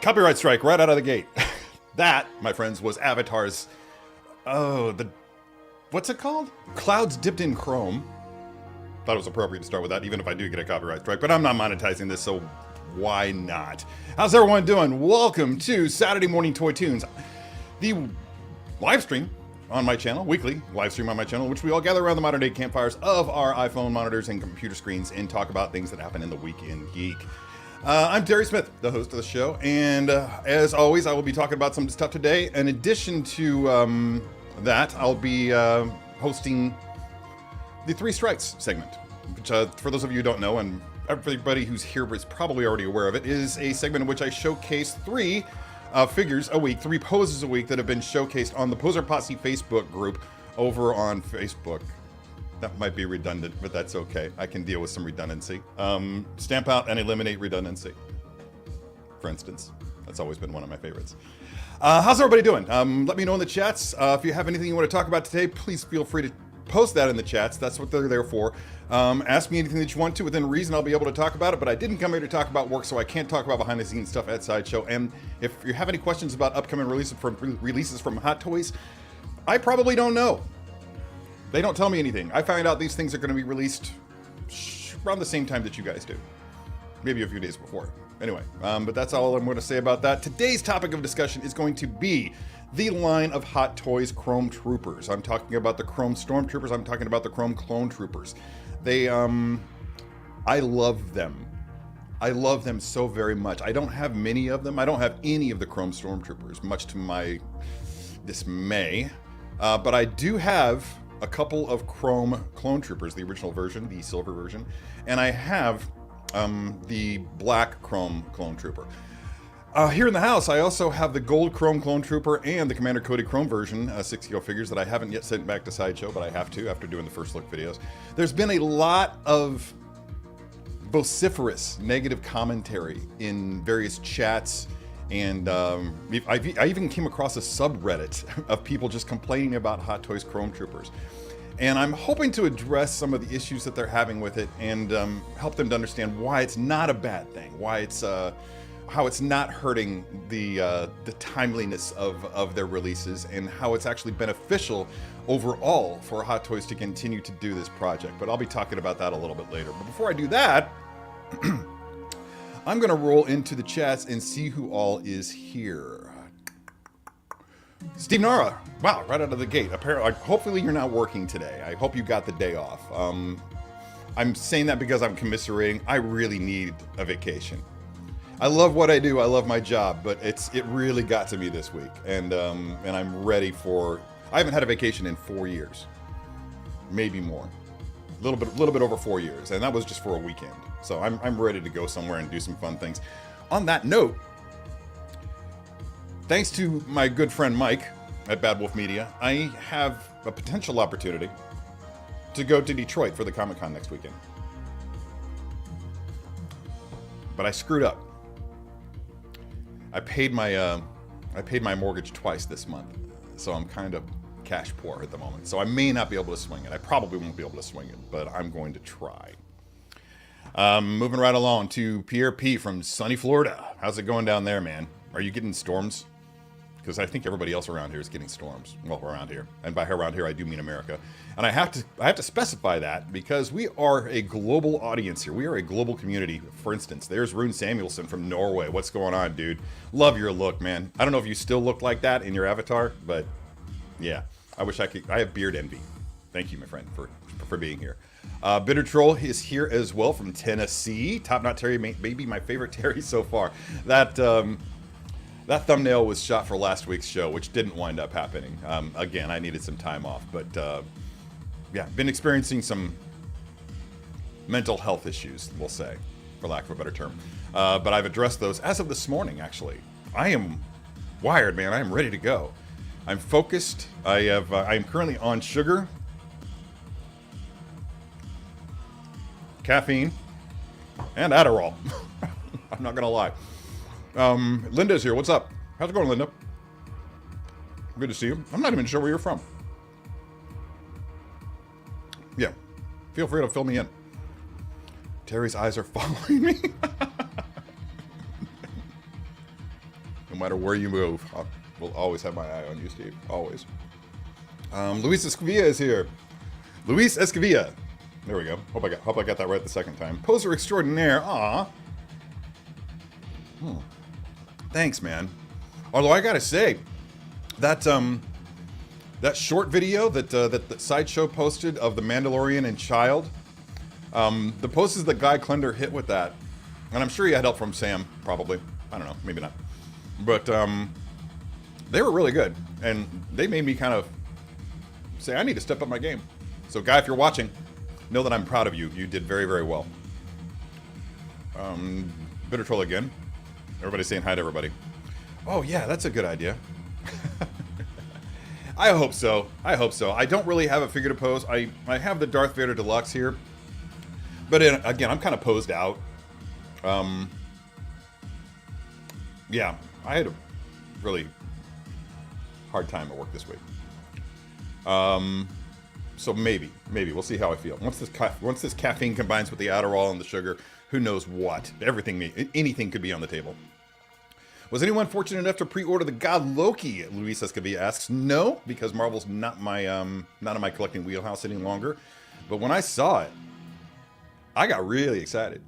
Copyright strike right out of the gate. That, my friends, was Avatar's, what's it called? Clouds Dipped in Chrome. Thought it was appropriate to start with that, even if I do get a copyright strike, but I'm not monetizing this, so why not? How's everyone doing? Welcome to Saturday Morning Toy Tunes, the live stream on my channel, weekly live stream on my channel, which we all gather around the modern day campfires of our iPhone monitors and computer screens and talk about things that happen in the week in geek. I'm Terry Smith, the host of the show, and as always, I will be talking about some stuff today. In addition to that, I'll be hosting the Three Strikes segment, which for those of you who don't know, and everybody who's here is probably already aware of it, is a segment in which I showcase three figures a week, three poses a week that have been showcased on the Poser Posse Facebook group over on Facebook. That might be redundant, but that's okay. I can deal with some redundancy. Stamp out and eliminate redundancy, for instance. That's always been one of my favorites. How's everybody doing? Let me know in the chats. If you have anything you want to talk about today, please feel free to post that in the chats. That's what they're there for. Ask me anything that you want to. Within reason, I'll be able to talk about it, but I didn't come here to talk about work, so I can't talk about behind-the-scenes stuff at Sideshow. And if you have any questions about upcoming releases from Hot Toys, I probably don't know. They don't tell me anything. I find out these things are going to be released around the same time that you guys do. Maybe a few days before. Anyway, but that's all I'm going to say about that. Today's topic of discussion is going to be the line of Hot Toys Chrome Troopers. I'm talking about the Chrome Stormtroopers. I'm talking about the Chrome Clone Troopers. They, I love them. I love them so very much. I don't have many of them. I don't have any of the Chrome Stormtroopers, much to my dismay. But I do have a couple of Chrome Clone Troopers, the original version, the silver version, and I have the black Chrome Clone Trooper. Here in the house, I also have the gold Chrome Clone Trooper and the Commander Cody Chrome version, 6 figures that I haven't yet sent back to Sideshow, but I have to after doing the first look videos. There's been a lot of vociferous negative commentary in various chats, and I even came across a subreddit of people just complaining about Hot Toys Chrome Troopers. And I'm hoping to address some of the issues that they're having with it and help them to understand why it's not a bad thing, why it's how it's not hurting the timeliness of their releases, and how it's actually beneficial overall for Hot Toys to continue to do this project. But I'll be talking about that a little bit later. But before I do that, I'm going to roll into the chats and see who all is here. Steve Nara, wow, right out of the gate. Apparently, hopefully you're not working today. I hope you got the day off. I'm saying that because I'm commiserating. I really need a vacation. I love what I do. I love my job, but it really got to me this week, and I'm ready for. I haven't had a vacation in 4 years, maybe more, a little bit over 4 years, and that was just for a weekend. So I'm ready to go somewhere and do some fun things. On that note, thanks to my good friend Mike at Bad Wolf Media, I have a potential opportunity to go to Detroit for the Comic-Con next weekend. But I screwed up. I paid my mortgage twice this month, so I'm kind of cash poor at the moment. So I may not be able to swing it. I probably won't be able to swing it, but I'm going to try. Moving right along to Pierre P. from sunny Florida. How's it going down there, man? Are you getting storms? Because I think everybody else around here is getting storms. Well, around here. And by around here, I do mean America. And I have to specify that because we are a global audience here. We are a global community. For instance, there's Rune Samuelson from Norway. What's going on, dude? Love your look, man. I don't know if you still look like that in your avatar, but yeah. I wish I could. I have beard envy. Thank you, my friend, for being here. Bitter Troll is here as well from Tennessee. Top Knot Terry, maybe my favorite Terry so far. That thumbnail was shot for last week's show, which didn't wind up happening. Again, I needed some time off, but yeah, been experiencing some mental health issues, we'll say, for lack of a better term. But I've addressed those as of this morning, actually. I am wired, man. I am ready to go. I'm focused. I am currently on sugar, caffeine, and Adderall. I'm not gonna lie. Linda's here. What's up? How's it going, Linda? Good to see you. I'm not even sure where you're from. Yeah, feel free to fill me in. Terry's eyes are following me. No matter where you move, I will always have my eye on you, Steve. Always. Luis Escavilla is here. Luis Escavilla. There we go. Hope I got that right the second time. Poser extraordinaire. Aw. Thanks, man. Although I gotta say, that short video that Sideshow posted of the Mandalorian and Child, the poses that Guy Klender hit with that, and I'm sure he had help from Sam, probably. I don't know, maybe not. But they were really good, and they made me kind of say, I need to step up my game. So, Guy, if you're watching, know that I'm proud of you. You did very, very well. Bitter Troll again. Everybody's saying hi to everybody. Oh, yeah, that's a good idea. I hope so. I hope so. I don't really have a figure to pose. I have the Darth Vader Deluxe here. But again, I'm kind of posed out. Yeah, I had a really hard time at work this week. So maybe we'll see how I feel. Once this caffeine combines with the Adderall and the sugar, who knows what? Anything could be on the table. Was anyone fortunate enough to pre-order the God Loki? Luis Escavilla asks. No, because Marvel's not in my collecting wheelhouse any longer. But when I saw it, I got really excited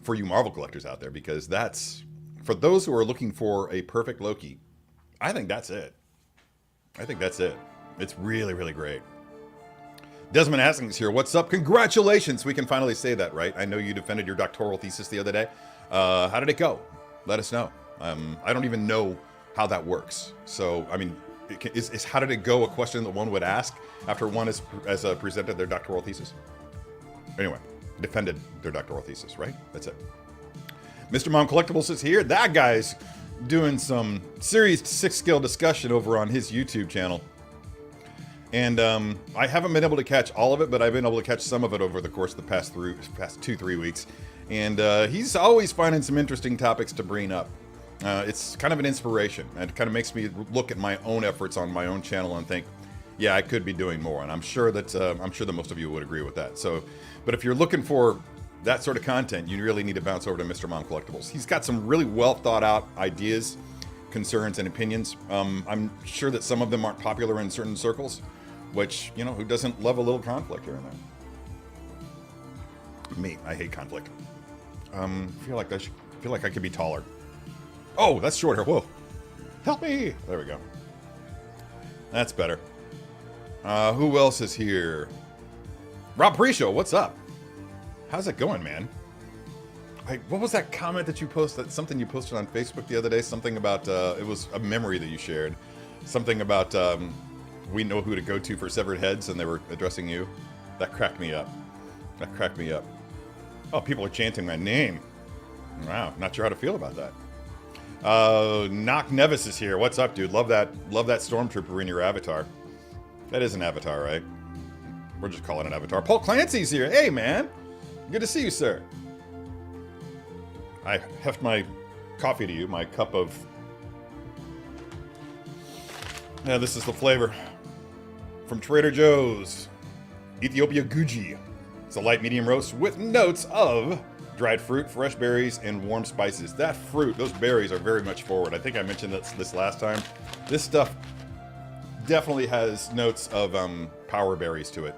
for you Marvel collectors out there, because that's, for those who are looking for a perfect Loki, I think that's it. It's really, really great. Desmond Haskins here. What's up? Congratulations. We can finally say that, right? I know you defended your doctoral thesis the other day. How did it go? Let us know. I don't even know how that works. So, I mean, is how did it go a question that one would ask after one has presented their doctoral thesis? Anyway, defended their doctoral thesis, right? That's it. Mr. Mom Collectibles is here. That guy's doing some Series 6 skill discussion over on his YouTube channel. And I haven't been able to catch all of it, but I've been able to catch some of it over the course of the past 2-3 weeks. And he's always finding some interesting topics to bring up. It's kind of an inspiration, and it kind of makes me look at my own efforts on my own channel and think, yeah, I could be doing more. And I'm sure that most of you would agree with that. So, but if you're looking for that sort of content, you really need to bounce over to Mr. Mom Collectibles. He's got some really well thought out ideas, concerns, and opinions. I'm sure that some of them aren't popular in certain circles, which, you know, who doesn't love a little conflict here and there? Me, I hate conflict. I feel like I could be taller. Oh, that's shorter. Whoa. Help me. There we go. That's better. Who else is here? Rob Preshow, what's up? How's it going, man? What was that comment that you posted? Something you posted on Facebook the other day? Something about, it was a memory that you shared. Something about, we know who to go to for severed heads, and they were addressing you. That cracked me up. Oh, people are chanting my name. Wow, not sure how to feel about that. Knock Nevis is here. What's up, dude? Love that stormtrooper in your avatar. That is an avatar, right? We're just calling it an avatar. Paul Clancy's here. Hey, man. Good to see you, sir. I heft my coffee to you, my cup of... Yeah, this is the flavor. From Trader Joe's. Ethiopia Guji. It's a light medium roast with notes of dried fruit, fresh berries, and warm spices. That fruit, those berries are very much forward. I think I mentioned this last time. This stuff definitely has notes of power berries to it.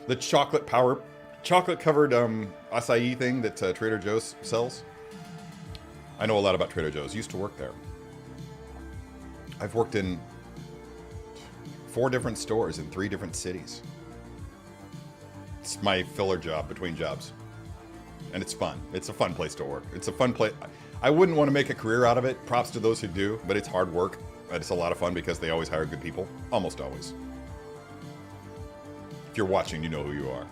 The chocolate covered acai thing that Trader Joe's sells. I know a lot about Trader Joe's. Used to work there. I've worked in 4 different stores in 3 different cities. It's my filler job between jobs. And it's fun. It's a fun place to work. It's a fun place. I wouldn't want to make a career out of it. Props to those who do, but it's hard work. But it's a lot of fun because they always hire good people. Almost always. If you're watching, you know who you are.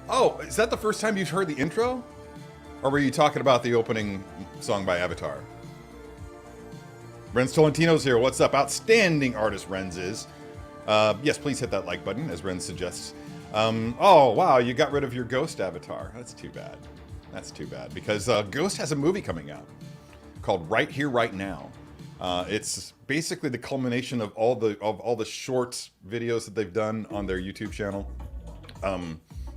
Oh, is that the first time you've heard the intro? Or were you talking about the opening song by Avatar? Renz Tolentino's here. What's up? Outstanding artist Renz is. Yes, please hit that like button, as Renz suggests. Oh, wow, you got rid of your Ghost avatar. That's too bad. That's too bad, because Ghost has a movie coming out called Right Here, Right Now. It's basically the culmination of all the short videos that they've done on their YouTube channel.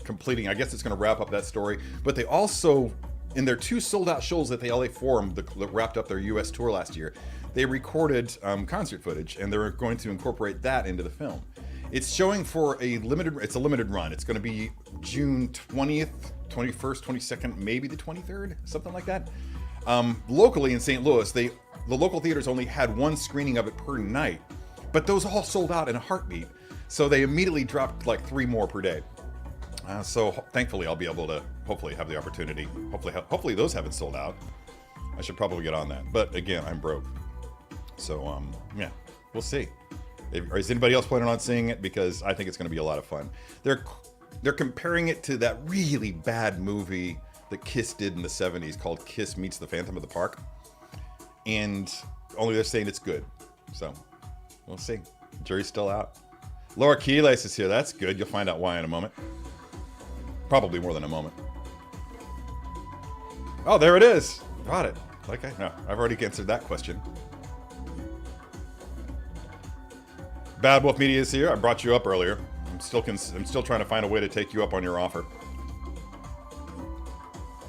Completing, I guess it's going to wrap up that story. But they also in their 2 sold-out shows at the LA Forum that wrapped up their U.S. tour last year, they recorded concert footage, and they're going to incorporate that into the film. It's showing for a limited run. It's going to be June 20th, 21st, 22nd, maybe the 23rd, something like that. Locally in St. Louis, the local theaters only had 1 screening of it per night, but those all sold out in a heartbeat. So they immediately dropped like 3 more per day. So thankfully I'll be able to hopefully have the opportunity. Hopefully those haven't sold out. I should probably get on that. But again, I'm broke. So yeah, we'll see. Is anybody else planning on seeing it? Because I think it's going to be a lot of fun. They're comparing it to that really bad movie that Kiss did in the 70s called Kiss Meets the Phantom of the Park. And only they're saying it's good. So we'll see. Jury's still out. Laura Keyless is here. That's good. You'll find out why in a moment. Probably more than a moment. Oh, there it is. Got it. No, I've already answered that question. Bad Wolf Media is here. I brought you up earlier. I'm still trying to find a way to take you up on your offer.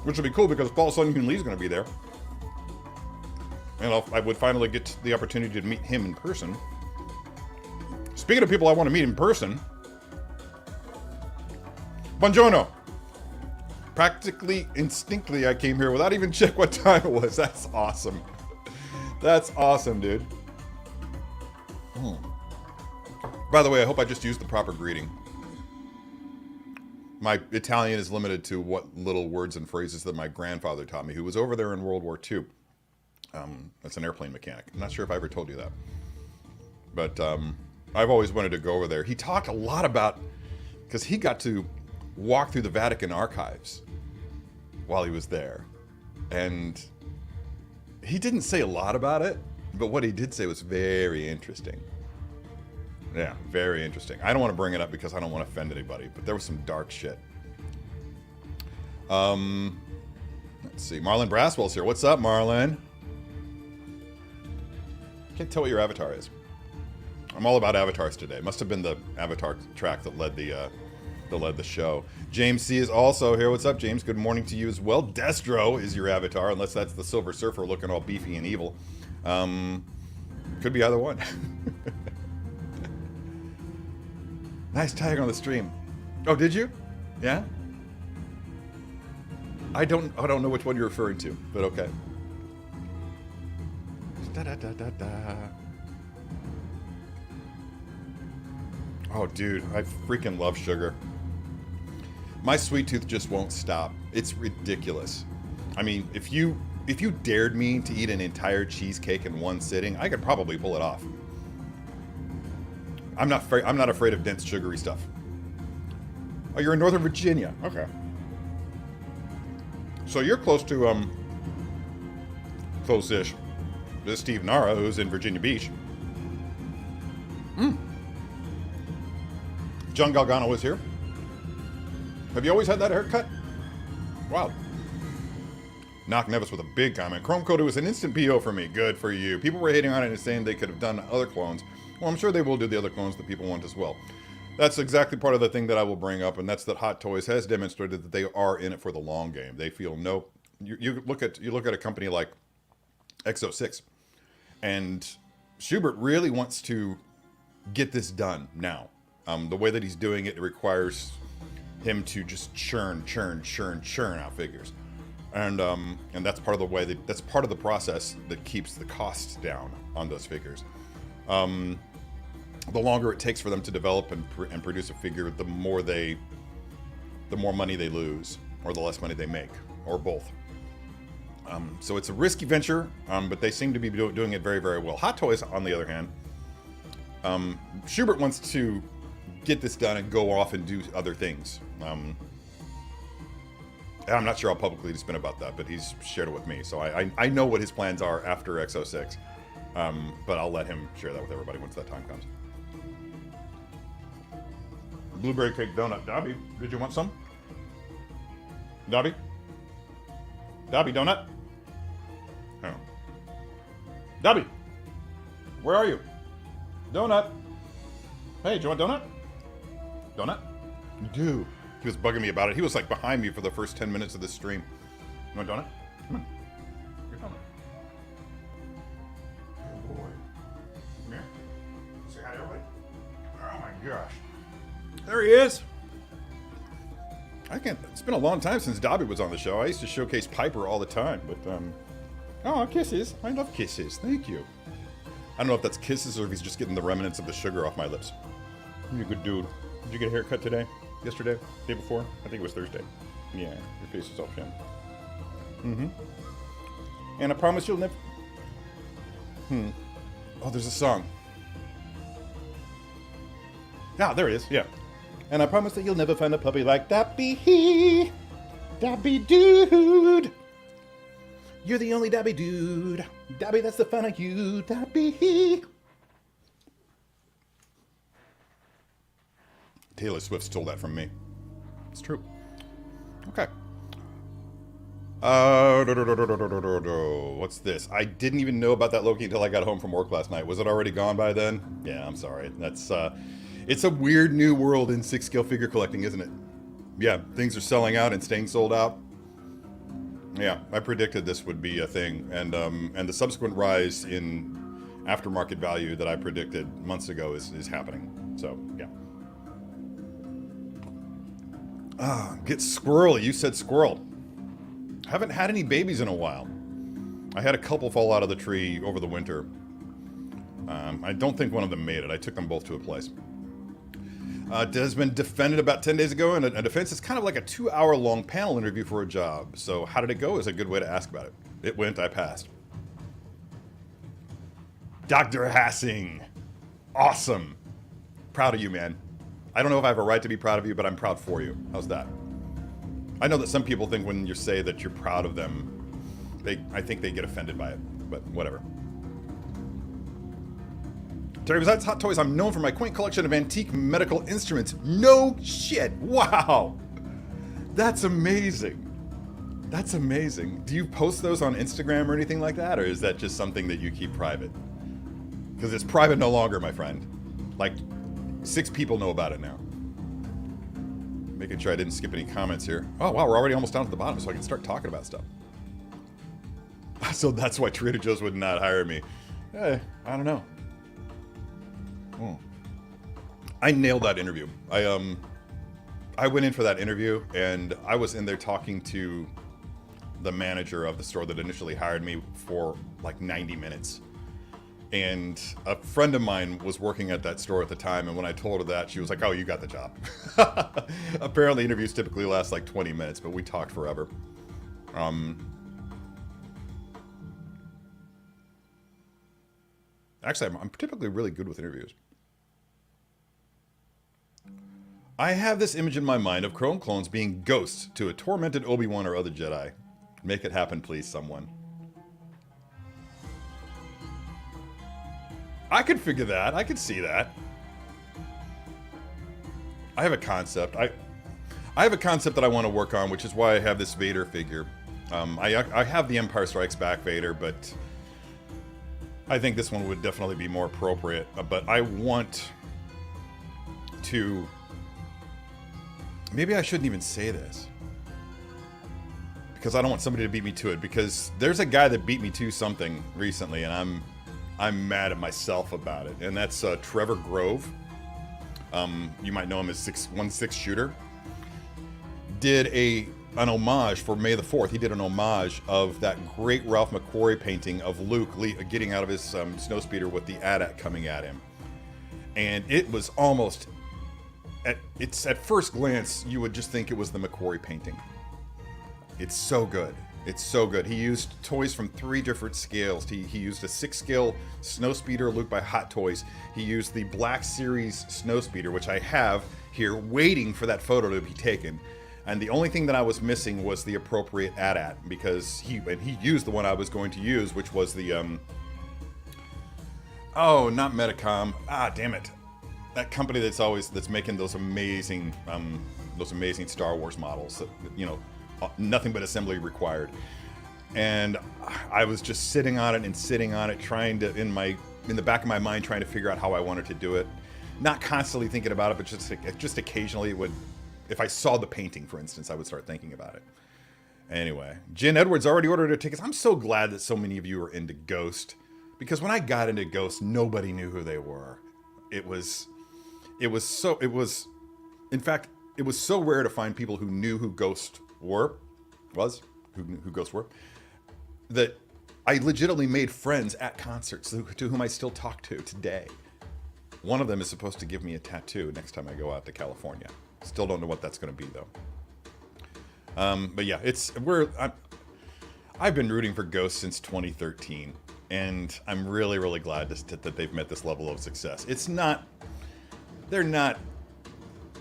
Which will be cool because Paul Sun-Hyun Lee is going to be there. And I would finally get the opportunity to meet him in person. Speaking of people I want to meet in person. Buongiorno. Practically instinctively I came here without even check what time it was. That's awesome. That's awesome, dude. By the way, I hope I just used the proper greeting. My Italian is limited to what little words and phrases that my grandfather taught me, who was over there in World War II. That's an airplane mechanic. I'm not sure if I ever told you that. But I've always wanted to go over there. He talked a lot about, because he got to walk through the Vatican archives while he was there. And he didn't say a lot about it, but what he did say was very interesting. Yeah, very interesting. I don't want to bring it up because I don't want to offend anybody, but there was some dark shit. Let's see. Marlon Braswell's here. What's up, Marlon? Can't tell what your avatar is. I'm all about avatars today. Must have been the avatar track that led the show. James C is also here. What's up, James? Good morning to you as well. Destro is your avatar, unless that's the Silver Surfer looking all beefy and evil. Could be either one. Nice tag on the stream. Oh, did you? Yeah? I don't know which one you're referring to, but okay. Da, da, da, da, da. Oh, dude, I freaking love sugar. My sweet tooth just won't stop. It's ridiculous. I mean, if you dared me to eat an entire cheesecake in one sitting, I could probably pull it off. I'm not afraid of dense, sugary stuff. Oh, you're in Northern Virginia. Okay. So you're close to, close-ish. This is Steve Nara, who's in Virginia Beach. John Galgano is here. Have you always had that haircut? Wow. Knock Nevis with a big comment. Chrome Cody was an instant PO for me. Good for you. People were hating on it and saying they could have done other clones. Well, I'm sure they will do the other clones that people want as well. That's exactly part of the thing that I will bring up, and that's that Hot Toys has demonstrated that they are in it for the long game. They feel no. You look at a company like X06, and Schubert really wants to get this done now. The way that he's doing it, it requires him to just churn out figures, and that's part of the way that's part of the process that keeps the costs down on those figures. The longer it takes for them to develop and produce a figure, the more money they lose, or the less money they make, or both. So it's a risky venture, but they seem to be doing it very, very well. Hot Toys, on the other hand, Schubert wants to get this done and go off and do other things. I'm not sure how publicly he's been about that, but he's shared it with me. So I know what his plans are after X06, but I'll let him share that with everybody once that time comes. Blueberry cake donut. Dobby, did you want some? Dobby? Dobby, donut? Oh. Dobby! Where are you? Donut! Hey, do you want donut? Donut? You do. He was bugging me about it. He was like behind me for the first 10 minutes of the stream. You want a donut? Come on. Your donut. Oh boy. Come here. Say hi to everybody. Oh my gosh. There he is. It's been a long time since Dobby was on the show. I used to showcase Piper all the time, but oh, kisses. I love kisses. Thank you. I don't know if that's kisses or if he's just getting the remnants of the sugar off my lips. You're a good dude. Did you get a haircut today? Yesterday? Day before? I think it was Thursday. Yeah, your face is all shin. Mm-hmm. And I promise you'll never... Oh, there's a song. Ah, there it is. Yeah. And I promise that you'll never find a puppy like Dobby. Dobby dude. You're the only Dobby dude. Dobby, that's the fun of you. Dobby. Taylor Swift stole that from me. It's true. Okay. What's this? I didn't even know about that Loki until I got home from work last night. Was it already gone by then? Yeah, I'm sorry. That's it's a weird new world in 6-scale figure collecting, isn't it? Yeah, things are selling out and staying sold out. Yeah, I predicted this would be a thing, and the subsequent rise in aftermarket value that I predicted months ago is happening. So yeah. Get squirrely. You said squirrel. Haven't had any babies in a while. I had a couple fall out of the tree over the winter. I don't think one of them made it. I took them both to a place. It has been defended about 10 days ago, and a defense is kind of like a 2-hour-long panel interview for a job. So how did it go is a good way to ask about it. It went, I passed. Dr. Hassing. Awesome. Proud of you, man. I don't know if I have a right to be proud of you, but I'm proud for you. How's that? I know that some people think when you say that you're proud of them, I think they get offended by it, but whatever. Terry, besides Hot Toys, I'm known for my quaint collection of antique medical instruments. No shit! Wow! That's amazing. That's amazing. Do you post those on Instagram or anything like that, or is that just something that you keep private? Because it's private no longer, my friend. Like, 6 people know about it now. Making sure I didn't skip any comments here. Oh, wow, we're already almost down to the bottom, so I can start talking about stuff. So that's why Trader Joe's would not hire me. Hey, I don't know. I nailed that interview. I went in for that interview, and I was in there talking to the manager of the store that initially hired me for like 90 minutes. And a friend of mine was working at that store at the time, and when I told her that, she was like, oh, you got the job. Apparently interviews typically last like 20 minutes, but we talked forever. Actually, I'm typically really good with interviews. I have this image in my mind of Chrome clones being ghosts to a tormented Obi-Wan or other Jedi. Make it happen, please, someone. I could figure that. I could see that. I have a concept. I have a concept that I want to work on, which is why I have this Vader figure. I have the Empire Strikes Back Vader, but I think this one would definitely be more appropriate. But I want to... Maybe I shouldn't even say this, because I don't want somebody to beat me to it, because there's a guy that beat me to something recently, and I'm mad at myself about it, and that's Trevor Grove. You might know him as 616 Shooter. Did an homage for May the 4th. He did an homage of that great Ralph McQuarrie painting of Luke getting out of his snowspeeder with the AT-AT coming at him. And it was almost... At first glance, you would just think it was the McQuarrie painting. It's so good. It's so good. He used toys from 3 different scales. He used a 6-scale snowspeeder Luke by Hot Toys. He used the Black Series snowspeeder, which I have here waiting for that photo to be taken. And the only thing that I was missing was the appropriate AT-AT, because he used the one I was going to use, which was the oh, not Metacom. Ah, damn it. That company that's making those amazing Star Wars models that, you know, nothing but assembly required. And I was just sitting on it, trying to, in the back of my mind, trying to figure out how I wanted to do it. Not constantly thinking about it, but just occasionally it would, if I saw the painting, for instance, I would start thinking about it. Anyway, Jen Edwards already ordered her tickets. I'm so glad that so many of you are into Ghost, because when I got into Ghost, nobody knew who they were. In fact, it was so rare to find people who knew who Ghosts were, that I legitimately made friends at concerts to whom I still talk to today. One of them is supposed to give me a tattoo next time I go out to California. Still don't know what that's going to be though. But yeah, I've been rooting for Ghost since 2013, and I'm really, really glad that they've met this level of success. They're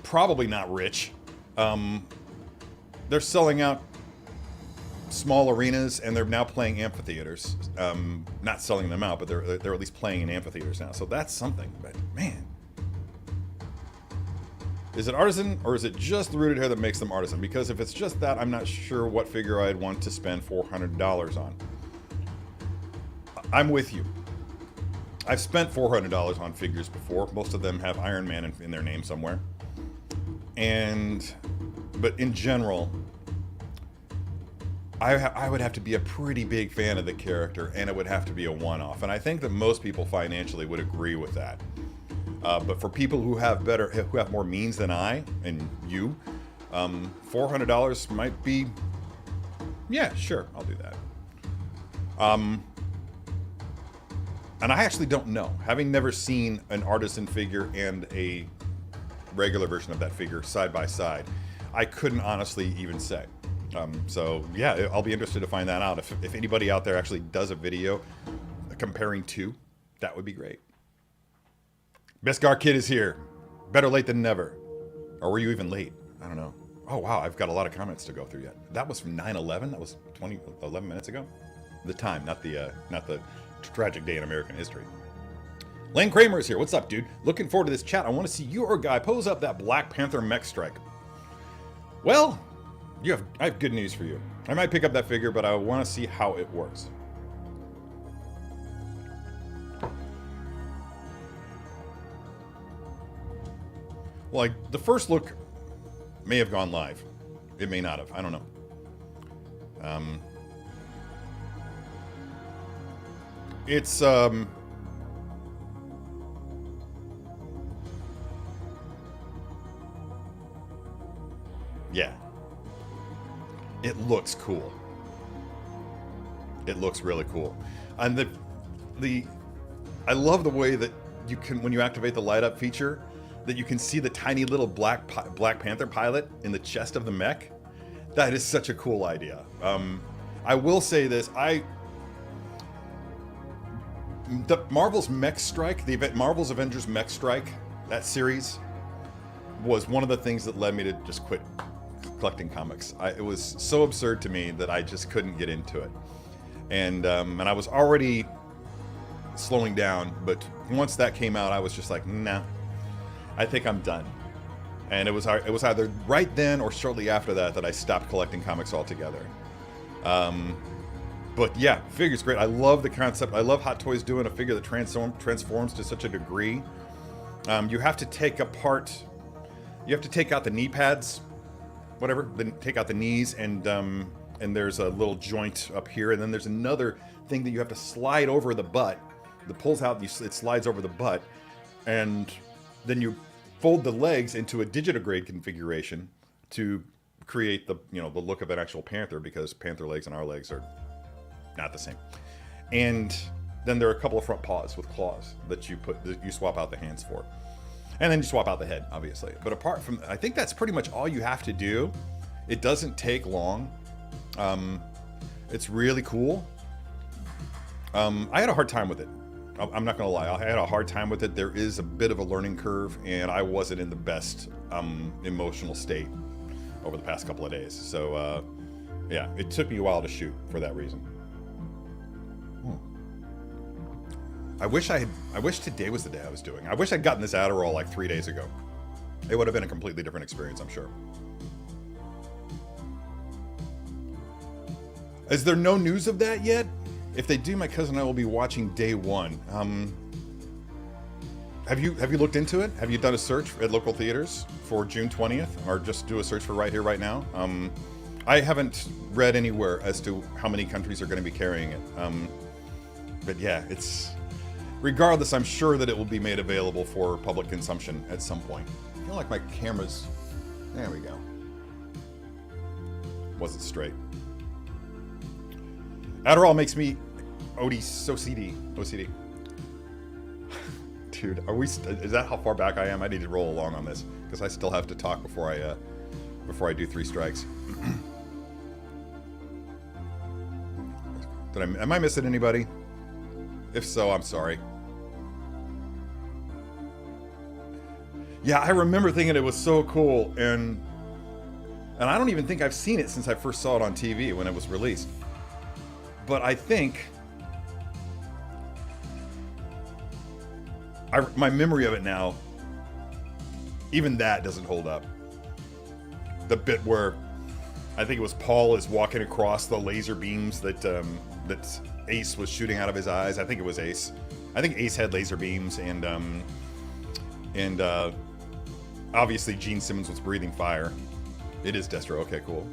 probably not rich. They're selling out small arenas, and they're now playing amphitheaters. Not selling them out, but they're at least playing in amphitheaters now. So that's something. But man, is it artisan, or is it just the rooted hair that makes them artisan? Because if it's just that, I'm not sure what figure I'd want to spend $400 on. I'm with you. I've spent $400 on figures before. Most of them have Iron Man in their name somewhere. But in general, I would have to be a pretty big fan of the character, and it would have to be a one-off. And I think that most people financially would agree with that. But for people who have more means than I and you, $400 might be, yeah, sure, I'll do that. And I actually don't know. Having never seen an artisan figure and a regular version of that figure side by side, I couldn't honestly even say. So yeah, I'll be interested to find that out. If anybody out there actually does a video comparing two, that would be great. Beskar Kid is here. Better late than never. Or were you even late? I don't know. Oh wow, I've got a lot of comments to go through yet. That was from 9/11. That was 11 minutes ago. The time, not the tragic day in American history. Lane Kramer is here. What's up, dude? Looking forward to this chat. I want to see your guy pose up that Black Panther mech strike. Well, I have good news for you. I might pick up that figure, but I want to see how it works. Well, like, the first look may have gone live. It may not have. I don't know. It's yeah. It looks cool. It looks really cool. And I love the way that you can, when you activate the light up feature, that you can see the tiny little Black Panther pilot in the chest of the mech. That is such a cool idea. I will say this, the Marvel's Mech Strike, Marvel's Avengers Mech Strike, that series was one of the things that led me to just quit collecting comics. It was so absurd to me that I just couldn't get into it. And I was already slowing down, but once that came out, I was just like, nah, I think I'm done. And it was either right then or shortly after that I stopped collecting comics altogether. But yeah, figure's great. I love the concept. I love Hot Toys doing a figure that transforms to such a degree. You have to take out the knee pads, whatever, then take out the knees, and there's a little joint up here, and then there's another thing that you have to slide over the butt. It pulls out, it slides over the butt, and then you fold the legs into a digitigrade configuration to create the look of an actual panther, because panther legs and our legs are not the same. And then there are a couple of front paws with claws that you swap out the hands for. And then you swap out the head, obviously. But apart from, I think that's pretty much all you have to do. It doesn't take long. It's really cool. I had a hard time with it. I'm not gonna lie, I had a hard time with it. There is a bit of a learning curve, and I wasn't in the best emotional state over the past couple of days. So yeah, it took me a while to shoot for that reason. I wish today was the day I was doing. I wish I'd gotten this Adderall like 3 days ago. It would have been a completely different experience, I'm sure. Is there no news of that yet? If they do, my cousin and I will be watching day one. Have you looked into it? Have you done a search at local theaters for June 20th? Or just do a search for Right Here, Right Now? I haven't read anywhere as to how many countries are going to be carrying it. But yeah, it's... Regardless, I'm sure that it will be made available for public consumption at some point. I feel like my camera's... There we go. Wasn't straight. Adderall makes me OCD. Dude, are we? Is that how far back I am? I need to roll along on this because I still have to talk before I do 3 strikes. Am I missing anybody? If so, I'm sorry. Yeah, I remember thinking it was so cool, and I don't even think I've seen it since I first saw it on TV when it was released. But I think my memory of it now, even that doesn't hold up. The bit where I think it was Paul is walking across the laser beams that that Ace was shooting out of his eyes. I think it was Ace. I think Ace had laser beams, and obviously Gene Simmons was breathing fire. It is Destro. Okay, cool.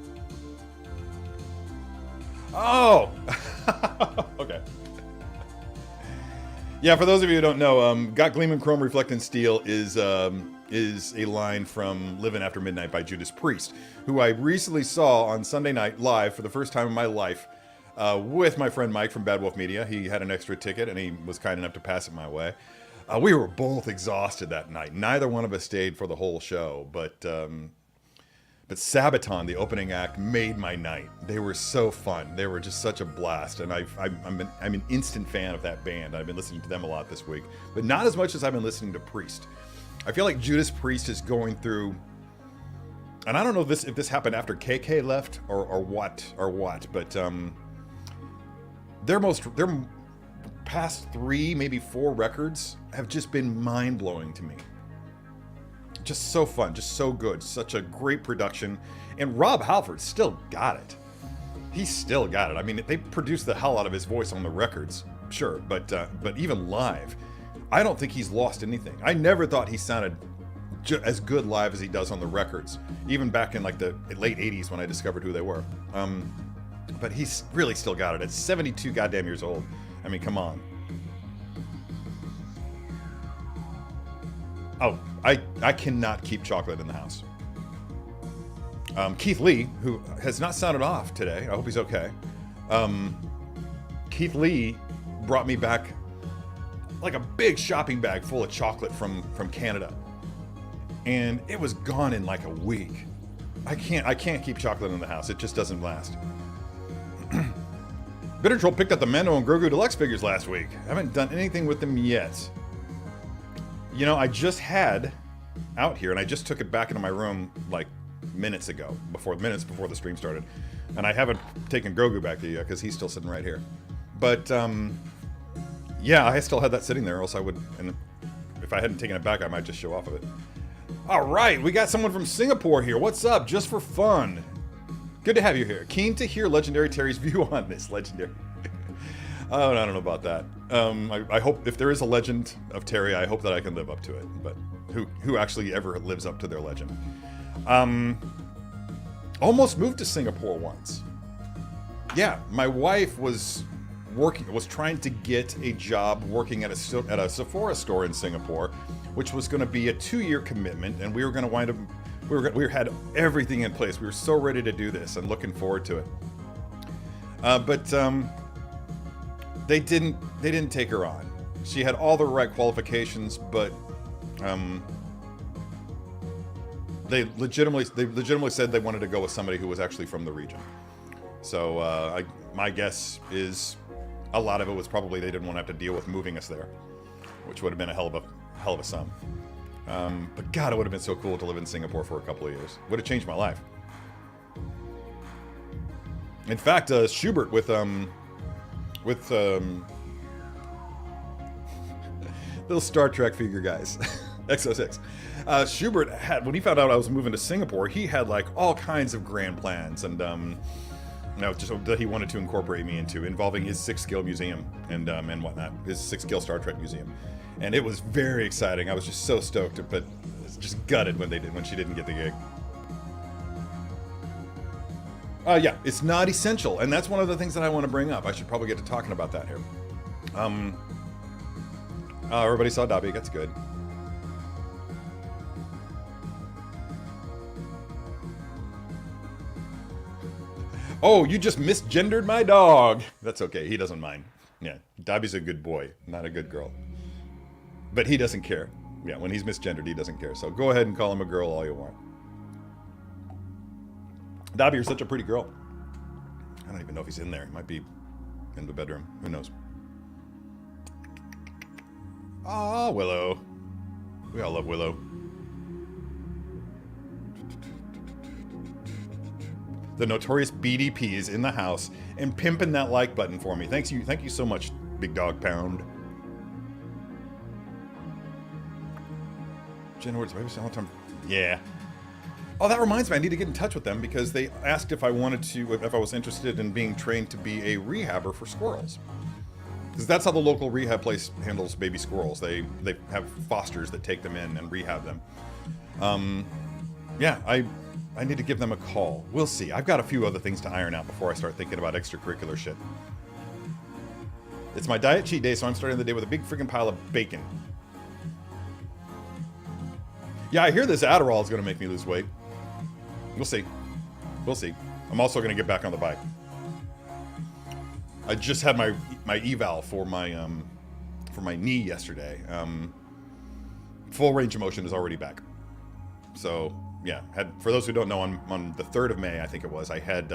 Oh! Okay. Yeah, for those of you who don't know, Got Gleaming Chrome Reflecting Steel is a line from Living After Midnight by Judas Priest, who I recently saw on Sunday night live for the first time in my life with my friend Mike from Bad Wolf Media. He had an extra ticket, and he was kind enough to pass it my way. We were both exhausted that night. Neither one of us stayed for the whole show, but Sabaton, the opening act, made my night. They were so fun. They were just such a blast, and I'm an instant fan of that band. I've been listening to them a lot this week, but not as much as I've been listening to Priest. I feel like Judas Priest is going through, and I don't know if this happened after KK left or what, but their past 3, maybe 4 records have just been mind-blowing to me. Just so fun, just so good, such a great production, and Rob Halford still got it. He's still got it. I mean, they produced the hell out of his voice on the records, sure, but even live, I don't think he's lost anything. I never thought he sounded as good live as he does on the records, even back in like the late 80s when I discovered who they were. But he's really still got it. At 72 goddamn years old. I mean, come on. Oh, I cannot keep chocolate in the house. Keith Lee, who has not sounded off today, I hope he's okay. Keith Lee brought me back like a big shopping bag full of chocolate from Canada, and it was gone in like a week. I can't keep chocolate in the house. It just doesn't last. Bitter Troll picked up the Mando and Grogu Deluxe figures last week. I haven't done anything with them yet. You know, I just had out here, and I just took it back into my room like minutes before the stream started, and I haven't taken Grogu back to you yet because he's still sitting right here. But yeah, I still had that sitting there, or else I would. And if I hadn't taken it back, I might just show off of it. All right, we got someone from Singapore here. What's up? Just for fun. Good to have you here. Keen to hear Legendary Terry's view on this. Legendary. Oh, I don't know about that. I hope if there is a legend of Terry, I hope that I can live up to it. But who actually ever lives up to their legend? Almost moved to Singapore once. Yeah, my wife was trying to get a job working at a Sephora store in Singapore, which was going to be a 2-year commitment, and we were going to wind up. We had everything in place. We were so ready to do this and looking forward to it. But they didn't take her on. She had all the right qualifications, but they legitimately said they wanted to go with somebody who was actually from the region. So my guess is a lot of it was probably they didn't want to have to deal with moving us there, which would have been a hell of a sum. But God, it would have been so cool to live in Singapore for a couple of years. Would have changed my life. In fact, Schubert with little Star Trek figure guys, XO6. Schubert had, when he found out I was moving to Singapore, he had like all kinds of grand plans and just that he wanted to incorporate me into, involving his 6-scale museum and whatnot, his 6-scale Star Trek museum. And it was very exciting. I was just so stoked, but just gutted when she didn't get the gig. Yeah, it's not essential, and that's one of the things that I want to bring up. I should probably get to talking about that here. Everybody saw Dobby. That's good. Oh, you just misgendered my dog. That's okay. He doesn't mind. Yeah, Dobby's a good boy, not a good girl. But he doesn't care. Yeah, when he's misgendered, he doesn't care. So go ahead and call him a girl all you want. Dobby, you're such a pretty girl. I don't even know if he's in there. He might be in the bedroom. Who knows? Ah, Willow. We all love Willow. The notorious BDP is in the house and pimping that like button for me. Thank you so much, Big Dog Pound. Generative, maybe all the time. Yeah. Oh, that reminds me, I need to get in touch with them because they asked if I was interested in being trained to be a rehabber for squirrels. Because that's how the local rehab place handles baby squirrels. They have fosters that take them in and rehab them. Yeah, I need to give them a call. We'll see. I've got a few other things to iron out before I start thinking about extracurricular shit. It's my diet cheat day, so I'm starting the day with a big freaking pile of bacon. Yeah, I hear this Adderall is going to make me lose weight. We'll see. We'll see. I'm also going to get back on the bike. I just had my eval for my knee yesterday. Full range of motion is already back. So yeah, for those who don't know, on the 3rd of May, I think it was, I had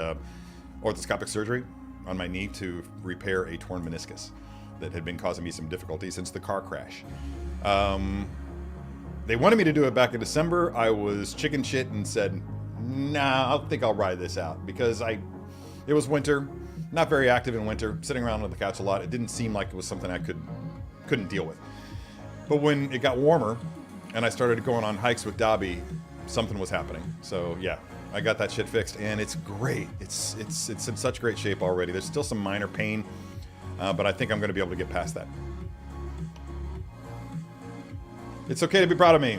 orthoscopic surgery on my knee to repair a torn meniscus that had been causing me some difficulty since the car crash. They wanted me to do it back in December. I was chicken shit and said, nah, I think I'll ride this out because it was winter, not very active in winter, sitting around on the couch a lot. It didn't seem like it was something I couldn't deal with. But when it got warmer and I started going on hikes with Dobby, something was happening. So yeah, I got that shit fixed and it's great. It's in such great shape already. There's still some minor pain, but I think I'm going to be able to get past that. It's okay to be proud of me.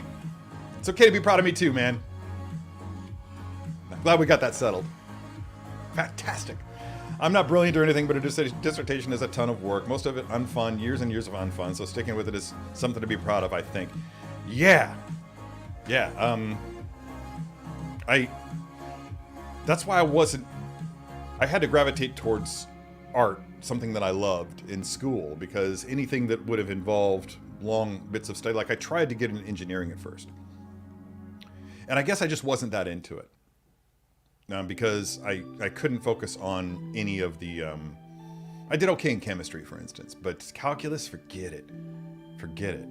It's okay to be proud of me too, man. I'm glad we got that settled. Fantastic. I'm not brilliant or anything, but a dissertation is a ton of work. Most of it unfun, years and years of unfun, so sticking with it is something to be proud of, I think. Yeah. Yeah, that's why I had to gravitate towards art, something that I loved in school, because anything that would have involved long bits of study, like I tried to get into engineering at first. And I guess I just wasn't that into it. Because I couldn't focus on any of the, I did okay in chemistry, for instance, but calculus, forget it. Forget it.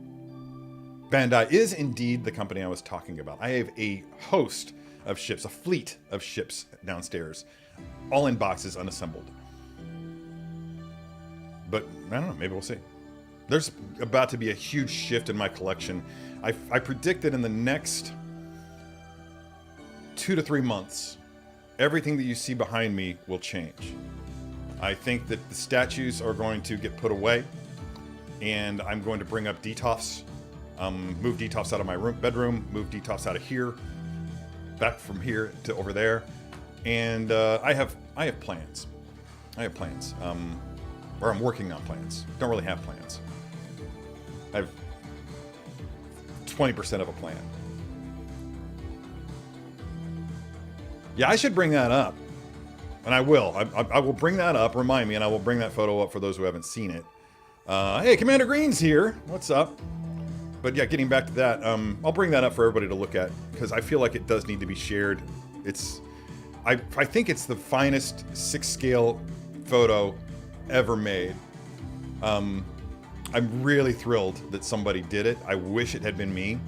Bandai is indeed the company I was talking about. I have a host of ships, a fleet of ships downstairs, all in boxes, unassembled. But I don't know, maybe we'll see. There's about to be a huge shift in my collection. I predict that in the next 2 to 3 months, everything that you see behind me will change. I think that the statues are going to get put away, and I'm going to bring up Detolfs. Move Detolfs out of my bedroom, move Detolfs out of here, back from here to over there, and I have plans. I have plans, or I'm working on plans. Don't really have plans. I have 20% of a plan. Yeah, I should bring that up, and I will. I will bring that up. Remind me, and I will bring that photo up for those who haven't seen it. Hey, Commander Green's here. What's up? But yeah, getting back to that, I'll bring that up for everybody to look at because I feel like it does need to be shared. I think it's the finest 6-scale photo ever made. I'm really thrilled that somebody did it. I wish it had been me,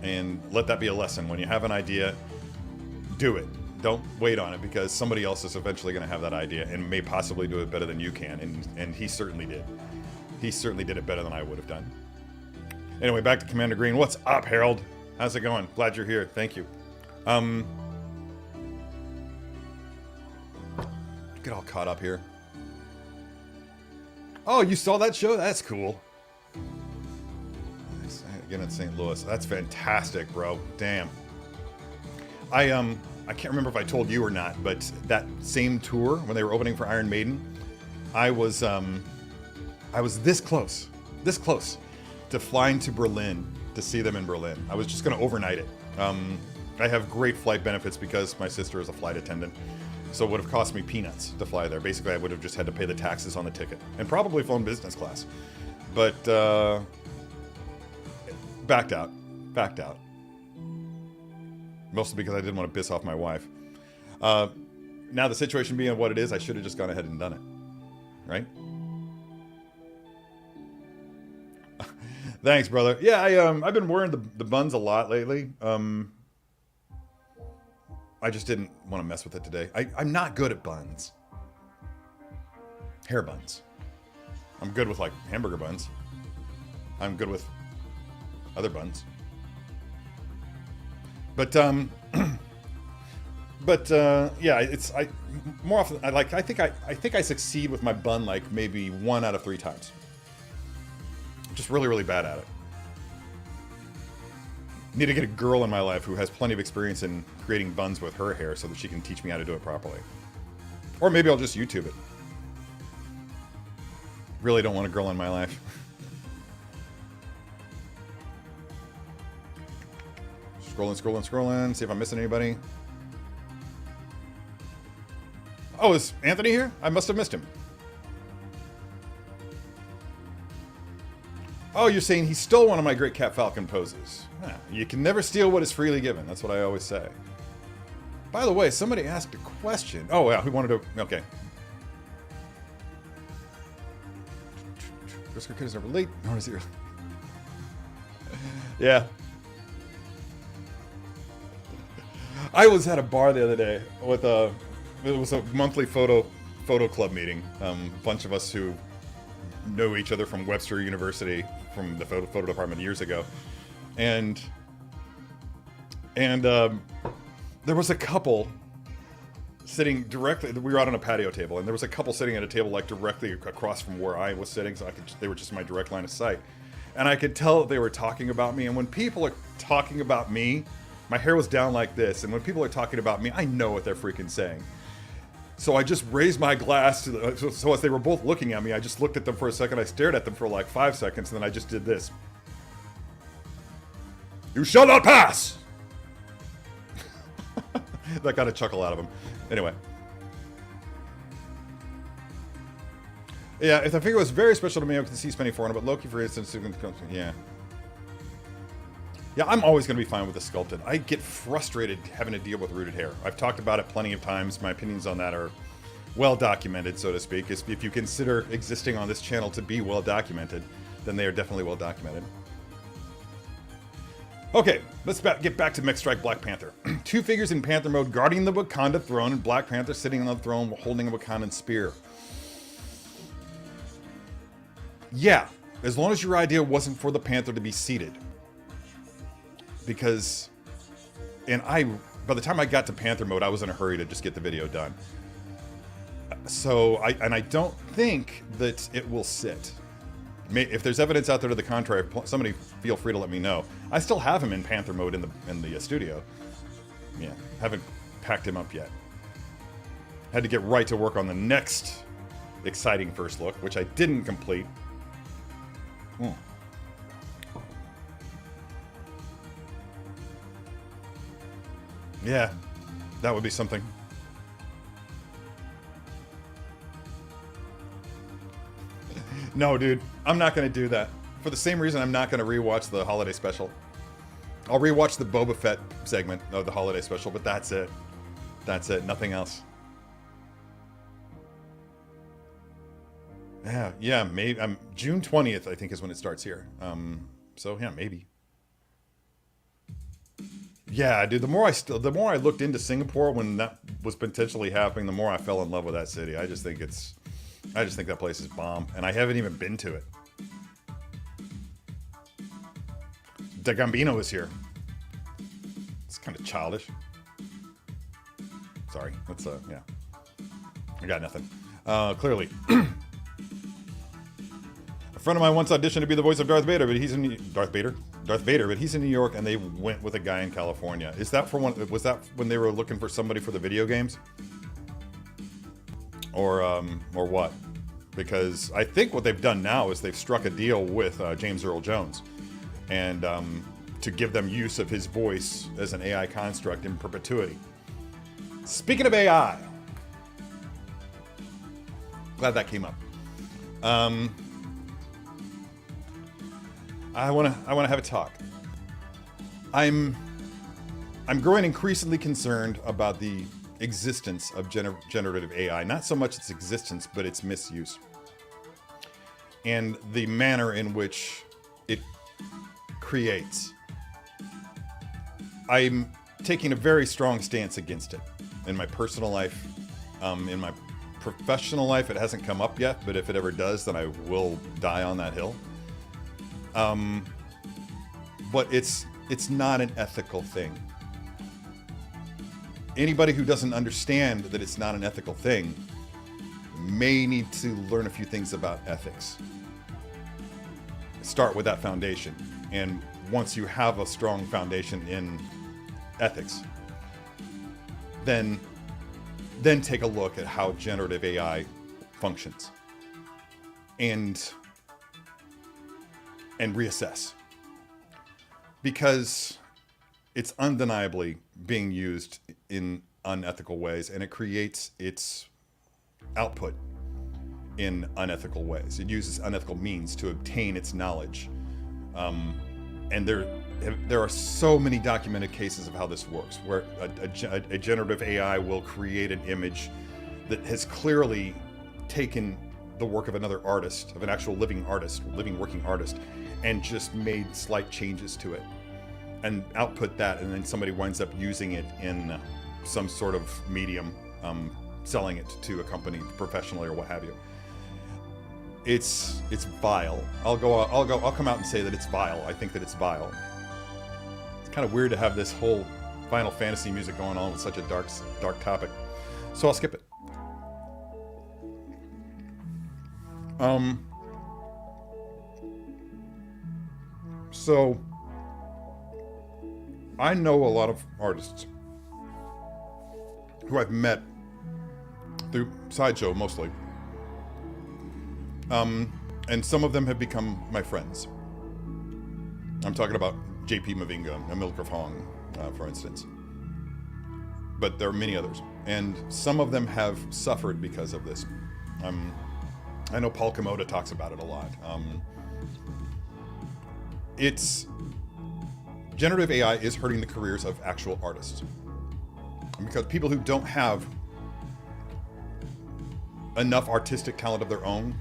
and let that be a lesson. When you have an idea, do it. Don't wait on it because somebody else is eventually going to have that idea and may possibly do it better than you can, and he certainly did. He certainly did it better than I would have done. Anyway, back to Commander Green. What's up, Harold? How's it going? Glad you're here. Thank you. Get all caught up here. Oh, you saw that show? That's cool. Again in St. Louis. That's fantastic, bro. Damn. I can't remember if I told you or not, but that same tour when they were opening for Iron Maiden, I was this close to flying to Berlin to see them in Berlin. I was just going to overnight it. I have great flight benefits because my sister is a flight attendant, so it would have cost me peanuts to fly there. Basically, I would have just had to pay the taxes on the ticket and probably flown business class. But backed out. Mostly because I didn't want to piss off my wife. Now the situation being what it is, I should have just gone ahead and done it. Right? Thanks, brother. Yeah, I've been wearing the buns a lot lately. I just didn't want to mess with it today. I'm not good at buns. Hair buns. I'm good with like hamburger buns. I'm good with other buns. But yeah, more often I think I succeed with my bun like maybe 1 out of 3 times. I'm just really bad at it. Need to get a girl in my life who has plenty of experience in creating buns with her hair so that she can teach me how to do it properly. Or maybe I'll just YouTube it. Really don't want a girl in my life. Scrolling, see if I'm missing anybody. Oh, is Anthony here? I must have missed him. Oh, you're saying he stole one of my great Cat Falcon poses. You can never steal what is freely given. That's what I always say. By the way, somebody asked a question. Oh, yeah, who wanted to... Okay. Brisker Kid is never late, nor is he early. Yeah. I was at a bar the other day with it was a monthly photo club meeting. A bunch of us who know each other from Webster University, from the photo department years ago. And there was a couple sitting directly, we were out on a patio table, and there was a couple sitting at a table like directly across from where I was sitting, so they were just in my direct line of sight. And I could tell that they were talking about me, and when people are talking about me, my hair was down like this, and when people are talking about me, I know what they're freaking saying. So I just raised my glass to so as they were both looking at me, I just looked at them for a second, I stared at them for like 5 seconds, and then I just did this. You shall not pass! That got a chuckle out of him. Anyway. Yeah, I think it was very special to me, I can see spending 400, but Loki, for instance, yeah. Yeah, I'm always going to be fine with the sculpted. I get frustrated having to deal with rooted hair. I've talked about it plenty of times. My opinions on that are well documented, so to speak. If you consider existing on this channel to be well documented, then they are definitely well documented. Okay, let's get back to Mech Strike Black Panther. 2 figures in Panther mode guarding the Wakanda throne, and Black Panther sitting on the throne holding a Wakandan spear. Yeah, as long as your idea wasn't for the Panther to be seated. Because, by the time I got to Panther mode, I was in a hurry to just get the video done. So, I don't think that it will sit. If there's evidence out there to the contrary, somebody feel free to let me know. I still have him in Panther mode in the studio. Yeah, haven't packed him up yet. Had to get right to work on the next exciting first look, which I didn't complete. Yeah, that would be something. No, dude, I'm not going to do that. For the same reason I'm not going to rewatch the holiday special. I'll rewatch the Boba Fett segment of the holiday special, but that's it. That's it, nothing else. Yeah, maybe. June 20th, I think, is when it starts here. So, yeah, maybe. Yeah, dude, the more I looked into Singapore when that was potentially happening, the more I fell in love with that city. I just think that place is bomb, and I haven't even been to it. De Gambino is here. It's kind of childish. Sorry, let's yeah. I got nothing. Clearly. friend of mine once auditioned to be the voice of Darth Vader, but he's in Darth Vader, but he's in New York, and they went with a guy in California. Is that for one? Was that when they were looking for somebody for the video games, or what? Because I think what they've done now is they've struck a deal with James Earl Jones, and to give them use of his voice as an AI construct in perpetuity. Speaking of AI, glad that came up. I want to have a talk. I'm growing increasingly concerned about the existence of generative AI. Not so much its existence, but its misuse. And the manner in which it creates. I'm taking a very strong stance against it in my personal life. In my professional life, it hasn't come up yet, but if it ever does, then I will die on that hill. But it's not an ethical thing. Anybody who doesn't understand that it's not an ethical thing may need to learn a few things about ethics. Start with that foundation. And once you have a strong foundation in ethics, then take a look at how generative AI functions and reassess. Because it's undeniably being used in unethical ways, and it creates its output in unethical ways. It uses unethical means to obtain its knowledge. And there are so many documented cases of how this works, where a generative AI will create an image that has clearly taken the work of another artist, of an actual living working artist, and just made slight changes to it and output that, and then somebody winds up using it in some sort of medium, selling it to a company professionally or what have you. It's vile. I'll come out and say that it's vile. I think that it's vile. It's kind of weird to have this whole Final Fantasy music going on with such a dark topic. So I'll skip it. So I know a lot of artists who I've met through Sideshow mostly. And some of them have become my friends. I'm talking about JP Mavinga, Amilcar Hong, for instance. But there are many others. And some of them have suffered because of this. I know Paul Komoda talks about it a lot. Generative AI is hurting the careers of actual artists. Because people who don't have enough artistic talent of their own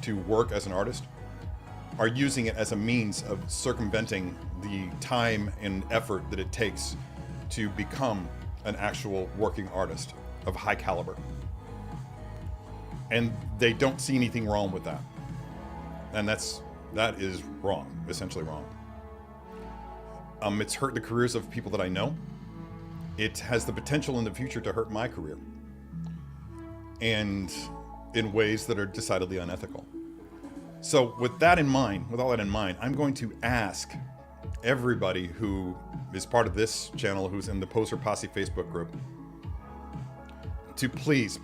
to work as an artist are using it as a means of circumventing the time and effort that it takes to become an actual working artist of high caliber. And they don't see anything wrong with that. And that is wrong, essentially wrong. It's hurt the careers of people that I know. It has the potential in the future to hurt my career. And in ways that are decidedly unethical. So with all that in mind, I'm going to ask everybody who is part of this channel, who's in the Poser Posse Facebook group, to please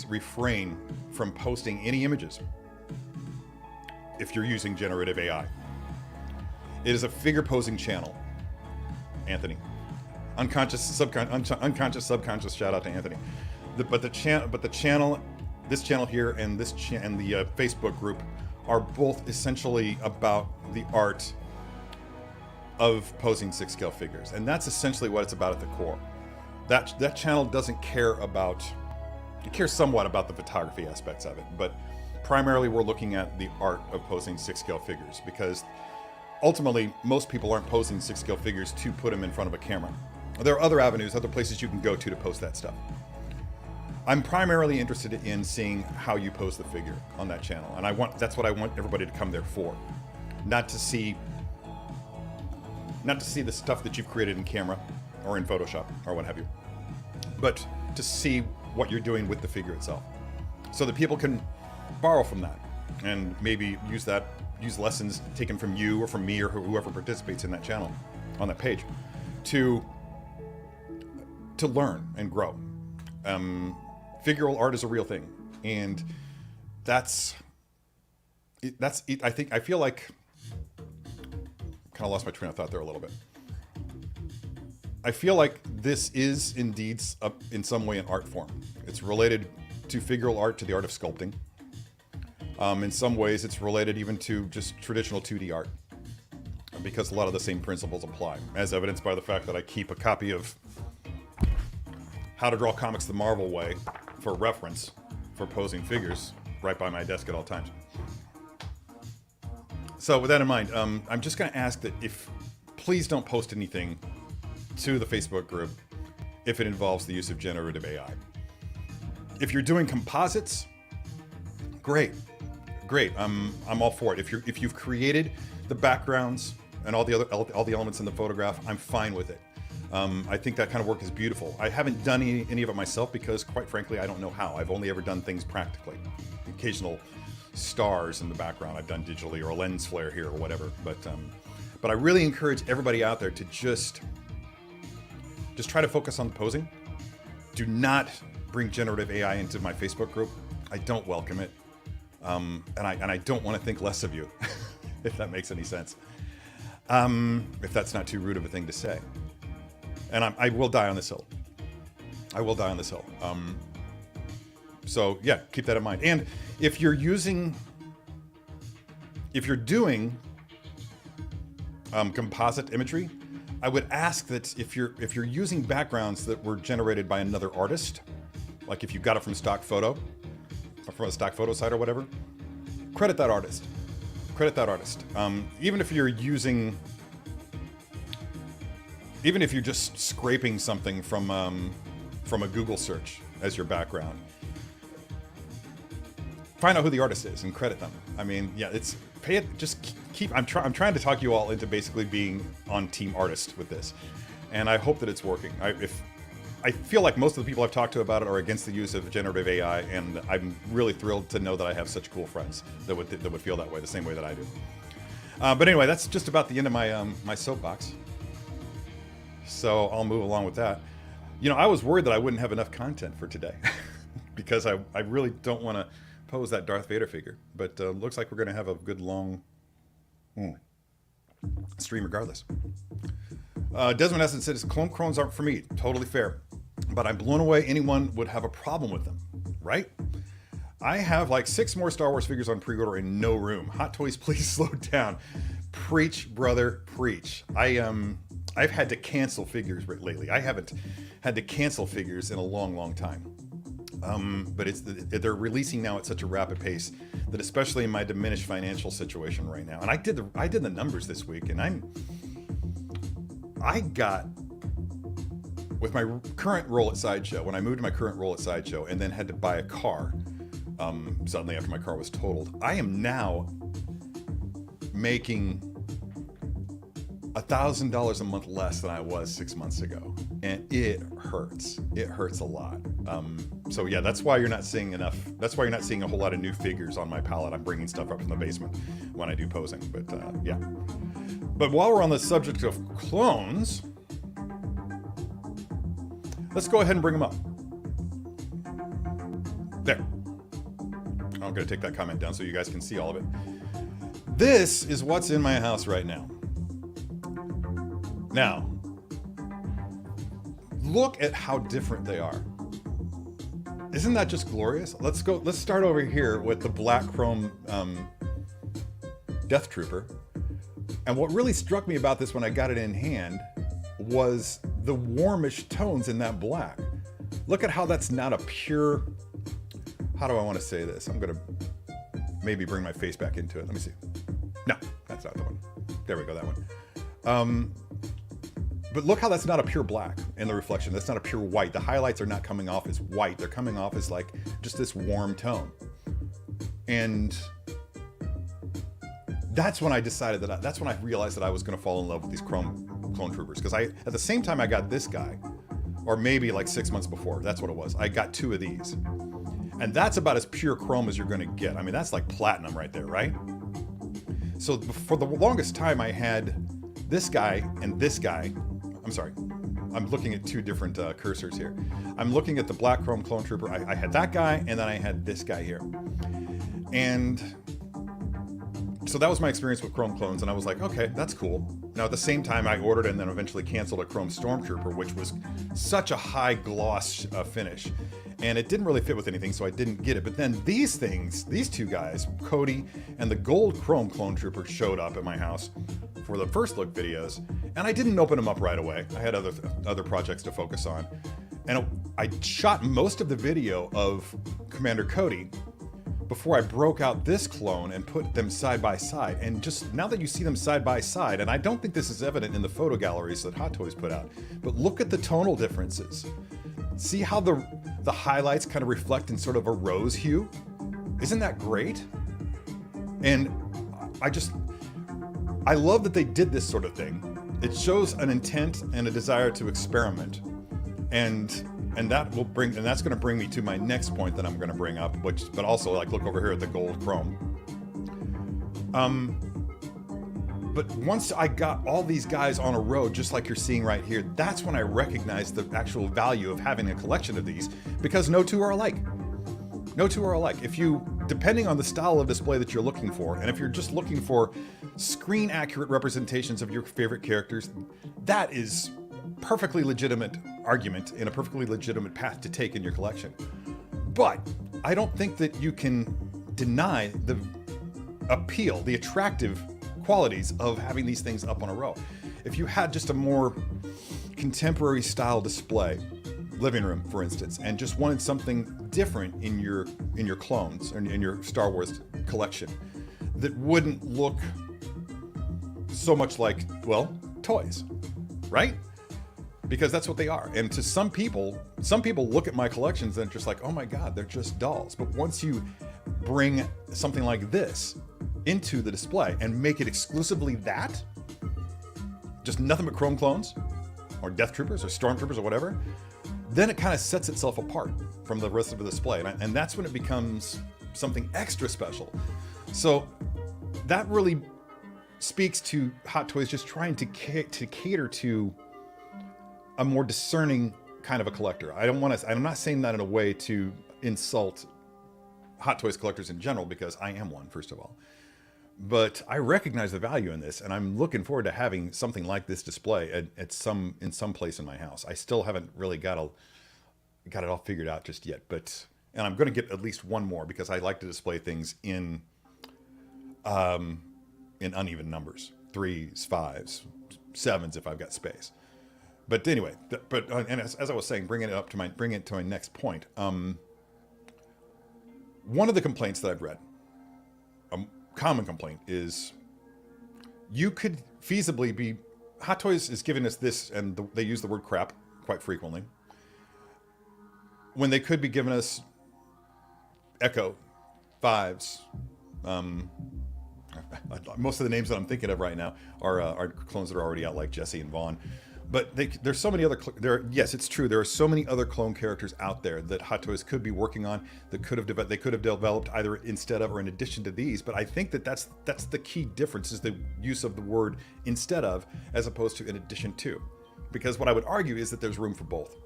refrain from posting any images if you're using generative AI. It is a figure posing channel, Anthony. Unconscious, subconscious. Shout out to Anthony. But the channel, this channel here, and the Facebook group are both essentially about the art of posing 6-scale figures, and that's essentially what it's about at the core. That channel doesn't care about. It cares somewhat about the photography aspects of it, but primarily we're looking at the art of posing 6-scale figures, because ultimately most people aren't posing 6-scale figures to put them in front of a camera. There are other avenues, other places you can go to post that stuff. I'm primarily interested in seeing how you pose the figure on that channel, and that's what I want everybody to come there for. Not to see the stuff that you've created in camera or in Photoshop or what have you, but to see what you're doing with the figure itself, so that people can borrow from that and maybe use lessons taken from you or from me or whoever participates in that channel, on that page, to learn and grow. Figural art is a real thing, and that's it. I feel like kind of lost my train of thought there a little bit. I feel like this is indeed in some way an art form. It's related to figural art, to the art of sculpting. In some ways, it's related even to just traditional 2D art, because a lot of the same principles apply, as evidenced by the fact that I keep a copy of How to Draw Comics the Marvel Way for reference for posing figures right by my desk at all times. So with that in mind, I'm just going to ask that please don't post anything to the Facebook group if it involves the use of generative AI. If you're doing composites, great. I'm all for it. If you've created the backgrounds and all the elements in the photograph, I'm fine with it. I think that kind of work is beautiful. I haven't done any of it myself because, quite frankly, I don't know how. I've only ever done things practically. Occasional stars in the background I've done digitally, or a lens flare here or whatever. But I really encourage everybody out there to just try to focus on the posing. Do not bring generative AI into my Facebook group. I don't welcome it. And I don't want to think less of you, if that makes any sense. If that's not too rude of a thing to say. And I will die on this hill. I will die on this hill. So yeah, keep that in mind. And if you're doing composite imagery, I would ask that if you're using backgrounds that were generated by another artist, like if you got it from stock photo, or from a stock photo site or whatever, credit that artist. Even if you're just scraping something from a Google search as your background, find out who the artist is and credit them. I mean, yeah, I'm trying to talk you all into basically being on team artist with this, and I hope that it's working. I feel like most of the people I've talked to about it are against the use of generative AI, and I'm really thrilled to know that I have such cool friends that would feel that way, the same way that I do. But anyway, that's just about the end of my soapbox. So I'll move along with that. I was worried that I wouldn't have enough content for today because I really don't want to pose that Darth Vader figure. But looks like we're going to have a good long stream regardless. Desmond Essen says, clones aren't for me. Totally fair. But I'm blown away anyone would have a problem with them, right? I have like 6 more Star Wars figures on pre-order and no room. Hot Toys, please slow down. Preach, brother, preach. I've had to cancel figures lately. I haven't had to cancel figures in a long, long time. But they're releasing now at such a rapid pace that, especially in my diminished financial situation right now, and I did the numbers this week, and I got, with my current role at Sideshow, when I moved to my current role at Sideshow and then had to buy a car suddenly after my car was totaled, I am now making $1,000 a month less than I was 6 months ago, and it hurts. It hurts a lot. So yeah, that's why you're not seeing enough. That's why you're not seeing a whole lot of new figures on my palette. I'm bringing stuff up from the basement when I do posing. But yeah. But while we're on the subject of clones, let's go ahead and bring them up. There. I'm going to take that comment down so you guys can see all of it. This is what's in my house right now. Now, look at how different they are. Isn't that just glorious? Let's start over here with the black chrome Death Trooper. And what really struck me about this when I got it in hand was the warmish tones in that black. Look at how that's not a pure, how do I want to say this? I'm going to maybe bring my face back into it. Let me see. No, that's not the one. There we go, that one. But look how that's not a pure black in the reflection. That's not a pure white. The highlights are not coming off as white. They're coming off as like just this warm tone. And that's when I decided that's when I realized that I was going to fall in love with these clone troopers. Because at the same time I got this guy, or maybe like 6 months before, that's what it was, I got 2 of these. And that's about as pure chrome as you're going to get. I mean, that's like platinum right there, right? So for the longest time, I had this guy and this guy. I'm sorry. I'm looking at two different cursors here. I'm looking at the black chrome clone trooper. I had that guy, and then I had this guy here. And so that was my experience with chrome clones, and I was like, okay, that's cool. Now, at the same time, I ordered and then eventually canceled a chrome stormtrooper, which was such a high gloss finish. And it didn't really fit with anything, so I didn't get it. But then these things, these two guys, Cody and the gold chrome clone trooper, showed up at my house for the first look videos, and I didn't open them up right away. I had other projects to focus on. And I shot most of the video of Commander Cody before I broke out this clone and put them side by side. And just now that you see them side by side, and I don't think this is evident in the photo galleries that Hot Toys put out, but look at the tonal differences. See how the highlights kind of reflect in sort of a rose hue? Isn't that great? And I love that they did this sort of thing. It shows an intent and a desire to experiment. And that's going to bring me to my next point that I'm going to bring up, but also like look over here at the gold chrome. But once I got all these guys on a row, just like you're seeing right here, that's when I recognized the actual value of having a collection of these, because no two are alike. No two are alike. Depending on the style of display that you're looking for, and if you're just looking for screen accurate representations of your favorite characters, that is perfectly legitimate argument and a perfectly legitimate path to take in your collection. But I don't think that you can deny the appeal, the attractive qualities of having these things up on a row. If you had just a more contemporary style display, living room for instance, and just wanted something different in your clones or in your Star Wars collection that wouldn't look so much like, well, toys, right? Because that's what they are. And to some people look at my collections and just like, oh my God, they're just dolls. But once you bring something like this into the display and make it exclusively that, just nothing but chrome clones or death troopers or stormtroopers or whatever, then it kind of sets itself apart from the rest of the display. And that's when it becomes something extra special. So that really speaks to Hot Toys just trying to cater to a more discerning kind of a collector. I'm not saying that in a way to insult Hot Toys collectors in general, because I am one, first of all. But I recognize the value in this, and I'm looking forward to having something like this display in some place in my house. I still haven't really got it all figured out just yet, and I'm going to get at least one more, because I like to display things in uneven numbers, 3s, 5s, 7s if I've got space. But anyway, and as I was saying, bringing it to my next point. One of the complaints that I've read, common complaint, is you could feasibly be, Hot Toys is giving us this, and they use the word crap quite frequently, when they could be giving us Echo 5s. Most of the names that I'm thinking of right now are clones that are already out, like Jesse and Vaughn. But there's so many other, yes, it's true. There are so many other clone characters out there that Hot Toys could be working on, that they could have developed either instead of or in addition to these. But I think that's the key difference, is the use of the word instead of as opposed to in addition to. Because what I would argue is that there's room for both.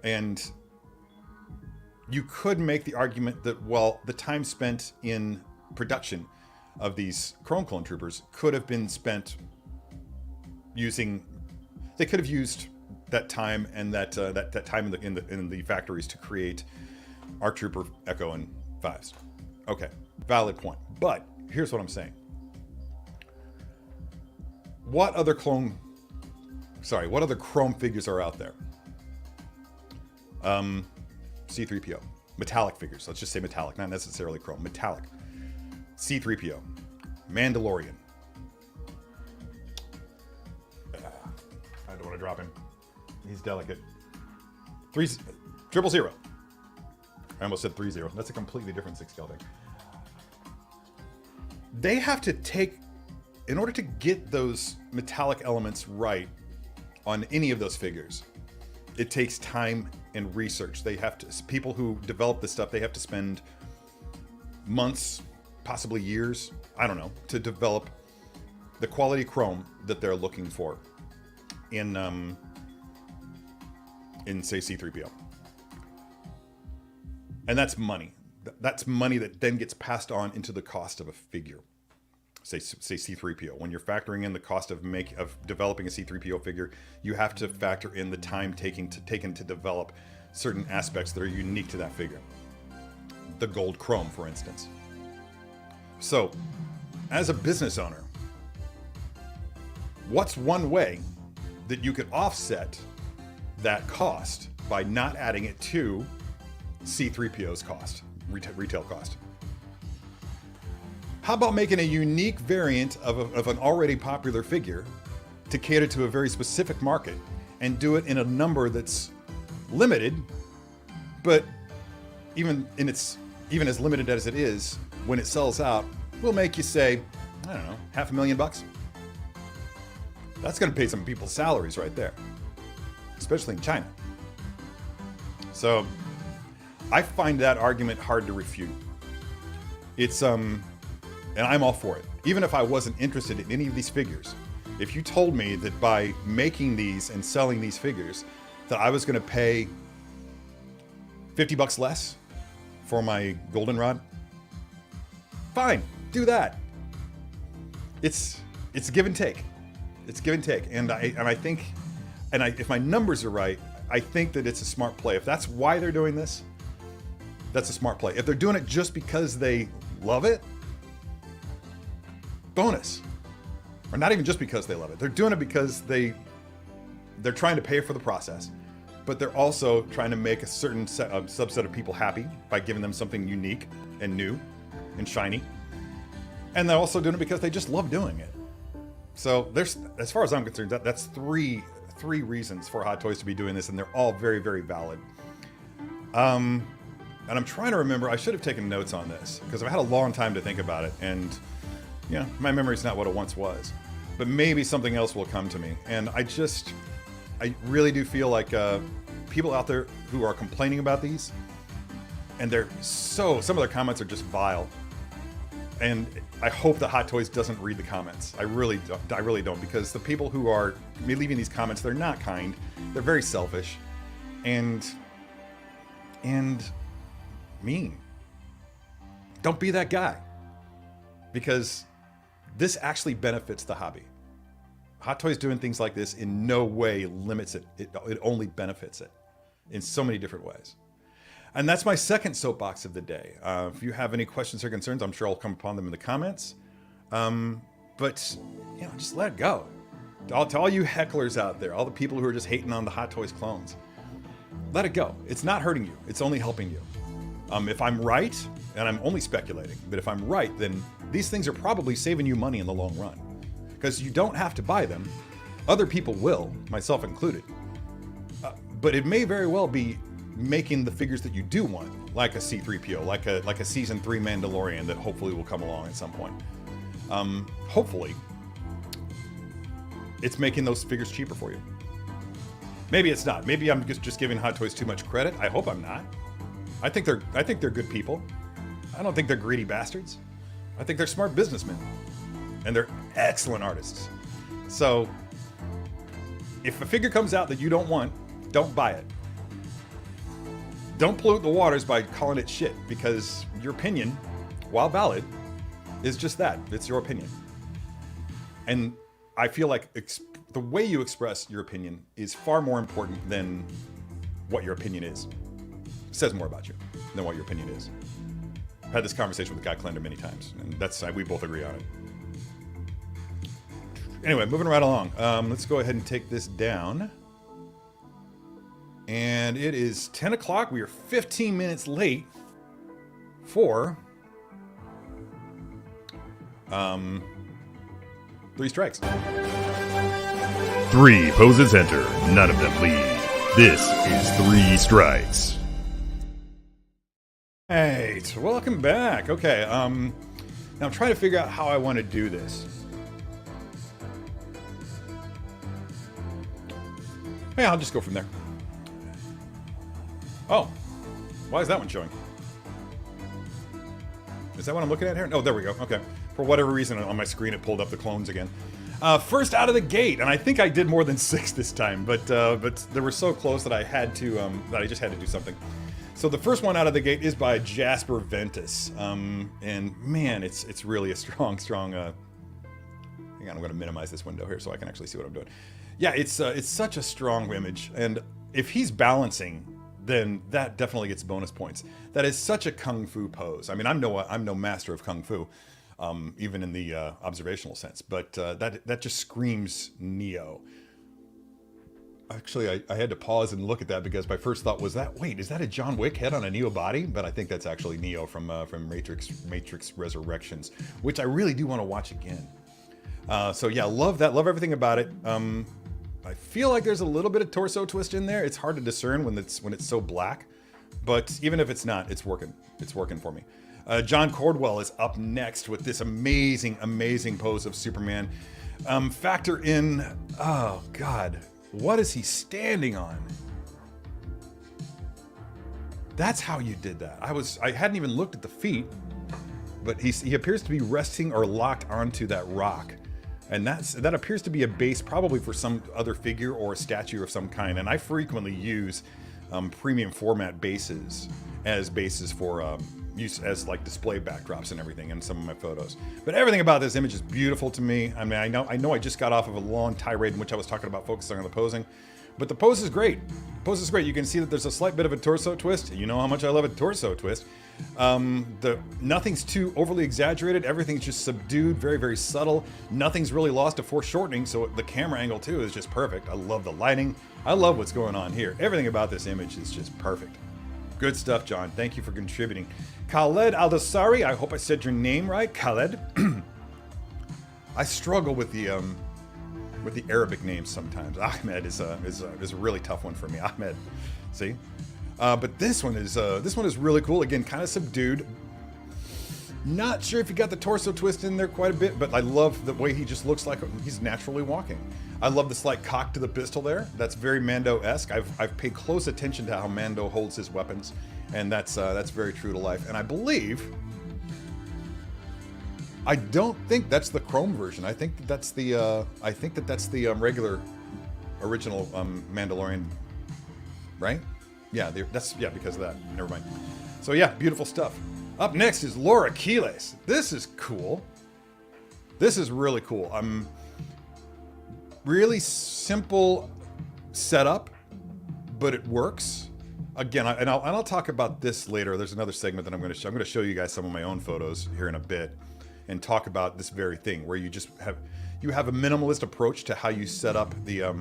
And you could make the argument that, well, the time spent in production of these Chrome Clone Troopers could have been spent using. They could have used that time and that time in the factories to create ARC Trooper, Echo, and 5s. Okay, valid point. But here's what I'm saying. What other Chrome figures are out there? C-3PO. Metallic figures. Let's just say metallic, not necessarily chrome. Metallic. C-3PO. Mandalorian. I don't want to drop him. He's delicate. 000. I almost said 30. That's a completely different 6-scale thing. They have to take, in order to get those metallic elements right on any of those figures, it takes time and research. They have to, people who develop this stuff, they have to spend months, possibly years, I don't know, to develop the quality chrome that they're looking for in say C-3PO. And that's money. That's money that then gets passed on into the cost of a figure. Say C-3PO. When you're factoring in the cost of developing a C-3PO figure, you have to factor in the time taken to develop certain aspects that are unique to that figure. The gold chrome, for instance. So, as a business owner, what's one way that you could offset that cost by not adding it to C-3PO's cost, retail cost? How about making a unique variant of an already popular figure to cater to a very specific market and do it in a number that's limited, but even as limited as it is, when it sells out, will make you say, I don't know, $500,000 bucks? That's going to pay some people's salaries right there, especially in China. So I find that argument hard to refute. It's, and I'm all for it. Even if I wasn't interested in any of these figures, if you told me that by making these and selling these figures, that I was going to pay $50 less for my goldenrod, fine, do that. It's give and take. It's give and take, and I think, if my numbers are right, I think that it's a smart play. If that's why they're doing this, that's a smart play. If they're doing it just because they love it, bonus. Or not even just because they love it. They're doing it because they're trying to pay for the process, but they're also trying to make a certain subset of people happy by giving them something unique and new and shiny. And they're also doing it because they just love doing it. So there's, as far as I'm concerned, that's three reasons for Hot Toys to be doing this, and they're all very, very valid. And I'm trying to remember, I should have taken notes on this because I've had a long time to think about it, and you know, my memory's not what it once was. But maybe something else will come to me. And I really do feel like people out there who are complaining about these, and some of their comments are just vile. And I hope that Hot Toys doesn't read the comments. I really don't, because the people who are leaving these comments, they're not kind. They're very selfish and mean. Don't be that guy, because this actually benefits the hobby. Hot Toys doing things like this in no way limits it. It only benefits it in so many different ways. And that's my second soapbox of the day. If you have any questions or concerns, I'm sure I'll come upon them in the comments. But you know, just let it go. To all you hecklers out there, all the people who are just hating on the Hot Toys clones, let it go. It's not hurting you. It's only helping you. If I'm right, and I'm only speculating, but if I'm right, then these things are probably saving you money in the long run, because you don't have to buy them. Other people will, myself included. But it may very well be making the figures that you do want, like a C-3PO, like a Season 3 Mandalorian that hopefully will come along at some point. Hopefully, it's making those figures cheaper for you. Maybe it's not. Maybe I'm just giving Hot Toys too much credit. I hope I'm not. I think they're good people. I don't think they're greedy bastards. I think they're smart businessmen, and they're excellent artists. So, if a figure comes out that you don't want, don't buy it. Don't pollute the waters by calling it shit, because your opinion, while valid, is just that. It's your opinion. And I feel like the way you express your opinion is far more important than what your opinion is. It says more about you than what your opinion is. I've had this conversation with Guy Klender many times, and we both agree on it. Anyway, moving right along. Let's go ahead and take this down. And it is 10 o'clock. We are 15 minutes late for 3 strikes. 3 poses enter, none of them leave. This is 3 strikes. Hey, welcome back. Okay, now I'm trying to figure out how I want to do this. Yeah, I'll just go from there. Oh, why is that one showing? Is that what I'm looking at here? Oh, there we go. Okay. For whatever reason on my screen it pulled up the clones again. First out of the gate, and I think I did more than 6 this time, but they were so close that I had to that I just had to do something. So the first one out of the gate is by Jasper Ventus, and man, it's really a strong. Hang on, I'm going to minimize this window here so I can actually see what I'm doing. Yeah, it's such a strong image, and if he's balancing, then that definitely gets bonus points. That is such a kung fu pose. I mean, I'm no master of kung fu, even in the observational sense, but that just screams Neo. Actually, I had to pause and look at that because my first thought was is that a John Wick head on a Neo body? But I think that's actually Neo from Matrix Resurrections, which I really do want to watch again. So yeah, love that. Love everything about it. I feel like there's a little bit of torso twist in there. It's hard to discern when it's so black, but even if it's not, it's working. It's working for me. John Cordwell is up next with this amazing pose of Superman. Factor in, oh God, what is he standing on? That's how you did that. I hadn't even looked at the feet, but he appears to be resting or locked onto that rock. And that appears to be a base probably for some other figure or a statue of some kind. And I frequently use premium format bases as bases for use as like display backdrops and everything in some of my photos. But everything about this image is beautiful to me. I mean, I know I just got off of a long tirade in which I was talking about focusing on the posing, but the pose is great. The pose is great. You can see that there's a slight bit of a torso twist. You know how much I love a torso twist. Nothing's too overly exaggerated. Everything's just subdued, very subtle. Nothing's really lost to foreshortening, so the camera angle too is just perfect. I love the lighting. I love what's going on here. Everything about this image is just perfect. Good stuff, John. Thank you for contributing. Khaled Aldasari, I hope I said your name right, Khaled. I struggle with the Arabic names sometimes. Ahmed is a really tough one for me. Ahmed, see. But this one is really cool. Again, kind of subdued. Not sure if you got the torso twist in there quite a bit, but I love the way he just looks like he's naturally walking. I love the slight cock to the pistol there. That's very Mando-esque. I've paid close attention to how Mando holds his weapons, and that's very true to life. And I don't think that's the Chrome version. I think that's the regular original Mandalorian, right? Yeah, because of that. Never mind. So yeah, beautiful stuff. Up next is Laura Keeles. This is cool. This is really cool. Really simple setup, but it works. Again, I'll talk about this later. There's another segment that I'm going to show you guys some of my own photos here in a bit, and talk about this very thing where you just have a minimalist approach to how you set up the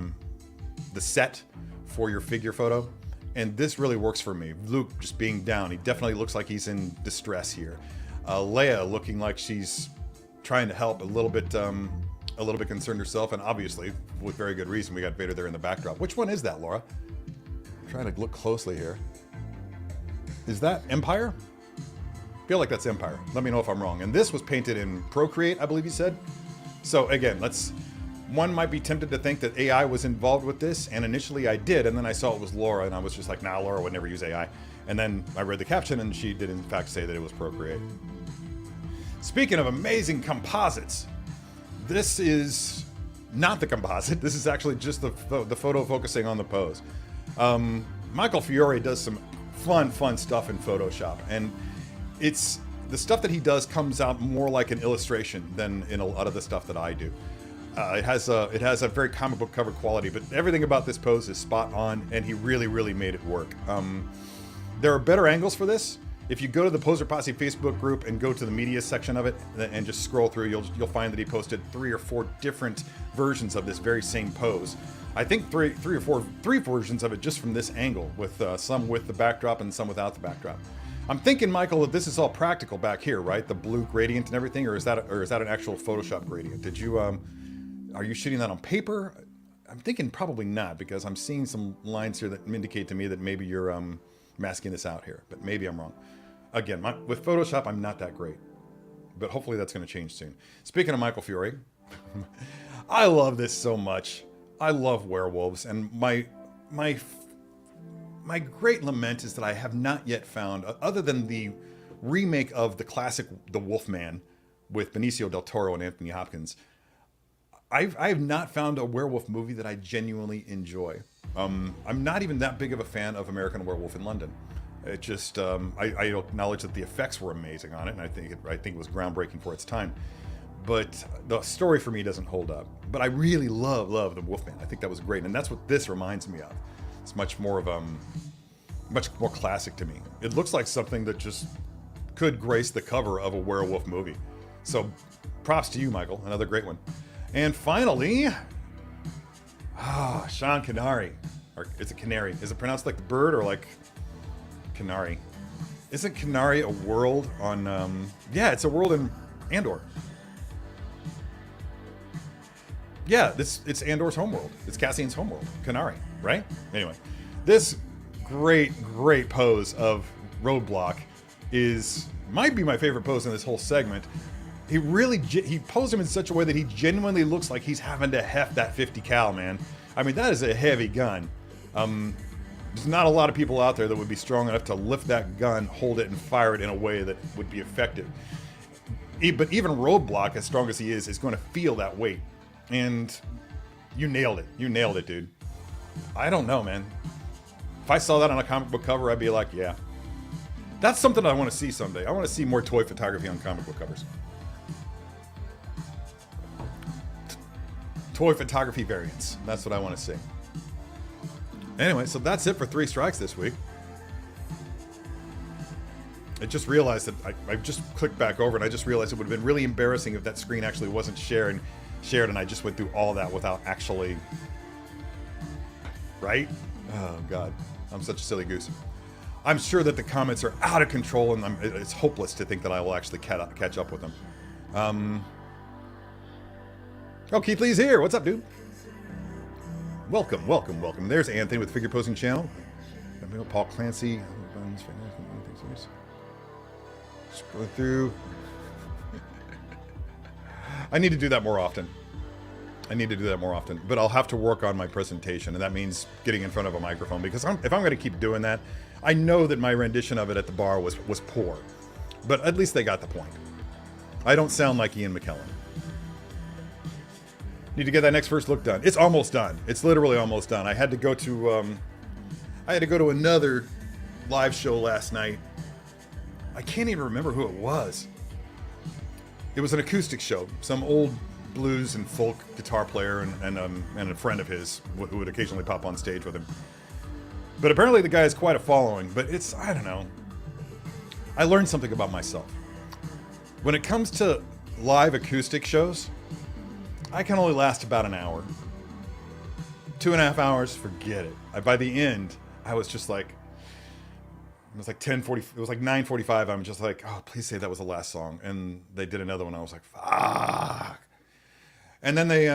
set for your figure photo. And this really works for me. Luke just being down. He definitely looks like he's in distress here. Leia looking like she's trying to help, a little bit concerned herself, and obviously, with very good reason, we got Vader there in the backdrop. Which one is that, Laura? I'm trying to look closely here. Is that Empire? I feel like that's Empire. Let me know if I'm wrong. And this was painted in Procreate, I believe you said. So again, one might be tempted to think that AI was involved with this, and initially I did, and then I saw it was Laura, and I was just like, nah, Laura would never use AI. And then I read the caption, and she did in fact say that it was Procreate. Speaking of amazing composites, this is not the composite. This is actually just the photo focusing on the pose. Michael Fiore does some fun stuff in Photoshop, and it's the stuff that he does comes out more like an illustration than in a lot of the stuff that I do. It has a very comic book cover quality, but everything about this pose is spot on, and he really made it work. There are better angles for this. If you go to the Poser Posse Facebook group and go to the media section of it and just scroll through, you'll find that he posted 3 or 4 different versions of this very same pose. I think three versions of it just from this angle, with some with the backdrop and some without the backdrop. I'm thinking, Michael, that this is all practical back here, right? The blue gradient and everything, or is that an actual Photoshop gradient? Did you are you shooting that on paper? I'm thinking probably not, because I'm seeing some lines here that indicate to me that maybe you're masking this out here, but maybe I'm wrong. Again, with Photoshop, I'm not that great, but hopefully that's going to change soon. Speaking of Michael Fiore, I love this so much. I love werewolves, and my my great lament is that I have not yet found, other than the remake of the classic The Wolfman with Benicio del Toro and Anthony Hopkins, I have not found a werewolf movie that I genuinely enjoy. I'm not even that big of a fan of American Werewolf in London. It just, I acknowledge that the effects were amazing on it, and I think it was groundbreaking for its time. But the story for me doesn't hold up. But I really love The Wolfman. I think that was great, and that's what this reminds me of. It's much more classic to me. It looks like something that just could grace the cover of a werewolf movie. So, props to you, Michael. Another great one. And finally, Sean Canary. Or is it Canary? Is it pronounced like the bird or like Canary? Isn't Canary a world on, yeah, it's a world in Andor. Yeah, it's Andor's homeworld. It's Cassian's homeworld. Canary, right? Anyway, this great pose of Roadblock might be my favorite pose in this whole segment. He posed him in such a way that he genuinely looks like he's having to heft that 50 cal, man. I mean, that is a heavy gun. There's not a lot of people out there that would be strong enough to lift that gun, hold it, and fire it in a way that would be effective. But even Roadblock, as strong as he is going to feel that weight. And you nailed it. You nailed it, dude. I don't know, man. If I saw that on a comic book cover, I'd be like, yeah. That's something I want to see someday. I want to see more toy photography on comic book covers. Toy photography variants. That's what I want to see. Anyway, so that's it for 3 Strikes this week. I just realized that I just clicked back over and I just realized it would have been really embarrassing if that screen actually wasn't shared and I just went through all that without actually... Right? Oh, God. I'm such a silly goose. I'm sure that the comments are out of control and it's hopeless to think that I will actually catch up with them. Oh, Keith Lee's here. What's up, dude? Welcome. There's Anthony with Figure Posing Channel. Paul Clancy. Just going through. I need to do that more often. But I'll have to work on my presentation, and that means getting in front of a microphone, because if I'm going to keep doing that, I know that my rendition of it at the bar was poor. But at least they got the point. I don't sound like Ian McKellen. Need to get that next first look done. It's almost done. It's literally almost done. I had to go to another live show last night. I can't even remember who it was. It was an acoustic show. Some old blues and folk guitar player and a friend of his who would occasionally pop on stage with him. But apparently the guy has quite a following. But I don't know. I learned something about myself. When it comes to live acoustic shows, I can only last about an hour. 2.5 hours, forget it. By the end, I was just like, it was like 10:40. It was like 9:45. I'm just like, oh, please say that was the last song. And they did another one. I was like, fuck. And then they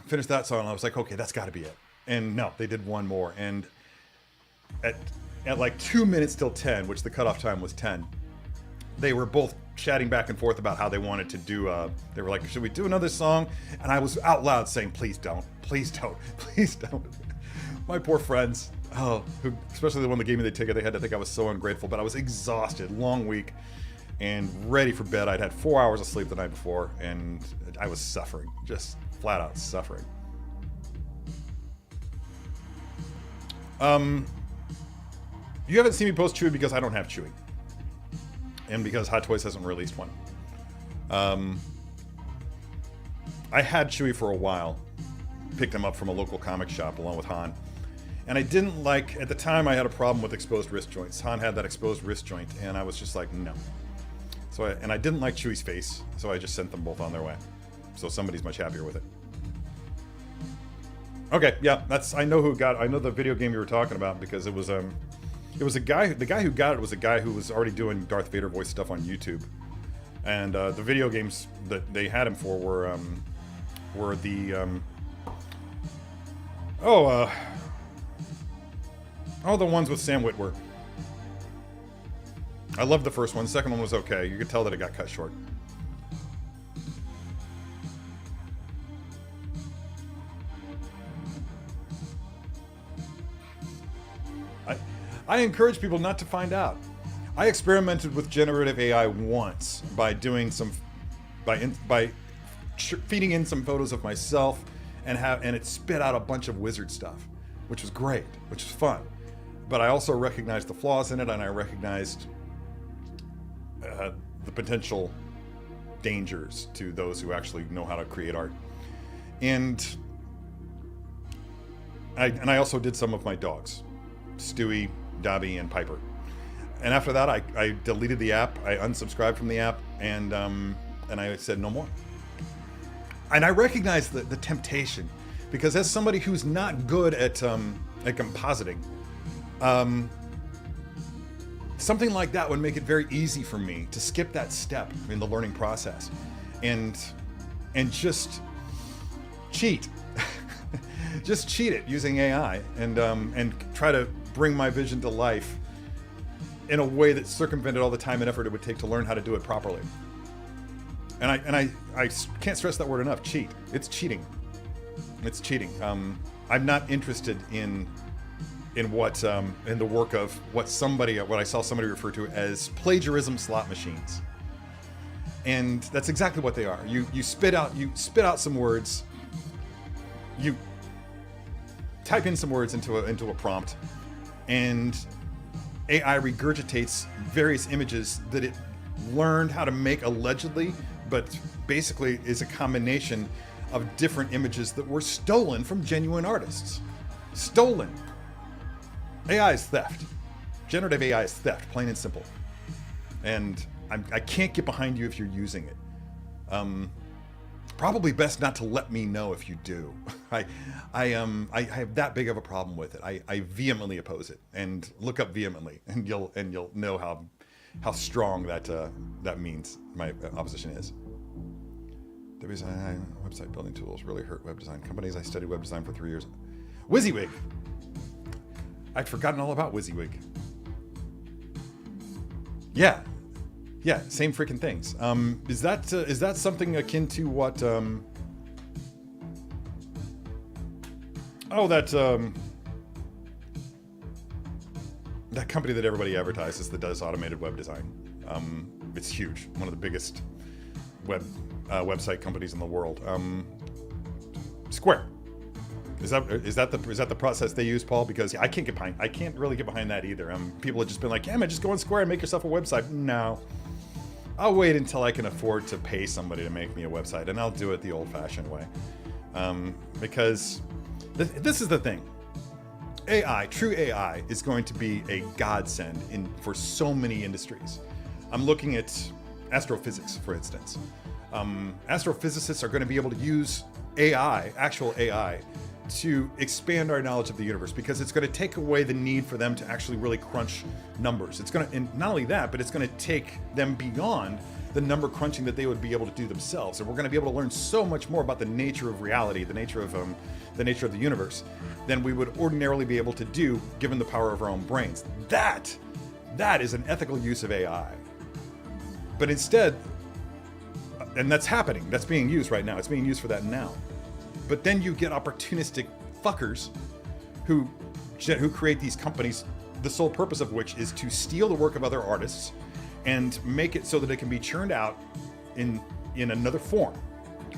finished that song. And I was like, okay, that's got to be it. And no, they did one more. And at like 2 minutes till 10, which the cutoff time was 10, they were both chatting back and forth about how they wanted to do. They were like, should we do another song? And I was out loud saying, please don't. My poor friends. Oh, especially the one that gave me the ticket, they had to think I was so ungrateful, but I was exhausted, long week, and ready for bed. I'd had 4 hours of sleep the night before, and I was suffering, just flat out suffering. You haven't seen me post Chewy because I don't have Chewy, and because Hot Toys hasn't released one. I had Chewy for a while, picked him up from a local comic shop along with Han. And I didn't like, at the time I had a problem with exposed wrist joints. Han had that exposed wrist joint, and I was just like, no. I didn't like Chewie's face, so I just sent them both on their way. So somebody's much happier with it. Okay, yeah, I know the video game you were talking about, because it was a guy, the guy who got it was a guy who was already doing Darth Vader voice stuff on YouTube. And the video games that they had him for were the, the ones with Sam Witwer. I loved the first one. The second one was okay. You could tell that it got cut short. I encourage people not to find out. I experimented with generative AI once by doing some, feeding in some photos of myself, and it spit out a bunch of wizard stuff, which was great, which was fun. But I also recognized the flaws in it, and I recognized the potential dangers to those who actually know how to create art. And I also did some of my dogs, Stewie, Dobby, and Piper. And after that, I deleted the app. I unsubscribed from the app, and I said no more. And I recognize the temptation, because as somebody who's not good at compositing, something like that would make it very easy for me to skip that step in the learning process, and just cheat, just cheat it using AI, and try to bring my vision to life in a way that circumvented all the time and effort it would take to learn how to do it properly. And I can't stress that word enough. Cheat. It's cheating. It's cheating. I'm not interested in what in the work of what I saw somebody refer to as plagiarism slot machines. And that's exactly what they are. You spit out some words. You type in some words into a prompt, and AI regurgitates various images that it learned how to make allegedly, but basically is a combination of different images that were stolen from genuine artists. Stolen. AI is theft. Generative AI is theft, plain and simple. And I can't get behind you if you're using it. Probably best not to let me know if you do. I have that big of a problem with it. I vehemently oppose it. And look up vehemently, and you'll know how strong that means my opposition is. Website building tools really hurt web design companies. I studied web design for 3 years. WYSIWYG. I'd forgotten all about WYSIWYG. Yeah, same freaking things. Is that something akin to what? That company that everybody advertises that does automated web design. It's huge. One of the biggest website companies in the world. Square. Is that the process they use, Paul? Because I can't really get behind that either. People have just been like, yeah, man, just go on Square and make yourself a website. No. I'll wait until I can afford to pay somebody to make me a website, and I'll do it the old-fashioned way. Because this is the thing. AI, true AI, is going to be a godsend for so many industries. I'm looking at astrophysics, for instance. Astrophysicists are going to be able to use AI, actual AI, to expand our knowledge of the universe, because it's going to take away the need for them to actually really crunch numbers. It's going to, and not only that, but it's going to take them beyond the number crunching that they would be able to do themselves. And we're going to be able to learn so much more about the nature of reality, the nature of the universe, than we would ordinarily be able to do given the power of our own brains. That is an ethical use of AI. But instead, and that's happening, that's being used right now. It's being used for that now. But then you get opportunistic fuckers who create these companies, the sole purpose of which is to steal the work of other artists and make it so that it can be churned out in another form.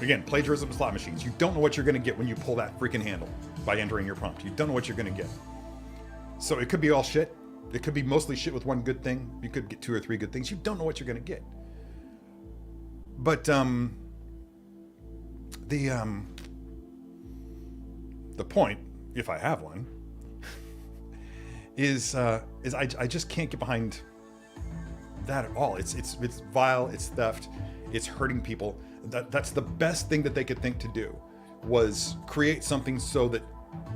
Again, plagiarism slot machines. You don't know what you're going to get when you pull that freaking handle by entering your prompt. You don't know what you're going to get. So it could be all shit. It could be mostly shit with one good thing. You could get 2 or 3 good things. You don't know what you're going to get. But the point, if I have one, is I just can't get behind that at all. It's vile. It's theft. It's hurting people. That's the best thing that they could think to do, was create something so that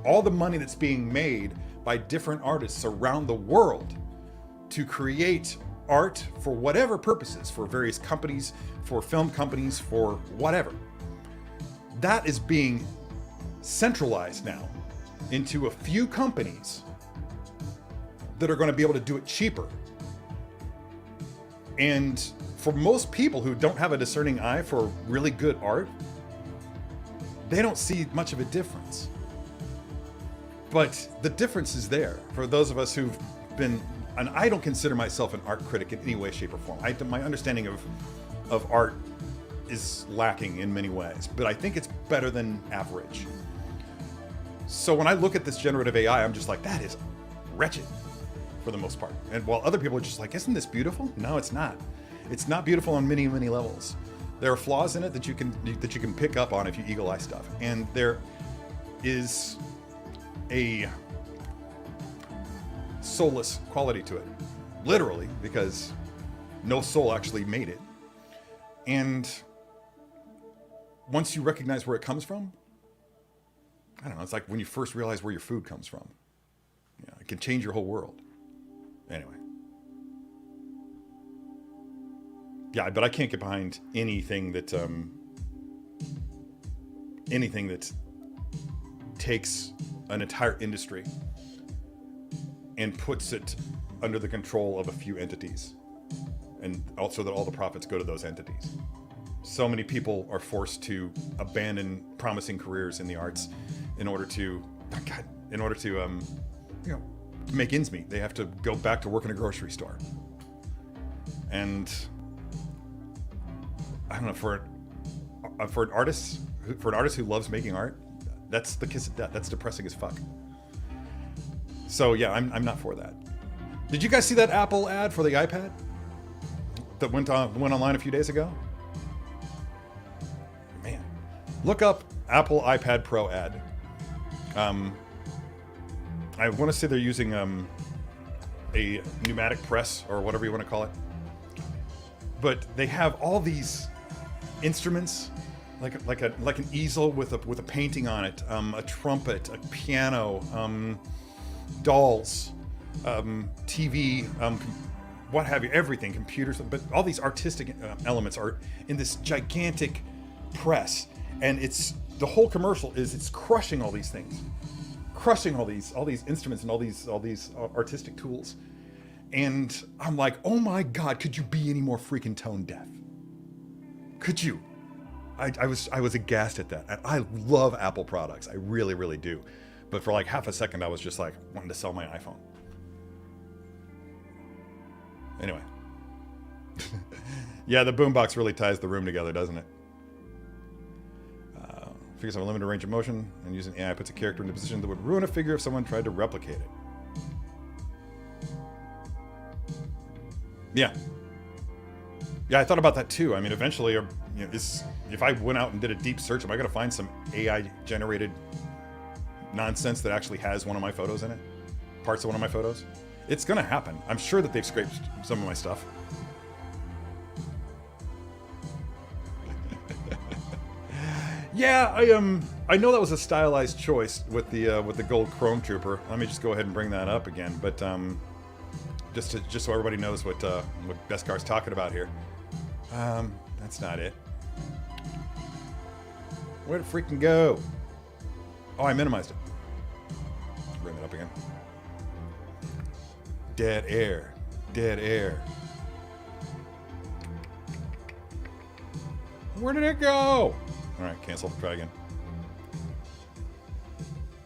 all the money that's being made by different artists around the world to create art for whatever purposes, for various companies, for film companies, for whatever, that is being centralized now into a few companies that are going to be able to do it cheaper. And for most people who don't have a discerning eye for really good art, they don't see much of a difference. But the difference is there for those of us who've been, and I don't consider myself an art critic in any way, shape, or form. My understanding of art is lacking in many ways, but I think it's better than average. So when I look at this generative AI, I'm just like, that is wretched for the most part. And while other people are just like, isn't this beautiful? No, it's not. It's not beautiful on many, many levels. There are flaws in it that you can pick up on if you eagle eye stuff. And there is a soulless quality to it. Literally, because no soul actually made it. And once you recognize where it comes from, I don't know, it's like when you first realize where your food comes from. Yeah, it can change your whole world. Anyway. Yeah, but I can't get behind anything that takes an entire industry and puts it under the control of a few entities, and also that all the profits go to those entities. So many people are forced to abandon promising careers in the arts in order to make ends meet. They have to go back to work in a grocery store. And I don't know, for an artist who loves making art, that's the kiss of death. That's depressing as fuck. So yeah, I'm not for that. Did you guys see that Apple ad for the iPad that went online a few days ago? Man, look up Apple iPad Pro ad. I want to say they're using a pneumatic press or whatever you want to call it, but they have all these instruments, like an easel with a painting on it, a trumpet, a piano, dolls, TV, what have you, everything, computers, but all these artistic elements are in this gigantic press, and the whole commercial is it's crushing all these things, crushing all these instruments and all these artistic tools. And I'm like, oh my God, could you be any more freaking tone deaf? Could you? I was aghast at that. And I love Apple products. I really, really do. But for like half a second, I was just like wanting to sell my iPhone. Anyway. Yeah, the boombox really ties the room together, doesn't it? Figures have a limited range of motion, and using AI puts a character in a position that would ruin a figure if someone tried to replicate it. Yeah. Yeah, I thought about that too. I mean, eventually, if I went out and did a deep search, am I going to find some AI-generated nonsense that actually has one of my photos in it? Parts of one of my photos? It's going to happen. I'm sure that they've scraped some of my stuff. Yeah, I know that was a stylized choice with the gold Chrome Trooper. Let me just go ahead and bring that up again. But just so everybody knows what Beskar's talking about here. That's not it. Where'd it freaking go? Oh, I minimized it. Bring that up again. Dead air. Dead air. Where did it go? All right, cancel. Try again.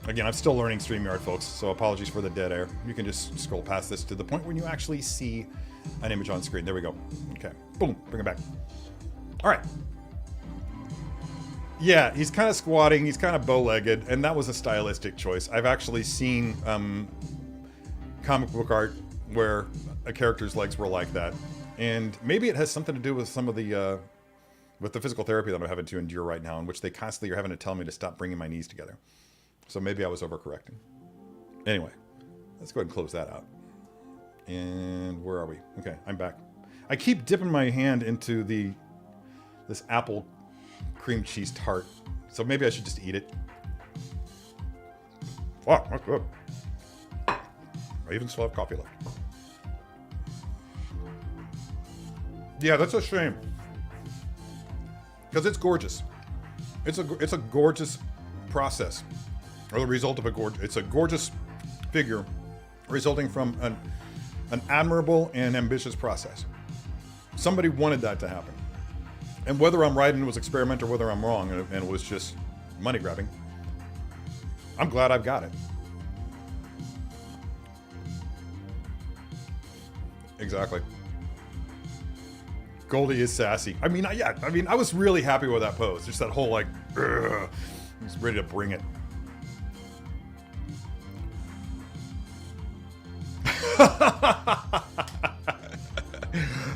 Again, I'm still learning StreamYard, folks, so apologies for the dead air. You can just scroll past this to the point when you actually see an image on screen. There we go. Okay. Boom. Bring it back. All right. Yeah, he's kind of squatting. He's kind of bow-legged, and that was a stylistic choice. I've actually seen comic book art where a character's legs were like that, and maybe it has something to do with some of the with the physical therapy that I'm having to endure right now, in which they constantly are having to tell me to stop bringing my knees together. So maybe I was overcorrecting. Anyway, let's go ahead and close that out. And where are we? Okay, I'm back. I keep dipping my hand into this apple cream cheese tart, so maybe I should just eat it. Wow, that's good. I even still have coffee left. Yeah, that's a shame. Because it's gorgeous. It's a gorgeous process, or the result of it's a gorgeous figure resulting from an admirable and ambitious process. Somebody wanted that to happen. And whether I'm right and it was experiment or whether I'm wrong and it was just money grabbing, I'm glad I've got it. exactly. Goldie is sassy. I mean, I was really happy with that pose. Just that whole like, I was ready to bring it.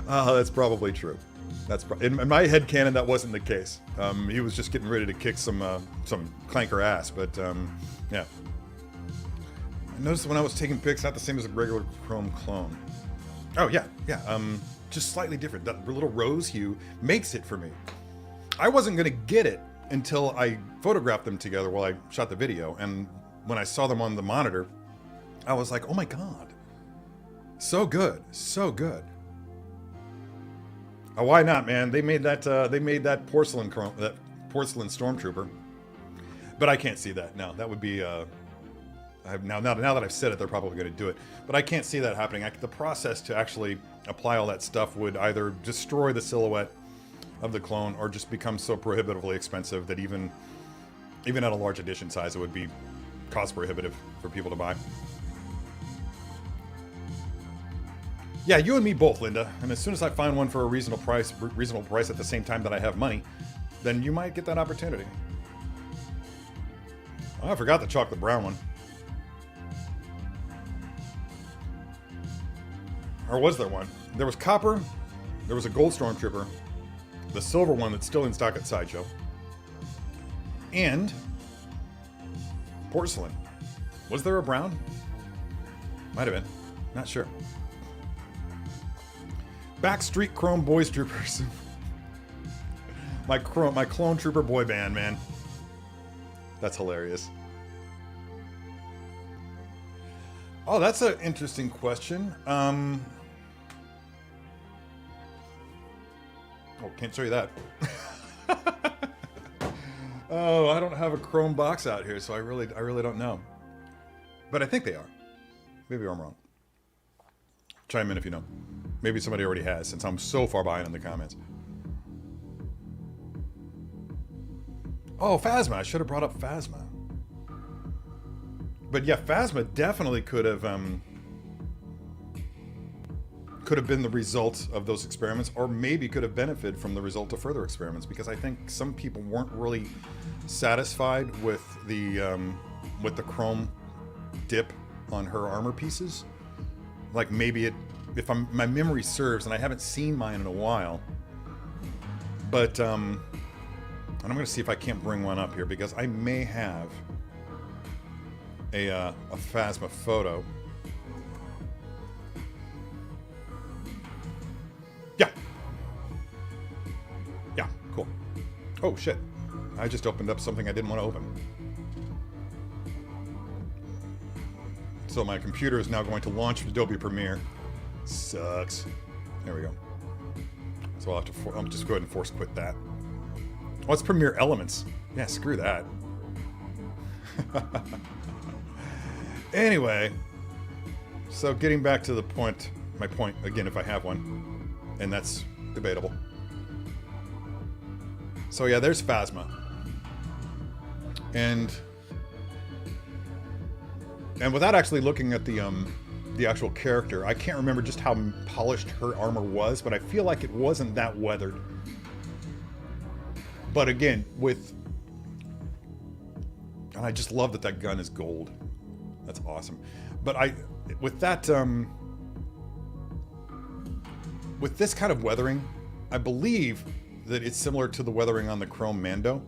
That's probably true. That's in my head canon. That wasn't the case. He was just getting ready to kick some clanker ass. But yeah, I noticed when I was taking pics, not the same as a regular Chrome clone. Oh yeah. Just slightly different. That little rose hue makes it for me. I wasn't gonna get it until I photographed them together while I shot the video, and when I saw them on the monitor, I was like, oh my god, so good, so good. Oh, why not, man? They made that porcelain stormtrooper, but I can't see that. No, that would be. Now that I've said it, they're probably going to do it, but I can't see that happening. The process to actually apply all that stuff would either destroy the silhouette of the clone or just become so prohibitively expensive that even at a large edition size, it would be cost prohibitive for people to buy. Yeah, you and me both, Linda. And as soon as I find one for a reasonable price at the same time that I have money, then you might get that opportunity. Oh, I forgot the chocolate brown one. Or was there one? There was copper, there was a gold stormtrooper, the silver one that's still in stock at Sideshow, and porcelain. Was there a brown? Might have been. Not sure. Backstreet Chrome Boys Troopers. my clone trooper boy band, man. That's hilarious. Oh, that's an interesting question. Oh, can't show you that. Oh, I don't have a Chrome box out here, so I really don't know. But I think they are. Maybe I'm wrong. Chime in if you know. Maybe somebody already has, since I'm so far behind in the comments. Oh, Phasma. I should have brought up Phasma. But yeah, Phasma definitely could have been the result of those experiments, or maybe could have benefited from the result of further experiments, because I think some people weren't really satisfied with the chrome dip on her armor pieces. Like maybe if my memory serves, and I haven't seen mine in a while, but and I'm gonna see if I can't bring one up here, because I may have a Phasma photo. Yeah, cool. Oh shit, I just opened up something I didn't want to open. So my computer is now going to launch Adobe Premiere. Sucks. There we go. So I'll have to, I'll just go ahead and force quit that. Oh, it's Premiere Elements. Yeah, screw that. Anyway, so getting back to the point, my point again, if I have one, and that's debatable. So yeah, there's Phasma, and without actually looking at the actual character, I can't remember just how polished her armor was, but I feel like it wasn't that weathered. But again, and I just love that gun is gold. That's awesome. But with this kind of weathering, I believe that it's similar to the weathering on the Chrome Mando.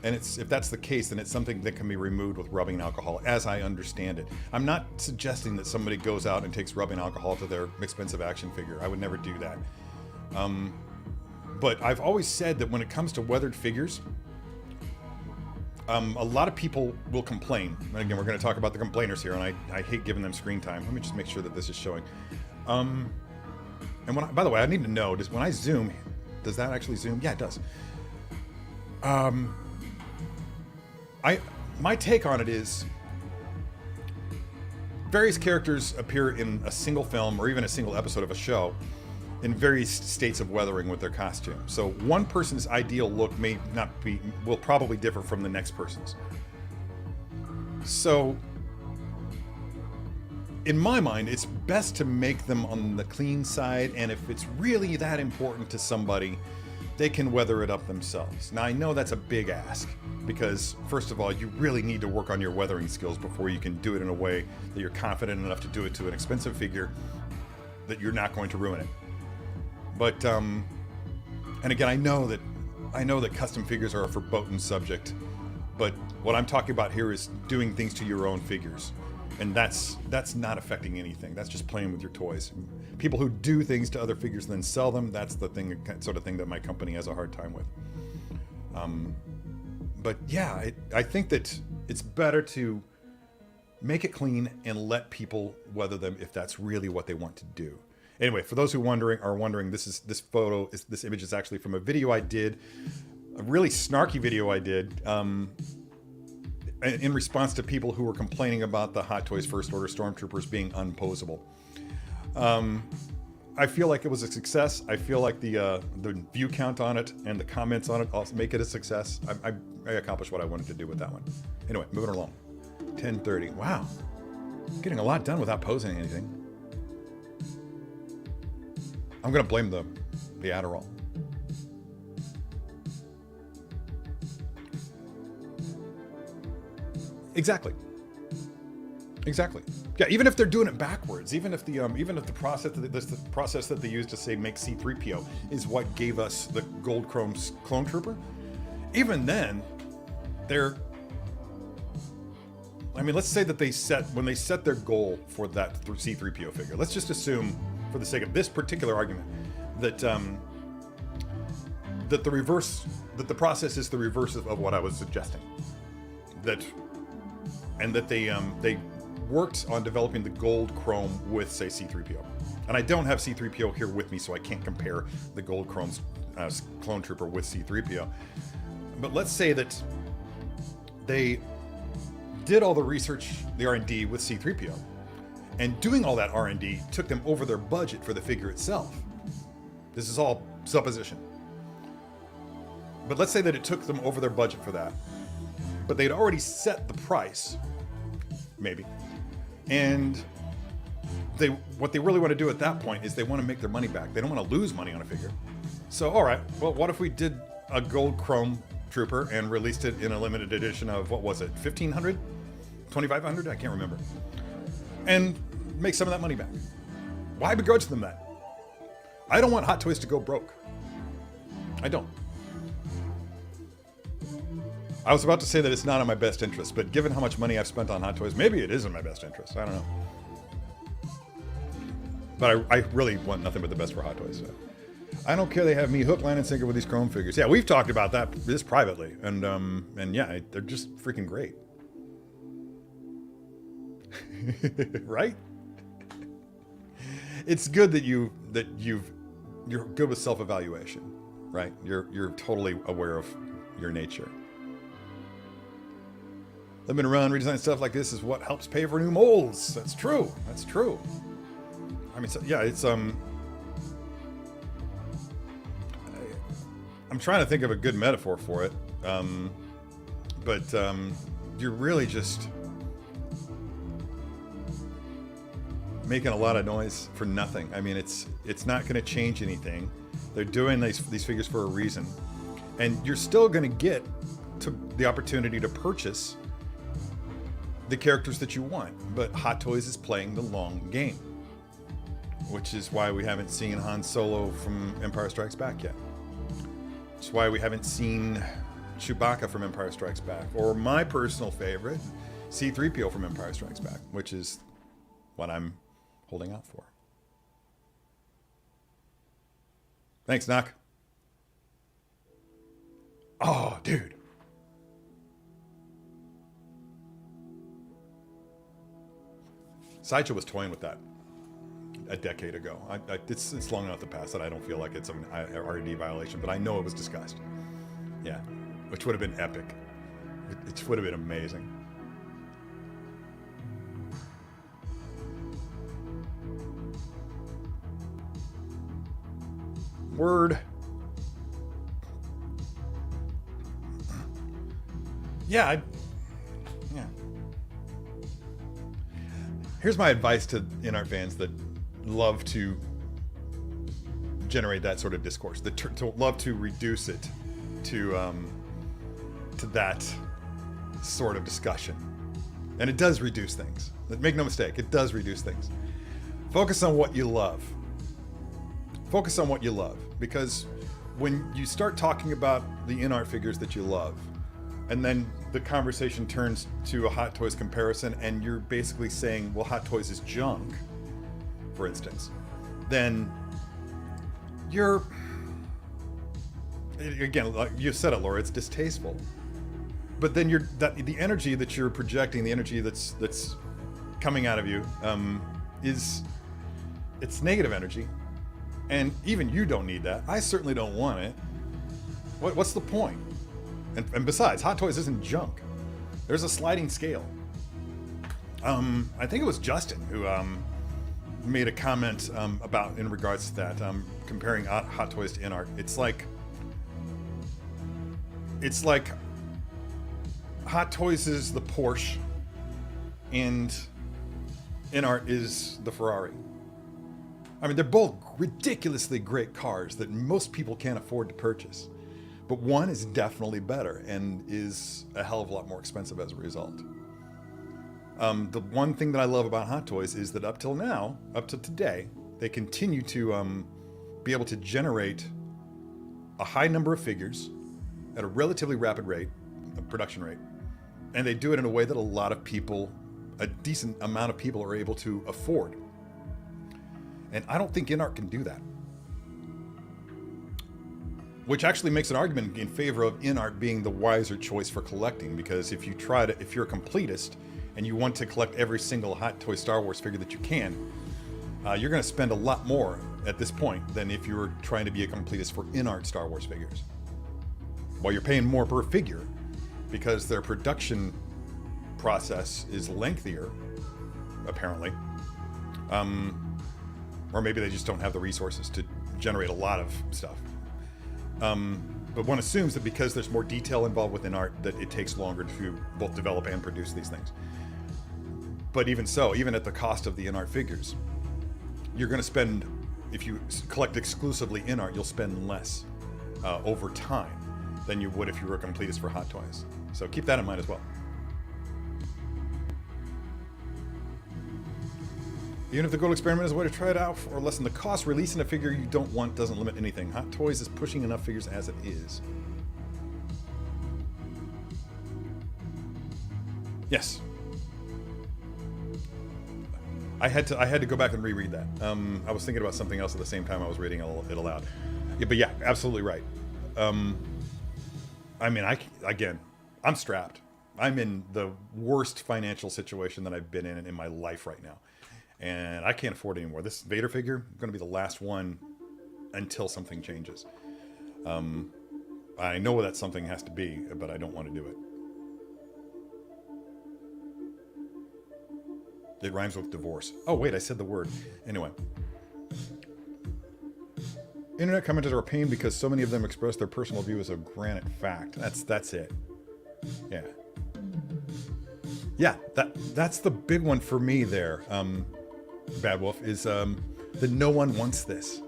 And if that's the case, then it's something that can be removed with rubbing alcohol, as I understand it. I'm not suggesting that somebody goes out and takes rubbing alcohol to their expensive action figure. I would never do that. But I've always said that when it comes to weathered figures, a lot of people will complain. And again, we're going to talk about the complainers here, and I hate giving them screen time. Let me just make sure that this is showing. And by the way, I need to know, when I zoom, does that actually zoom? Yeah, it does. My take on it is, various characters appear in a single film or even a single episode of a show in various states of weathering with their costume. So one person's ideal look will probably differ from the next person's. So in my mind, it's best to make them on the clean side, and if it's really that important to somebody, they can weather it up themselves. Now, I know that's a big ask, because first of all, you really need to work on your weathering skills before you can do it in a way that you're confident enough to do it to an expensive figure that you're not going to ruin it. But, and again, I know that custom figures are a verboten subject, but what I'm talking about here is doing things to your own figures. And that's not affecting anything. That's just playing with your toys. People who do things to other figures and then sell them, that's the sort of thing that my company has a hard time with. But yeah, I think that it's better to make it clean and let people weather them if that's really what they want to do. Anyway, for those who are wondering, this image is actually from a video I did, a really snarky video I did, in response to people who were complaining about the Hot Toys First Order Stormtroopers being unposable. I feel like it was a success. I feel like the view count on it and the comments on it also make it a success. I accomplished what I wanted to do with that one. Anyway, moving along. 10:30. Wow. Getting a lot done without posing anything. I'm going to blame the Adderall. Exactly. Yeah, even if they're doing it backwards, even if the process that they use to say make C-3PO is what gave us the Gold Chrome Clone Trooper, even then, let's say that when they set their goal for that C-3PO figure, let's just assume, for the sake of this particular argument, that the process is the reverse of what I was suggesting. That they worked on developing the gold chrome with, say, C-3PO. And I don't have C-3PO here with me, so I can't compare the gold chrome's clone trooper with C-3PO. But let's say that they did all the research, the R&D with C-3PO. And doing all that R&D took them over their budget for the figure itself. This is all supposition. But let's say that it took them over their budget for that. But they'd already set the price, maybe. And what they really want to do at that point is they want to make their money back. They don't want to lose money on a figure. So, all right, well, what if we did a gold chrome trooper and released it in a limited edition of, what was it, 1,500? 2,500? I can't remember. And make some of that money back. Why begrudge them that? I don't want Hot Toys to go broke. I don't. I was about to say that it's not in my best interest, but given how much money I've spent on Hot Toys, maybe it is in my best interest. I don't know. But I really want nothing but the best for Hot Toys. So. I don't care they have me hook, line, and sinker with these chrome figures. Yeah, we've talked about this privately, and yeah, they're just freaking great. Right? It's good that you're good with self-evaluation, right? You're totally aware of your nature. Limited run, redesign stuff like this is what helps pay for new molds. That's true. That's true. I mean, so, yeah, it's I'm trying to think of a good metaphor for it, but you're really just making a lot of noise for nothing. I mean, it's not going to change anything. They're doing these figures for a reason, and you're still going to get to the opportunity to purchase the characters that you want. But Hot Toys is playing the long game, which is why we haven't seen Han Solo from Empire Strikes Back yet. It's why we haven't seen Chewbacca from Empire Strikes Back, or my personal favorite, C-3PO from Empire Strikes Back, which is what I'm holding out for. Thanks, Knock. Oh, dude. Sideshow was toying with that a decade ago. It's long enough to pass that I don't feel like it's an R&D violation, but I know it was discussed. Yeah, which would have been epic. It would have been amazing. Word. Yeah, Here's my advice to InArt fans that love to generate that sort of discourse, that to love to reduce it to that sort of discussion. And it does reduce things. Make no mistake, it does reduce things. Focus on what you love. Focus on what you love, because when you start talking about the InArt figures that you love, and then the conversation turns to a Hot Toys comparison, and you're basically saying, well, Hot Toys is junk, for instance, then you're, again, like you said it, Laura, it's distasteful. But then the energy that you're projecting, the energy that's coming out of you, it's negative energy. And even you don't need that. I certainly don't want it. What's the point? And besides, Hot Toys isn't junk. There's a sliding scale. I think it was Justin who made a comment about in regards to that, comparing Hot Toys to InArt. It's like Hot Toys is the Porsche and InArt is the Ferrari. I mean, they're both ridiculously great cars that most people can't afford to purchase. But one is definitely better and is a hell of a lot more expensive as a result. The one thing that I love about Hot Toys is that up till now, up to today, they continue to be able to generate a high number of figures at a relatively rapid rate, a production rate. And they do it in a way that a lot of people, a decent amount of people, are able to afford. And I don't think InArt can do that. Which actually makes an argument in favor of InArt being the wiser choice for collecting, because if you're a completist and you want to collect every single Hot Toy Star Wars figure that you can, you're going to spend a lot more at this point than if you were trying to be a completist for InArt Star Wars figures. While you're paying more per figure, because their production process is lengthier, apparently. Or maybe they just don't have the resources to generate a lot of stuff. But one assumes that because there's more detail involved with InArt, that it takes longer to both develop and produce these things. But even so, even at the cost of the InArt figures, you're going to spend, if you collect exclusively InArt, you'll spend less over time than you would if you were a completist for Hot Toys. So keep that in mind as well. Even if the goal experiment is a way to try it out or lessen the cost, releasing a figure you don't want doesn't limit anything. Hot Toys is pushing enough figures as it is. Yes. I had to go back and reread that. I was thinking about something else at the same time I was reading it aloud. Yeah, but yeah, absolutely right. I mean, I'm strapped. I'm in the worst financial situation that I've been in my life right now. And I can't afford anymore. This Vader figure is going to be the last one until something changes. I know what that something has to be, but I don't want to do it. It rhymes with divorce. Oh, wait, I said the word. Anyway. Internet commenters are a pain because so many of them express their personal view as a granite fact. That's it. Yeah. Yeah, that's the big one for me there, Bad Wolf, is that no one wants this.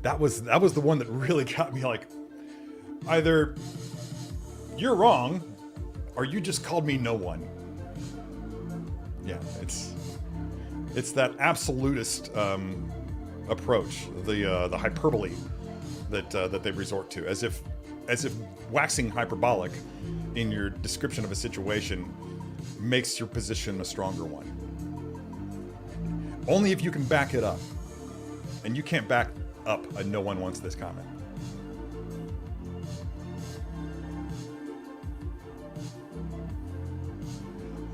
That was the one that really got me, like, either you're wrong or you just called me no one. Yeah, it's that absolutist approach, the hyperbole that they resort to, as if waxing hyperbolic in your description of a situation makes your position a stronger one. Only if you can back it up, and you can't back up a no one wants this comment.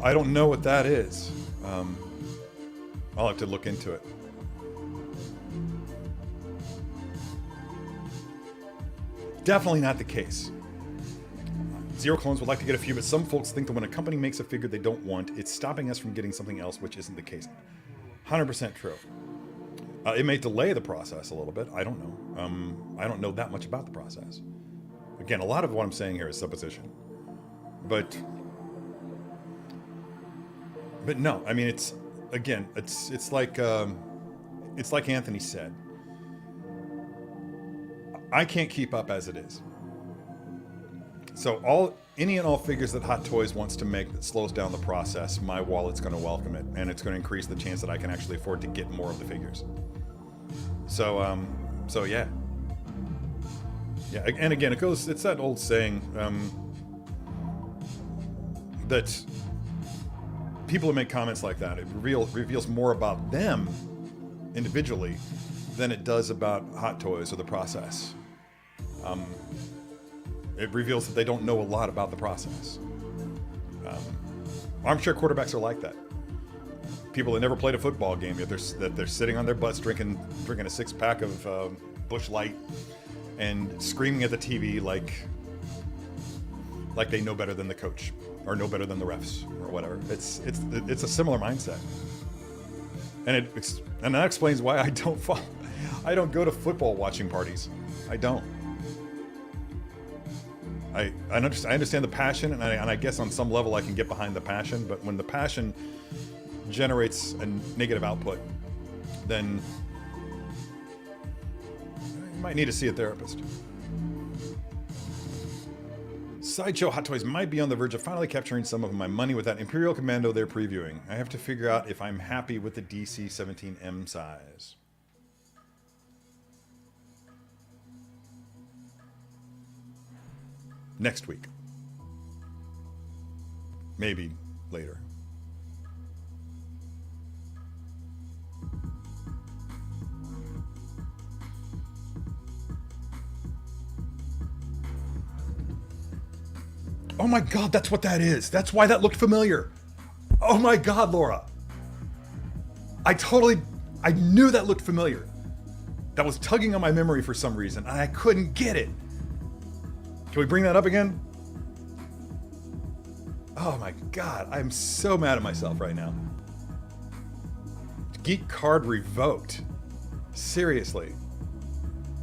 I don't know what that is. I'll have to look into it. Definitely not the case. Zero Clones would like to get a few, but some folks think that when a company makes a figure they don't want, it's stopping us from getting something else, which isn't the case. 100% true. It may delay the process a little bit. I don't know. I don't know that much about the process. Again, a lot of what I'm saying here is supposition. But no, I mean, again, it's like Anthony said. I can't keep up as it is. So any and all figures that Hot Toys wants to make that slows down the process, my wallet's going to welcome it, and it's going to increase the chance that I can actually afford to get more of the figures. So yeah. Yeah, and again, it's that old saying that people who make comments like that, it reveals more about them individually than it does about Hot Toys or the process. It reveals that they don't know a lot about the process. Armchair quarterbacks are like that. People that never played a football game, yet they're sitting on their butts drinking a 6-pack of Busch Light and screaming at the TV like they know better than the coach or know better than the refs or whatever. It's a similar mindset, and that explains why I don't go to football watching parties. I don't. I understand the passion, and I guess on some level I can get behind the passion, but when the passion generates a negative output, then you might need to see a therapist. Sideshow Hot Toys might be on the verge of finally capturing some of my money with that Imperial Commando they're previewing. I have to figure out if I'm happy with the DC-17M size. Next week. Maybe later. Oh my God, that's what that is. That's why that looked familiar. Oh my God, Laura. I knew that looked familiar. That was tugging on my memory for some reason, and I couldn't get it. Can we bring that up again? Oh my God, I'm so mad at myself right now. Geek card revoked. Seriously.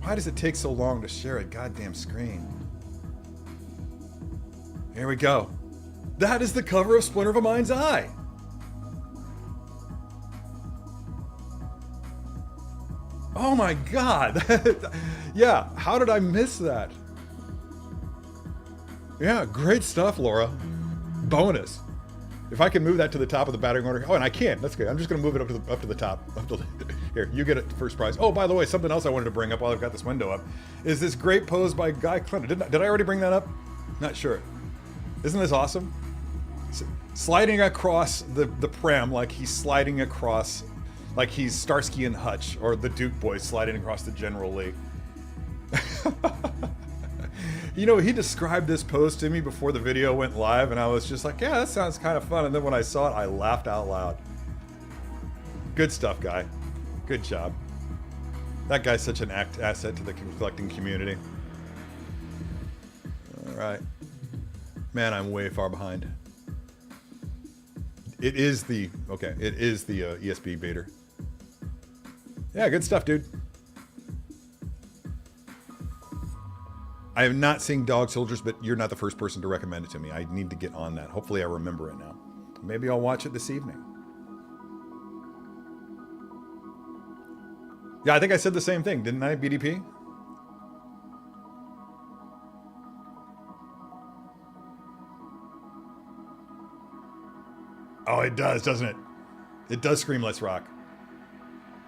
Why does it take so long to share a goddamn screen? Here we go. That is the cover of Splinter of a Mind's Eye. Oh my God. Yeah, how did I miss that? Yeah, great stuff, Laura. Bonus. If I can move that to the top of the batting order. Oh, and I can. That's good. I'm just going to move it up to the top. Here, you get it first prize. Oh, by the way, something else I wanted to bring up while I've got this window up is this great pose by Guy Clinton. Did I already bring that up? Not sure. Isn't this awesome? Sliding across the pram like he's sliding across, like he's Starsky and Hutch or the Duke Boys sliding across the General Lee. You know, he described this pose to me before the video went live, and I was just like, yeah, that sounds kind of fun. And then when I saw it, I laughed out loud. Good stuff, Guy. Good job. That guy's such an asset to the collecting community. All right. Man, I'm way far behind. It is the ESB Vader. Yeah, good stuff, dude. I have not seen Dog Soldiers, but you're not the first person to recommend it to me. I need to get on that. Hopefully I remember it now. Maybe I'll watch it this evening. Yeah, I think I said the same thing, didn't I, BDP? Oh, it does, doesn't it? It does scream Let's Rock.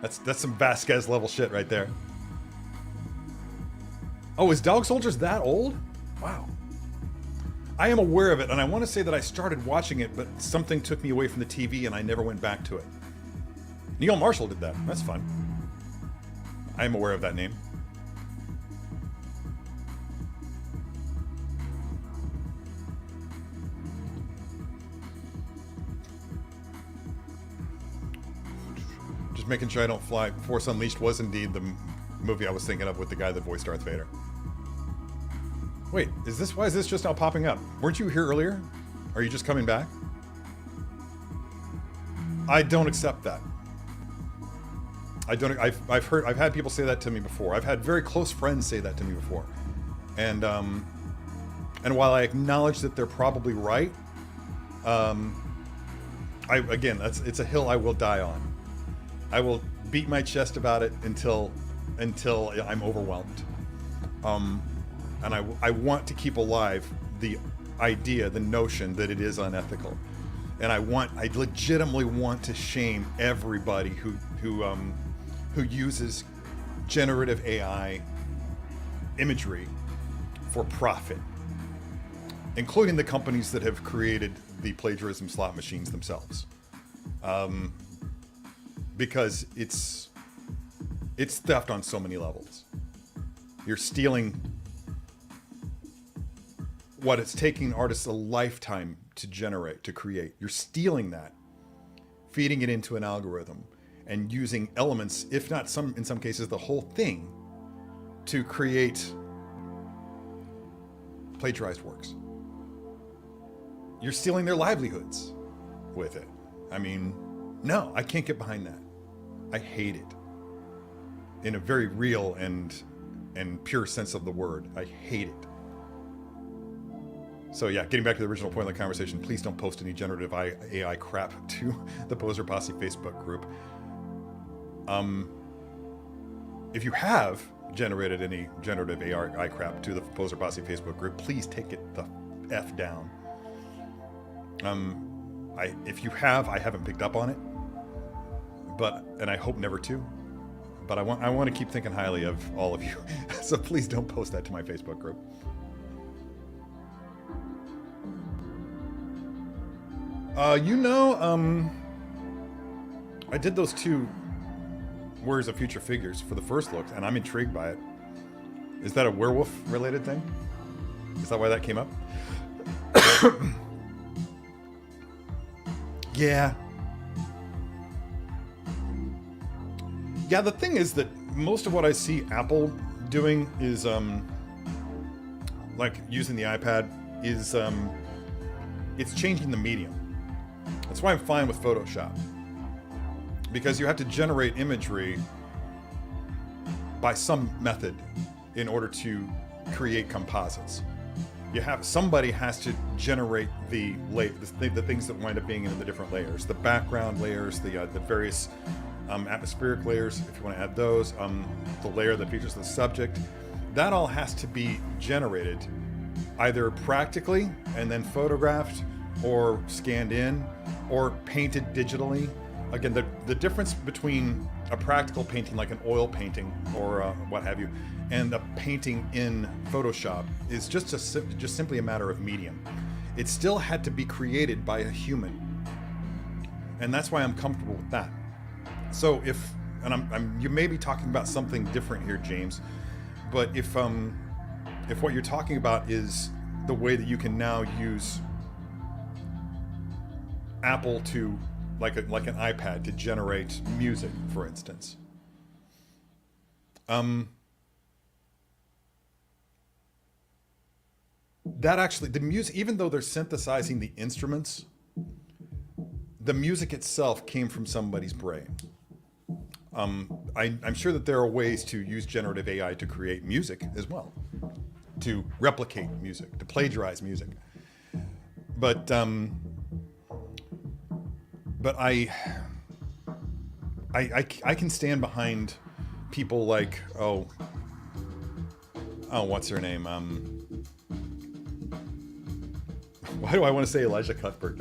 That's some Vasquez level shit right there. Oh, is Dog Soldiers that old? Wow. I am aware of it, and I want to say that I started watching it, but something took me away from the TV and I never went back to it. Neil Marshall did that. That's fun. I am aware of that name. Just making sure I don't fly. Force Unleashed was indeed the movie I was thinking of with the guy that voiced Darth Vader. Wait, why is this just now popping up? Weren't you here earlier? Are you just coming back? I don't accept that. I've had people say that to me before. I've had very close friends say that to me before. And while I acknowledge that they're probably right, again, it's a hill I will die on. I will beat my chest about it until I'm overwhelmed. And I want to keep alive the idea, the notion that it is unethical. And I legitimately want to shame everybody who uses generative AI imagery for profit, including the companies that have created the plagiarism slot machines themselves. Because it's theft on so many levels. You're stealing what it's taking artists a lifetime to generate, to create. You're stealing that, feeding it into an algorithm, and using elements, if not in some cases the whole thing, to create plagiarized works. You're stealing their livelihoods with it. I mean, no, I can't get behind that. I hate it. In a very real and pure sense of the word, I hate it. So yeah, getting back to the original point of the conversation, please don't post any generative AI crap to the Poser Posse Facebook group. If you have generated any generative AI crap to the Poser Posse Facebook group, please take it the F down. If you have, I haven't picked up on it, and I hope never to. But I want to keep thinking highly of all of you, so please don't post that to my Facebook group. I did those 2 Warriors of Future figures for the first look, and I'm intrigued by it. Is that a werewolf-related thing? Is that why that came up? Yeah. Yeah, the thing is that most of what I see Apple doing is, like using the iPad, is it's changing the medium. That's why I'm fine with Photoshop. Because you have to generate imagery by some method in order to create composites. Somebody has to generate the things that wind up being in the different layers, the background layers, the various atmospheric layers, if you want to add those, the layer that features the subject. That all has to be generated either practically and then photographed, or scanned in, or painted digitally. Again, the difference between a practical painting like an oil painting or what have you, and a painting in Photoshop is just simply a matter of medium. It still had to be created by a human, and that's why I'm comfortable with that. So you may be talking about something different here, James, but if what you're talking about is the way that you can now use Apple to like an iPad to generate music, for instance. That actually, the music, even though they're synthesizing the instruments, the music itself came from somebody's brain. I'm sure that there are ways to use generative AI to create music as well, to replicate music, to plagiarize music. But I can stand behind people like, what's her name? Why do I want to say Elijah Cuthbert?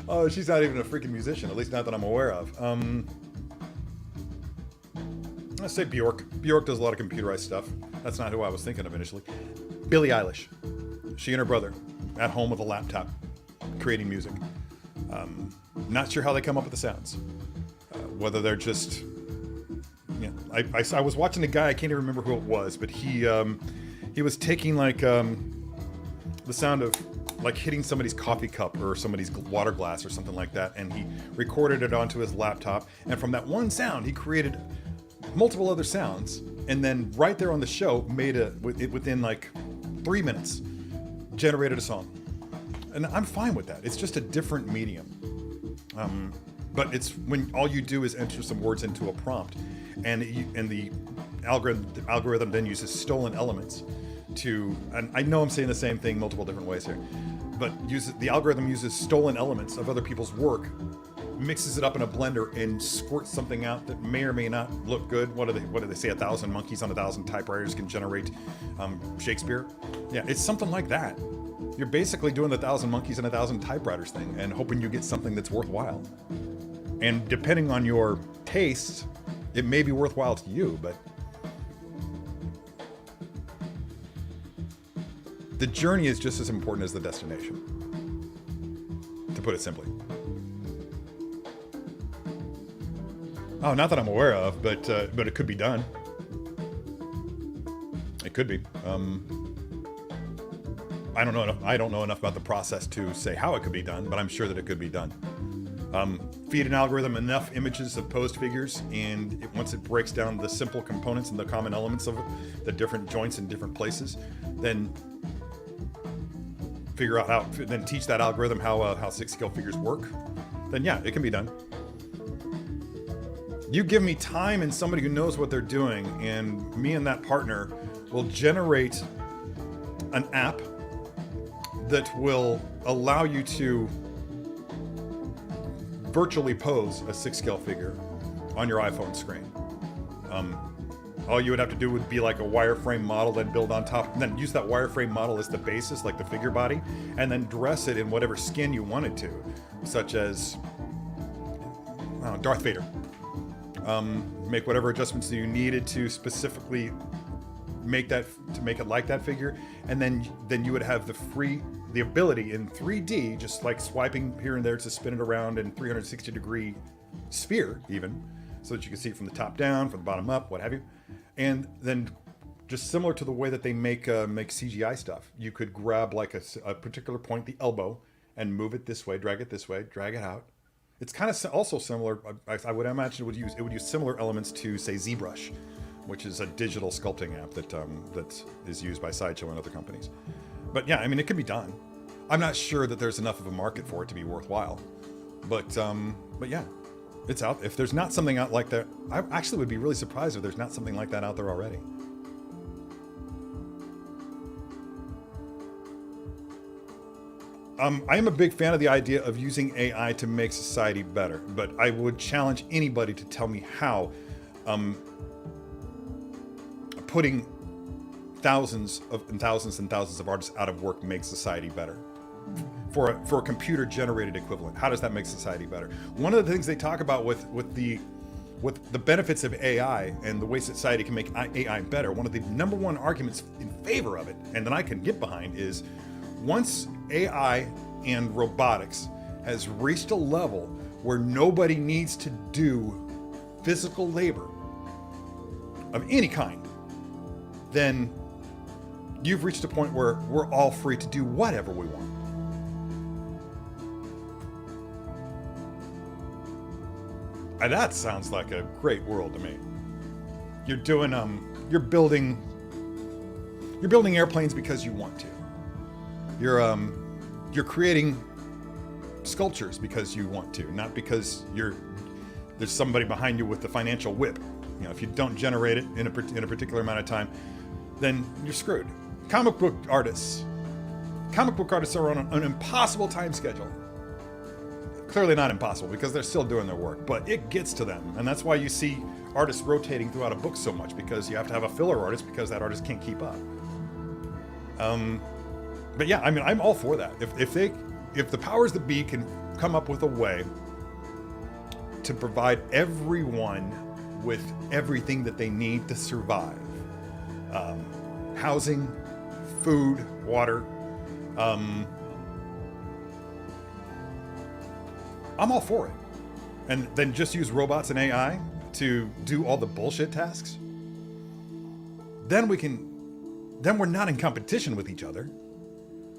Oh, she's not even a freaking musician, at least not that I'm aware of. Let's say Bjork. Bjork does a lot of computerized stuff. That's not who I was thinking of initially. Billie Eilish. She and her brother at home with a laptop creating music. Not sure how they come up with the sounds. Whether they're just... I was watching a guy, I can't even remember who it was, but he was taking like the sound of like hitting somebody's coffee cup or somebody's water glass or something like that, and he recorded it onto his laptop, and from that one sound he created multiple other sounds, and then right there on the show made within like 3 minutes generated a song. And I'm fine with that. It's just a different medium. But it's when all you do is enter some words into a prompt, and the algorithm then uses stolen elements to, and I know I'm saying the same thing multiple different ways here, but the algorithm uses stolen elements of other people's work, mixes it up in a blender, and squirts something out that may or may not look good. What do they say? 1,000 monkeys on 1,000 typewriters can generate Shakespeare. Yeah, it's something like that. You're basically doing the 1,000 monkeys and 1,000 typewriters thing and hoping you get something that's worthwhile. And depending on your taste, it may be worthwhile to you, but the journey is just as important as the destination, to put it simply. Oh, not that I'm aware of, but it could be done. It could be. I don't know enough about the process to say how it could be done, but I'm sure that it could be done. Feed an algorithm enough images of posed figures, and once it breaks down the simple components and the common elements of it, the different joints in different places, then figure out then teach that algorithm how 6 scale figures work. Then yeah, it can be done. You give me time and somebody who knows what they're doing, and me and that partner will generate an app that will allow you to virtually pose a 6 scale figure on your iPhone screen. All you would have to do would be like a wireframe model, then build on top, and then use that wireframe model as the basis, like the figure body, and then dress it in whatever skin you wanted to, such as Darth Vader. Make whatever adjustments that you needed to specifically make it like that figure, and then you would have the ability in 3D, just like swiping here and there, to spin it around in 360-degree sphere, even, so that you can see it from the top down, from the bottom up, what have you. And then, just similar to the way that they make CGI stuff, you could grab like a particular point, the elbow, and move it this way, drag it out. It's kind of also similar. I would imagine it would use similar elements to, say, ZBrush, which is a digital sculpting app that is used by Sideshow and other companies. But yeah, I mean, it could be done. I'm not sure that there's enough of a market for it to be worthwhile. But yeah, it's out. If there's not something out like that, I actually would be really surprised if there's not something like that out there already. I am a big fan of the idea of using AI to make society better, but I would challenge anybody to tell me how putting thousands and thousands of artists out of work makes society better. For a computer-generated equivalent, how does that make society better? One of the things they talk about with the benefits of AI and the way society can make AI better, one of the number one arguments in favor of it, and that I can get behind, is once AI and robotics has reached a level where nobody needs to do physical labor of any kind, then you've reached a point where we're all free to do whatever we want. And that sounds like a great world to me. You're doing you're building airplanes because you want to. You're creating sculptures because you want to, not because there's somebody behind you with the financial whip. You know, if you don't generate it in a particular amount of time, then you're screwed. Comic book artists are on an impossible time schedule. Clearly not impossible, because they're still doing their work, but it gets to them. And that's why you see artists rotating throughout a book so much, because you have to have a filler artist because that artist can't keep up. But yeah, I mean, I'm all for that. If the powers that be can come up with a way to provide everyone with everything that they need to survive, housing, food, water, I'm all for it. And then just use robots and AI to do all the bullshit tasks. Then we're not in competition with each other.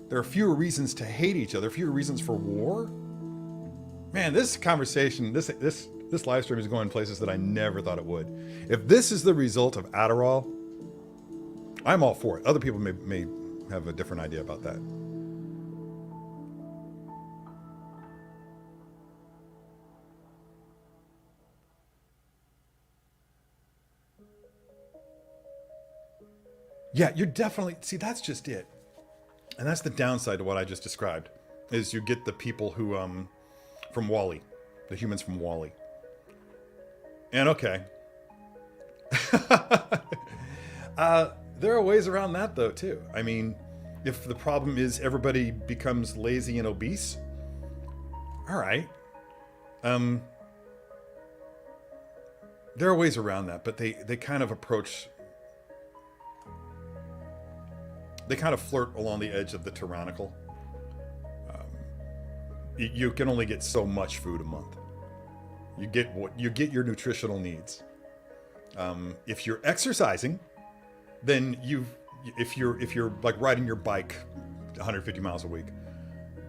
There are fewer reasons to hate each other, fewer reasons for war. Man, this conversation, this live stream is going places that I never thought it would. If this is the result of Adderall, I'm all for it. Other people may have a different idea about that. Yeah, you're definitely, see, that's just it. And that's the downside to what I just described, is you get the people who, from Wall-E, the humans from Wall-E. And okay. There are ways around that, though, too. I mean, if the problem is everybody becomes lazy and obese, all right. There are ways around that, but they kind of approach... They kind of flirt along the edge of the tyrannical. You can only get so much food a month. You get your nutritional needs. If you're exercising, then if you're like riding your bike 150 miles a week,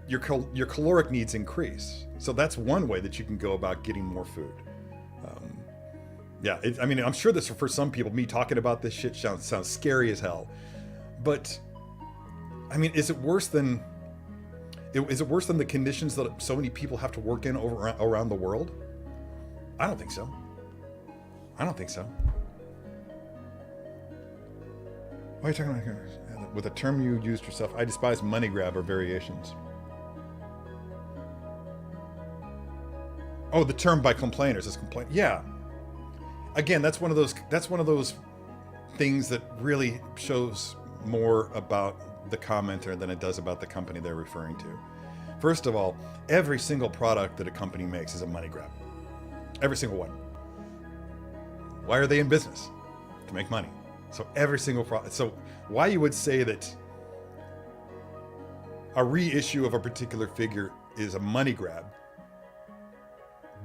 your caloric needs increase. So that's one way that you can go about getting more food. Yeah, I mean, I'm sure this for some people, me talking about this shit sounds scary as hell, but I mean, is it worse than the conditions that so many people have to work in around the world? I don't think so. I don't think so. Why are you talking about here? With a term you used yourself, I despise money grab or variations. Oh, the term by complainers is complain. Yeah. Again, that's one of those things that really shows more about the commenter than it does about the company they're referring to. First of all, every single product that a company makes is a money grab. Every single one. Why are they in business? To make money. So every single product. So why you would say that a reissue of a particular figure is a money grab,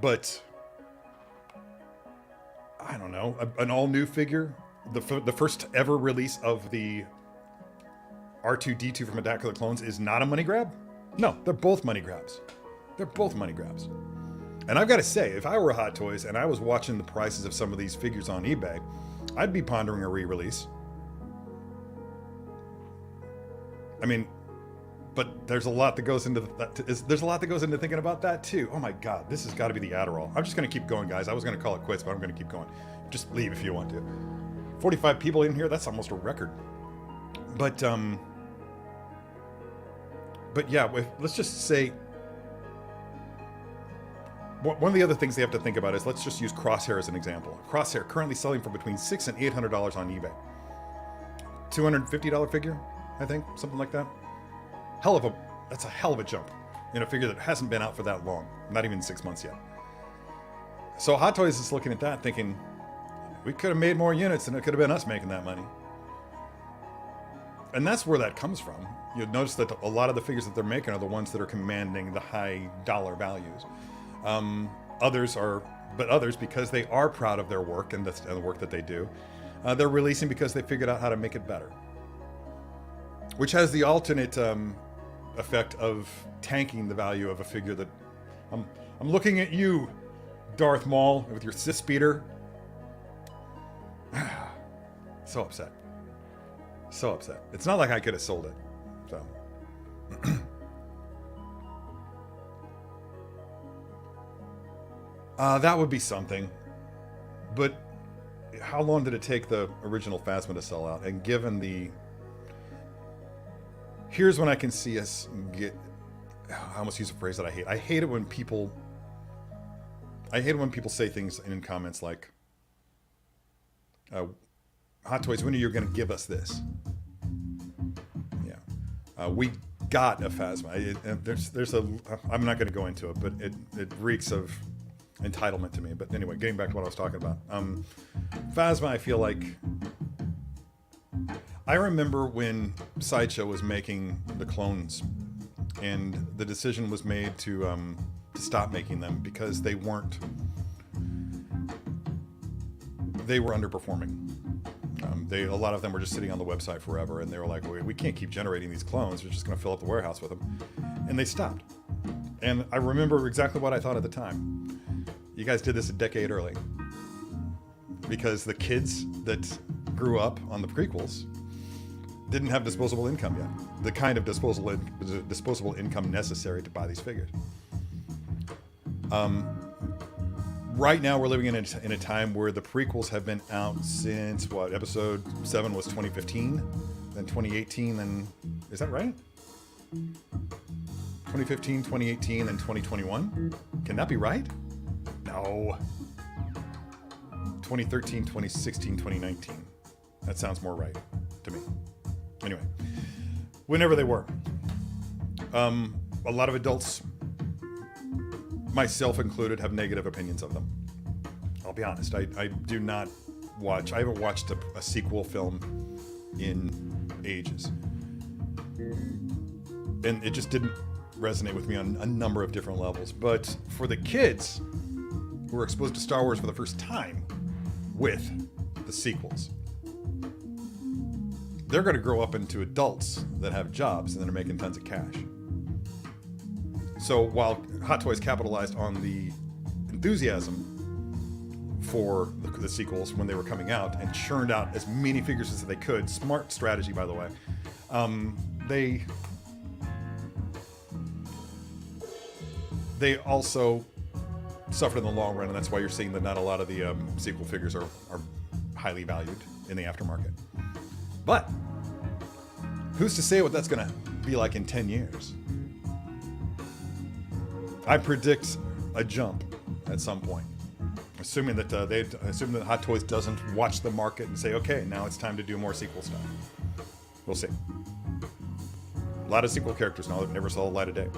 but I don't know, an all-new figure, the first ever release of the R2-D2 from Attack of the Clones is not a money grab? No, they're both money grabs. They're both money grabs. And I've got to say, if I were Hot Toys and I was watching the prices of some of these figures on eBay, I'd be pondering a re-release. I mean, but there's a lot that goes into that. There's a lot that goes into thinking about that too. Oh my God, this has got to be the Adderall. I'm just going to keep going, guys. I was going to call it quits, but I'm going to keep going. Just leave if you want to. 45 people in here. That's almost a record. But yeah, let's just say one of the other things they have to think about is, let's just use Crosshair as an example. Crosshair currently selling for between $600 and $800 on eBay. $250 figure, I think, something like that. That's a hell of a jump in a figure that hasn't been out for that long, not even 6 months yet. So Hot Toys is looking at that thinking, we could have made more units and it could have been us making that money. And that's where that comes from. You'll notice that a lot of the figures that they're making are the ones that are commanding the high dollar values. Others, because they are proud of their work and the work that they do, they're releasing because they figured out how to make it better. Which has the alternate effect of tanking the value of a figure that... I'm looking at you, Darth Maul, with your cis speeder. So upset. So upset. It's not like I could have sold it. So... that would be something. But how long did it take the original Phasma to sell out? And given the... Here's when I can see us get... I almost use a phrase that I hate. I hate it when people say things in comments like, Hot Toys, when are you going to give us this? Yeah. We got a Phasma. I'm not going to go into it, but it reeks of entitlement to me. But anyway, getting back to what I was talking about. Phasma, I feel like... I remember when Sideshow was making the clones, and the decision was made to stop making them because they were underperforming. A lot of them were just sitting on the website forever, and they were like, we can't keep generating these clones. We're just going to fill up the warehouse with them. And they stopped. And I remember exactly what I thought at the time. You guys did this a decade early. Because the kids that grew up on the prequels didn't have disposable income yet. The kind of disposable income necessary to buy these figures. Right now we're living in a time where the prequels have been out since, what, episode 7 was 2015, then 2018, then... Is that right? 2015, 2018, and 2021? Can that be right? No. 2013, 2016, 2019. That sounds more right to me. Anyway, whenever they were. A lot of adults, myself included, have negative opinions of them. I'll be honest, I do not watch, I haven't watched a sequel film in ages. And it just didn't resonate with me on a number of different levels. But for the kids who were exposed to Star Wars for the first time with the sequels, they're going to grow up into adults that have jobs and that are making tons of cash. So while Hot Toys capitalized on the enthusiasm for the sequels when they were coming out and churned out as many figures as they could, smart strategy, by the way, they also suffered in the long run, and that's why you're seeing that not a lot of the sequel figures are highly valued in the aftermarket. But who's to say what that's going to be like in 10 years? I predict a jump at some point, assuming that Hot Toys doesn't watch the market and say, okay, now it's time to do more sequel stuff. We'll see. A lot of sequel characters now that never saw the light of day.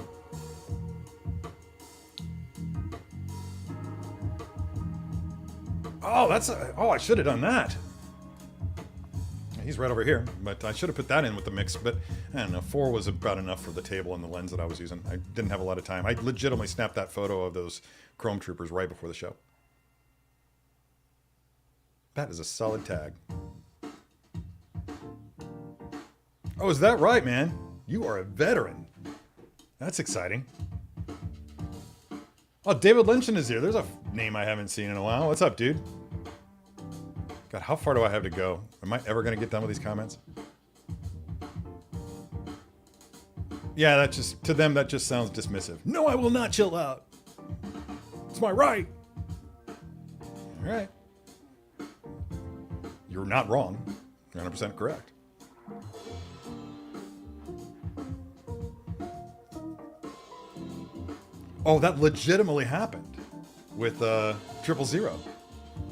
Oh, I should have done that. He's right over here, but I should have put that in with the mix, but I don't know, 4 was about enough for the table and the lens that I was using. I didn't have a lot of time. I legitimately snapped that photo of those Chrome Troopers right before the show. That is a solid tag. Oh, is that right, man? You are a veteran. That's exciting. Oh, David Lynchen is here. There's a name I haven't seen in a while. What's up, dude? God, how far do I have to go? Am I ever going to get done with these comments? Yeah, that just, to them, that just sounds dismissive. No, I will not chill out. It's my right. All right. You're not wrong. You're 100% correct. Oh, that legitimately happened with 000.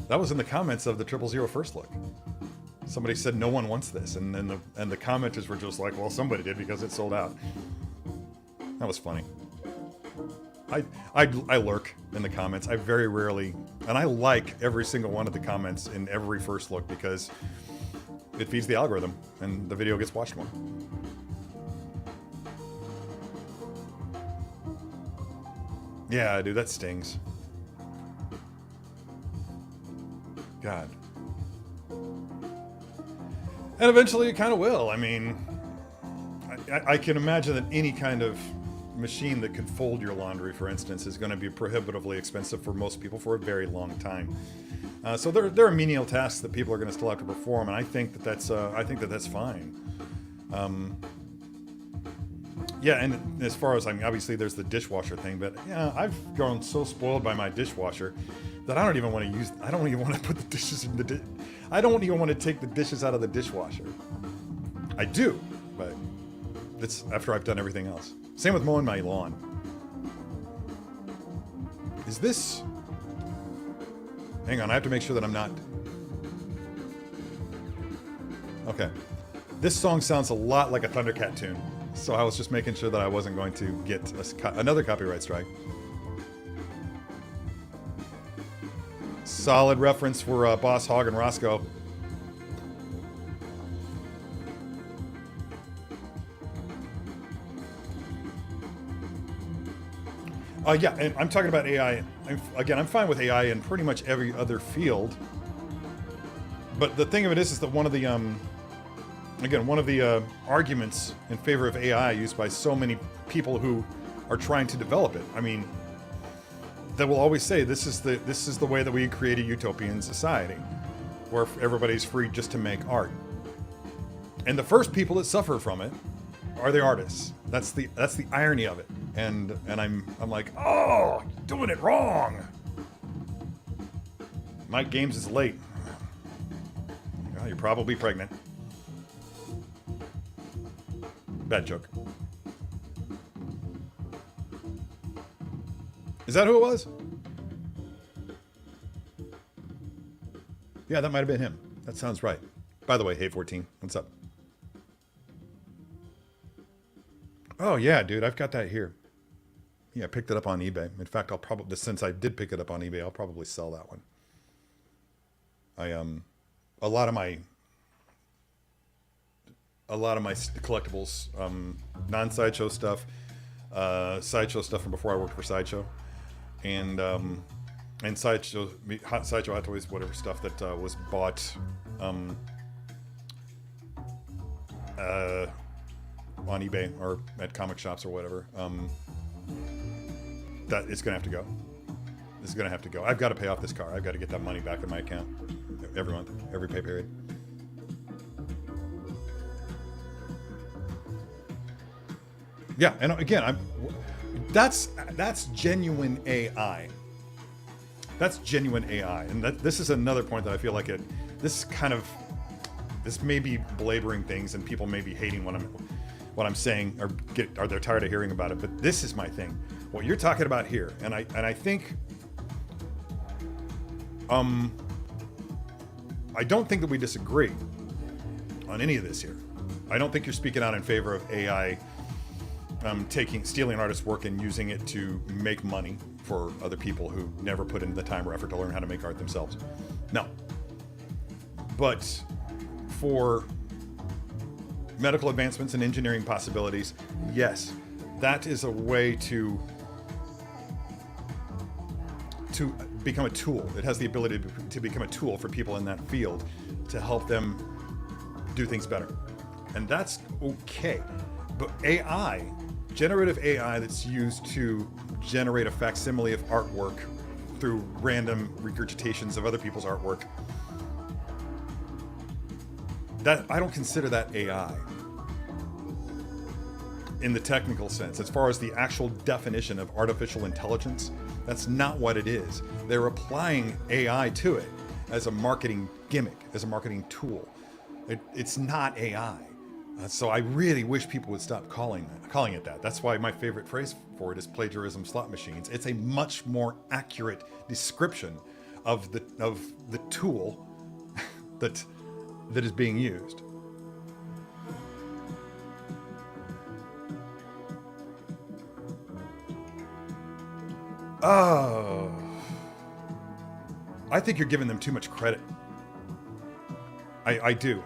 That was in the comments of the 000 first look. Somebody said no one wants this, and then the commenters were just like, well, somebody did because it sold out. That was funny. I lurk in the comments. I very rarely, and I like every single one of the comments in every first look because it feeds the algorithm and the video gets watched more. Yeah, dude, that stings. God. And eventually it kind of will. I mean, I can imagine that any kind of machine that could fold your laundry, for instance, is going to be prohibitively expensive for most people for a very long time. So there are menial tasks that people are going to still have to perform, and I think that's fine. Yeah, and as far as, I mean, obviously there's the dishwasher thing, but yeah, I've grown so spoiled by my dishwasher that I don't even want to put the dishes in the I don't even want to take the dishes out of the dishwasher. I do, but it's after I've done everything else. Same with mowing my lawn. Is this... Hang on, I have to make sure that I'm not... Okay. This song sounds a lot like a Thundercat tune, so I was just making sure that I wasn't going to get another copyright strike. Solid reference for Boss Hogg and Roscoe. Yeah, and I'm talking about AI. I'm fine with AI in pretty much every other field. But the thing of it is that one of the arguments in favor of AI used by so many people who are trying to develop it. I mean, they will always say this is the way that we create a utopian society, where everybody's free just to make art. And the first people that suffer from it are the artists. That's the irony of it. And I'm like, oh, you're doing it wrong. Mike Games is late. Well, you're probably pregnant. Bad joke. Is that who it was? Yeah, that might have been him. That sounds right. By the way, hey 14, what's up? Oh yeah, dude, I've got that here. Yeah, I picked it up on eBay. In fact, I'll probably, since I did pick it up on eBay, I'll probably sell that one. A lot of my collectibles, non-sideshow stuff, sideshow stuff from before I worked for Sideshow, and sideshow Hot Toys, whatever stuff that was bought on eBay or at comic shops or whatever. That it's gonna have to go. This is gonna have to go. I've got to pay off this car. I've got to get that money back in my account every month, every pay period. Yeah, and again, that's genuine AI. That's genuine AI, and this is another point that I feel like this may be belaboring things, and people may be hating what I'm saying, or they're tired of hearing about it. But this is my thing. What you're talking about here, and I think, I don't think that we disagree on any of this here. I don't think you're speaking out in favor of AI stealing artists' work and using it to make money for other people who never put in the time or effort to learn how to make art themselves. No. But for medical advancements and engineering possibilities, yes, that is a way to become a tool. It has the ability to become a tool for people in that field to help them do things better. And that's okay. But AI, generative AI that's used to generate a facsimile of artwork through random regurgitations of other people's artwork, that I don't consider that AI in the technical sense. As far as the actual definition of artificial intelligence, that's not what it is. They're applying AI to it as a marketing gimmick, as a marketing tool. It's not AI. So I really wish people would stop calling it that. That's why my favorite phrase for it is plagiarism slot machines. It's a much more accurate description of the tool that is being used. Oh, I think you're giving them too much credit. I do.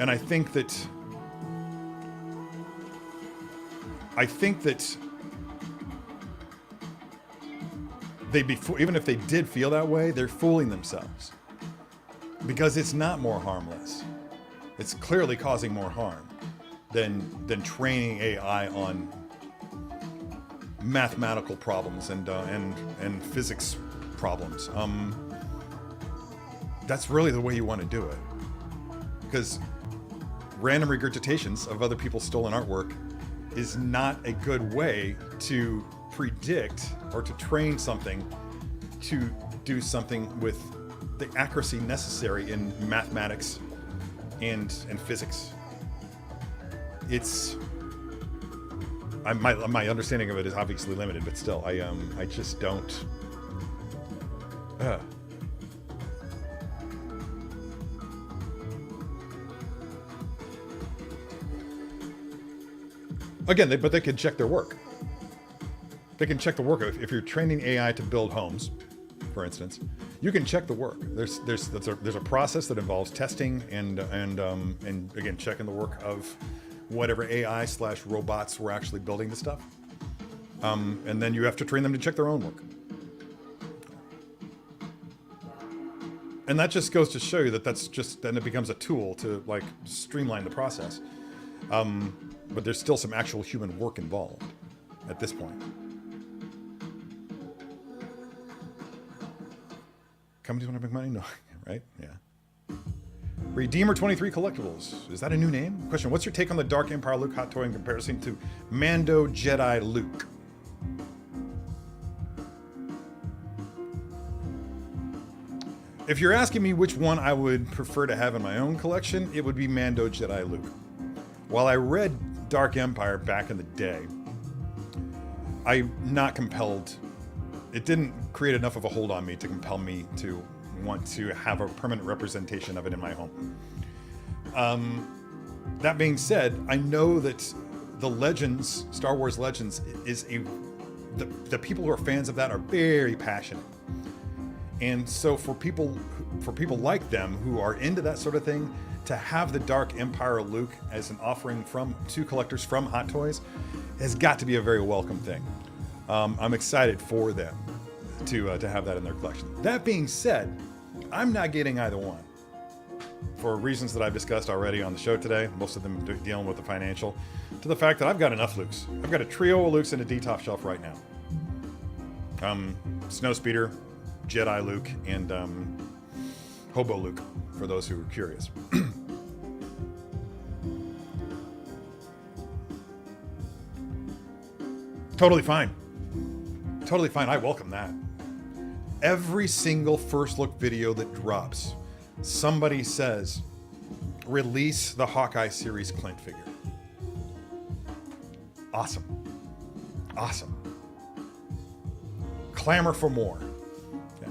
And I think that even if they did feel that way, they're fooling themselves, because it's not more harmless. It's clearly causing more harm than training AI on mathematical problems and physics problems. That's really the way you want to do it, because random regurgitations of other people's stolen artwork is not a good way to predict or to train something to do something with the accuracy necessary in mathematics and physics. It's my understanding of it is obviously limited, but still, I just don't. Again, but they can check their work. They can check the work. If you're training AI to build homes, for instance, you can check the work. There's a process that involves testing and again checking the work of whatever AI/robots were actually building the stuff. And then you have to train them to check their own work. And that just goes to show you that then it becomes a tool to like streamline the process. But there's still some actual human work involved at this point. Companies want to make money? No, right? Yeah. Redeemer 23 Collectibles. Is that a new name? Question, what's your take on the Dark Empire Luke hot toy in comparison to Mando Jedi Luke? If you're asking me which one I would prefer to have in my own collection, it would be Mando Jedi Luke. While I read Dark Empire back in the day, I'm not compelled. It didn't create enough of a hold on me to compel me to want to have a permanent representation of it in my home. That being said, I know that the Legends, Star Wars Legends, is the people who are fans of that are very passionate. And so for people like them who are into that sort of thing, to have the Dark Empire Luke as an offering to collectors from Hot Toys has got to be a very welcome thing. I'm excited for them to have that in their collection. That being said, I'm not getting either one for reasons that I've discussed already on the show today, most of them dealing with the financial, to the fact that I've got enough Lukes. I've got a trio of Lukes in a D-top shelf right now. Snowspeeder, Jedi Luke, and Hobo Luke, for those who are curious. Totally fine. Totally fine. I welcome that. Every single first look video that drops, somebody says, release the Hawkeye series Clint figure. Awesome. Awesome. Clamor for more. Yeah.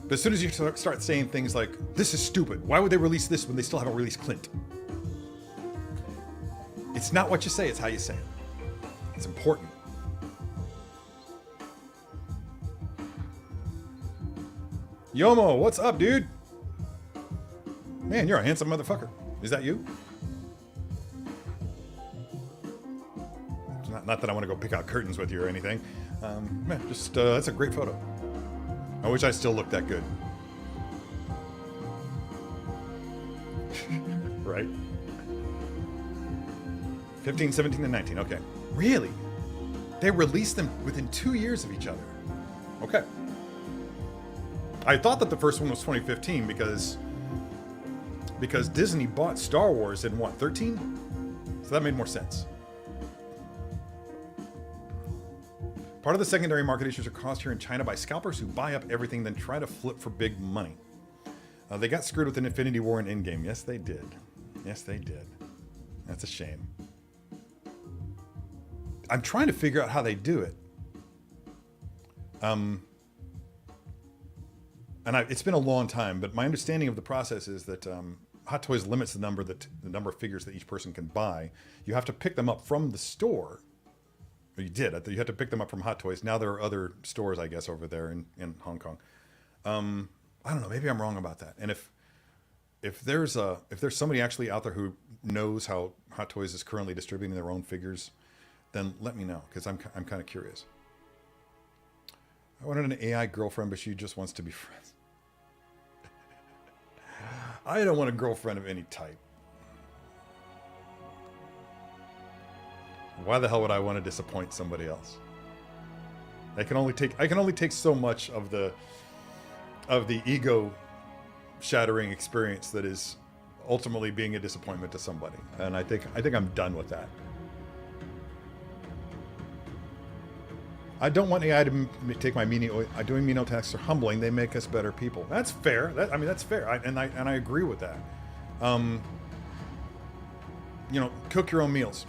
But as soon as you start saying things like, this is stupid, why would they release this when they still haven't released Clint? It's not what you say, it's how you say it. It's important. Yomo, what's up, dude? Man, you're a handsome motherfucker. Is that you? Not that I want to go pick out curtains with you or anything. Man, just that's a great photo. I wish I still looked that good. Right? 15, 17, and 19. Okay. Really? They released them within 2 years of each other. Okay. I thought that the first one was 2015 because Disney bought Star Wars in what, 13? So that made more sense. Part of the secondary market issues are caused here in China by scalpers who buy up everything then try to flip for big money. They got screwed with an Infinity War and Endgame. Yes, they did. Yes, they did. That's a shame. I'm trying to figure out how they do it. It's been a long time, but my understanding of the process is that Hot Toys limits the number of figures that each person can buy. You have to pick them up from the store. Or you did. You had to pick them up from Hot Toys. Now there are other stores, I guess, over there in Hong Kong. I don't know. Maybe I'm wrong about that. And if there's somebody actually out there who knows how Hot Toys is currently distributing their own figures, then let me know, because I'm kind of curious. I wanted an AI girlfriend, but she just wants to be friends. I don't want a girlfriend of any type. Why the hell would I want to disappoint somebody else? I can only take so much of the ego shattering experience that is ultimately being a disappointment to somebody. And I think I'm done with that. I don't want AI to take my menial. Doing menial tasks are humbling. They make us better people. That's fair. That's fair. I agree with that. Cook your own meals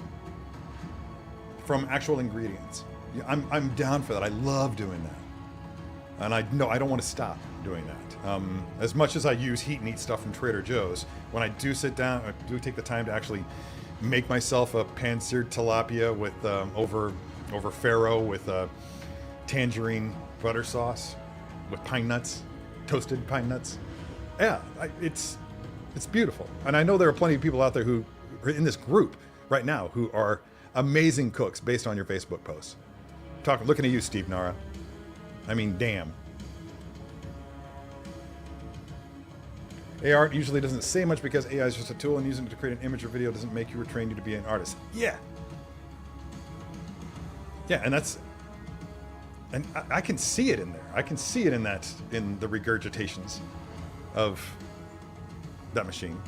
from actual ingredients. I'm down for that. I love doing that, and I don't want to stop doing that. As much as I use Heat and Eat stuff from Trader Joe's, when I do sit down, I do take the time to actually make myself a pan-seared tilapia with over farro with tangerine butter sauce with pine nuts, toasted pine nuts. Yeah, it's beautiful. And I know there are plenty of people out there who are in this group right now who are amazing cooks based on your Facebook posts. Looking at you, Steve Nara. I mean, damn. AR usually doesn't say much because AI is just a tool, and using it to create an image or video doesn't make you or train you to be an artist. Yeah. Yeah, and I can see it in there. I can see it in the regurgitations of that machine.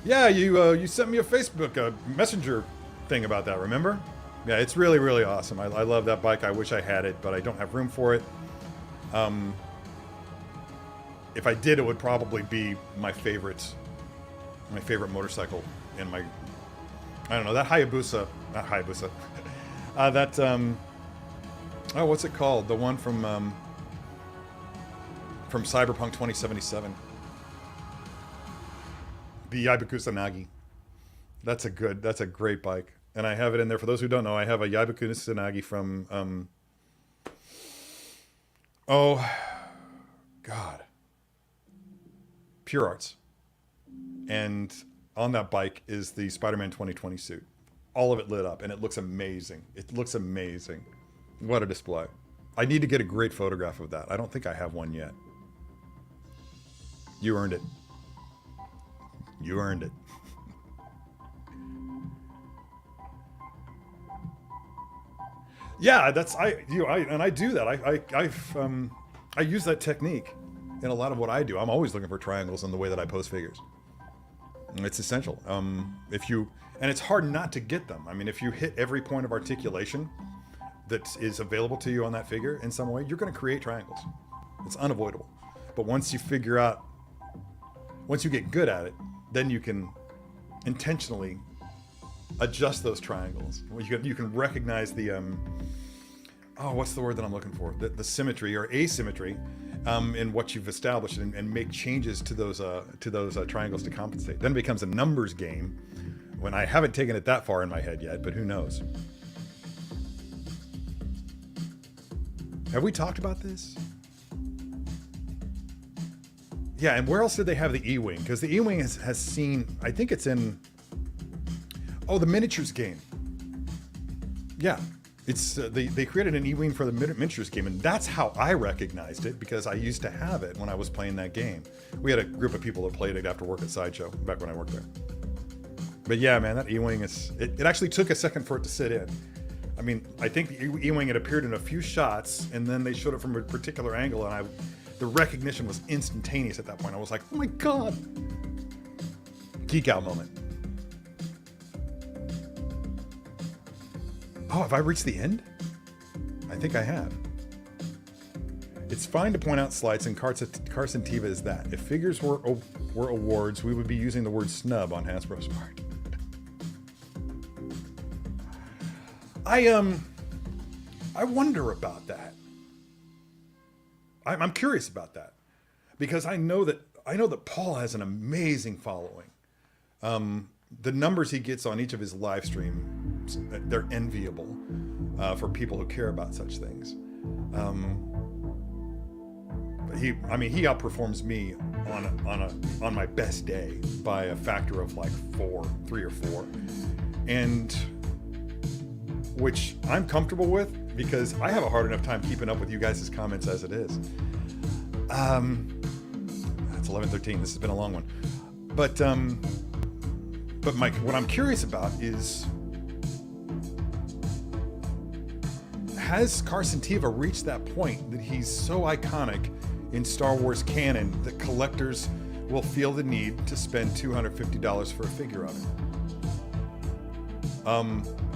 Yeah, you sent me a Facebook messenger thing about that, remember? Yeah, it's really, really awesome. I love that bike. I wish I had it, but I don't have room for it. If I did, it would probably be my favorite motorcycle in my, I don't know, that Hayabusa, not Hayabusa, Oh, what's it called? The one from Cyberpunk 2077. The Yabukusa Nagi. That's a great bike. And I have it in there. For those who don't know, I have a Yabukusa Nagi from, oh, God. Pure Arts. And on that bike is the Spider-Man 2020 suit. All of it lit up, and it looks amazing. It looks amazing. What a display. I need to get a great photograph of that. I don't think I have one yet. You earned it. You earned it. Yeah, that's I do that. I use that technique in a lot of what I do. I'm always looking for triangles in the way that I pose figures. It's essential. And it's hard not to get them. I mean, if you hit every point of articulation that is available to you on that figure in some way, you're going to create triangles. It's unavoidable. But once you get good at it, then you can intentionally adjust those triangles. You can recognize the what's the word that I'm looking for? The symmetry or asymmetry in what you've established, and make changes to those triangles to compensate. Then it becomes a numbers game. When I haven't taken it that far in my head yet, but who knows? Have we talked about this? Yeah, and where else did they have the E-Wing? Because the E-Wing has seen, I think it's in, the miniatures game. Yeah, it's they created an E-Wing for the miniatures game, and that's how I recognized it, because I used to have it when I was playing that game. We had a group of people that played it after work at Sideshow, back when I worked there. But yeah, man, that E-Wing it actually took a second for it to sit in. I mean, I think the E-Wing had appeared in a few shots, and then they showed it from a particular angle, and the recognition was instantaneous at that point. I was like, oh my God. Geek out moment. Oh, have I reached the end? I think I have. It's fine to point out slights, and Carson Teva is that. If figures were awards, we would be using the word snub on Hasbro's part. I wonder about that. I'm curious about that, because I know that Paul has an amazing following. The numbers he gets on each of his live streams, they're enviable for people who care about such things. But he outperforms me on my best day by a factor of like 3 or 4, and which I'm comfortable with, because I have a hard enough time keeping up with you guys' comments as it is. It's 11:13. This has been a long one, but Mike, what I'm curious about is, has Carson Teva reached that point that he's so iconic in Star Wars canon that collectors will feel the need to spend $250 for a figure of it?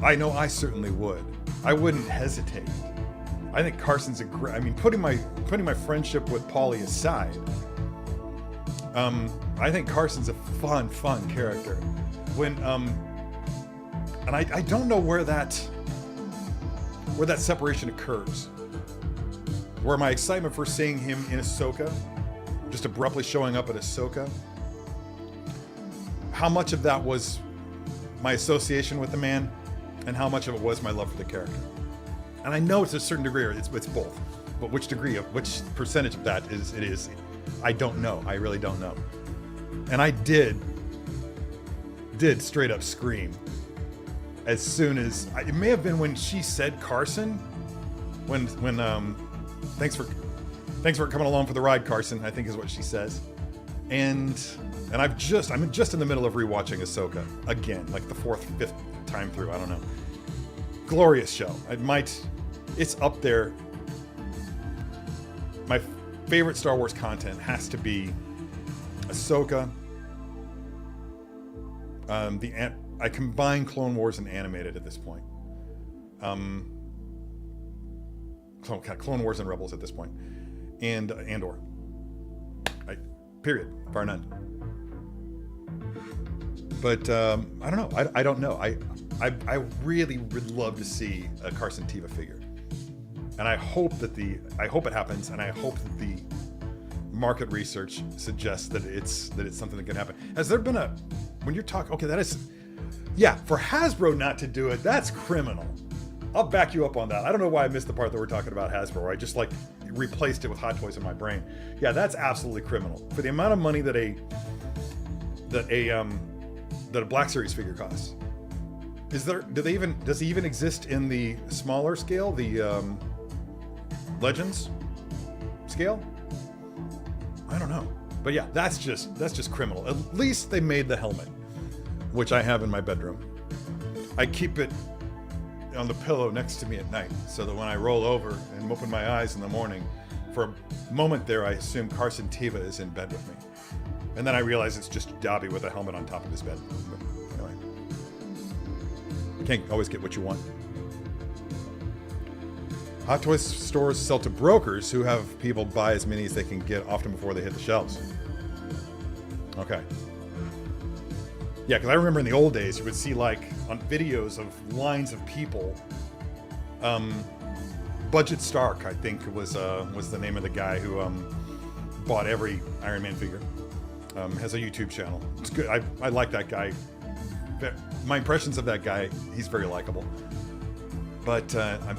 I know I certainly would. I wouldn't hesitate. I think Carson's putting my friendship with Paulie aside, I think Carson's a fun character. And I don't know where that separation occurs. Where my excitement for seeing him in Ahsoka, just abruptly showing up at Ahsoka, how much of that was my association with the man, and how much of it was my love for the character. And I know it's a certain degree, or it's both, but which percentage of that it is, I don't know. I really don't know. And I did straight up scream as soon as, it may have been when she said Carson, when thanks for coming along for the ride, Carson, I think is what she says. And I'm just in the middle of rewatching Ahsoka again, like the 4th, 5th time through. I don't know. Glorious show. It's up there. My favorite Star Wars content has to be Ahsoka. I combine Clone Wars and animated at this point. Clone Wars and Rebels at this point, and Andor. Period, bar none. But I don't know. I don't know. I really would love to see a Carson Teva figure, and I hope it happens, and I hope that the market research suggests that it's something that can happen. Has there been when you're talking, okay, that is, yeah, for Hasbro not to do it, that's criminal. I'll back you up on that. I don't know why I missed the part that we're talking about Hasbro. I just like replaced it with Hot Toys in my brain. Yeah, that's absolutely criminal. For the amount of money that a Black Series figure costs. Does he even exist in the smaller scale, the Legends scale? I don't know. But yeah, that's just criminal. At least they made the helmet, which I have in my bedroom. I keep it on the pillow next to me at night, so that when I roll over and open my eyes in the morning, for a moment there, I assume Carson Teva is in bed with me. And then I realize it's just Dobby with a helmet on top of his bed. But anyway, you can't always get what you want. Hot Toys stores sell to brokers who have people buy as many as they can get, often before they hit the shelves. Okay. Yeah, because I remember in the old days, you would see like on videos of lines of people. Budget Stark, I think, was the name of the guy who bought every Iron Man figure. Has a YouTube channel. It's good. I like that guy. My impressions of that guy, he's very likable. But I'm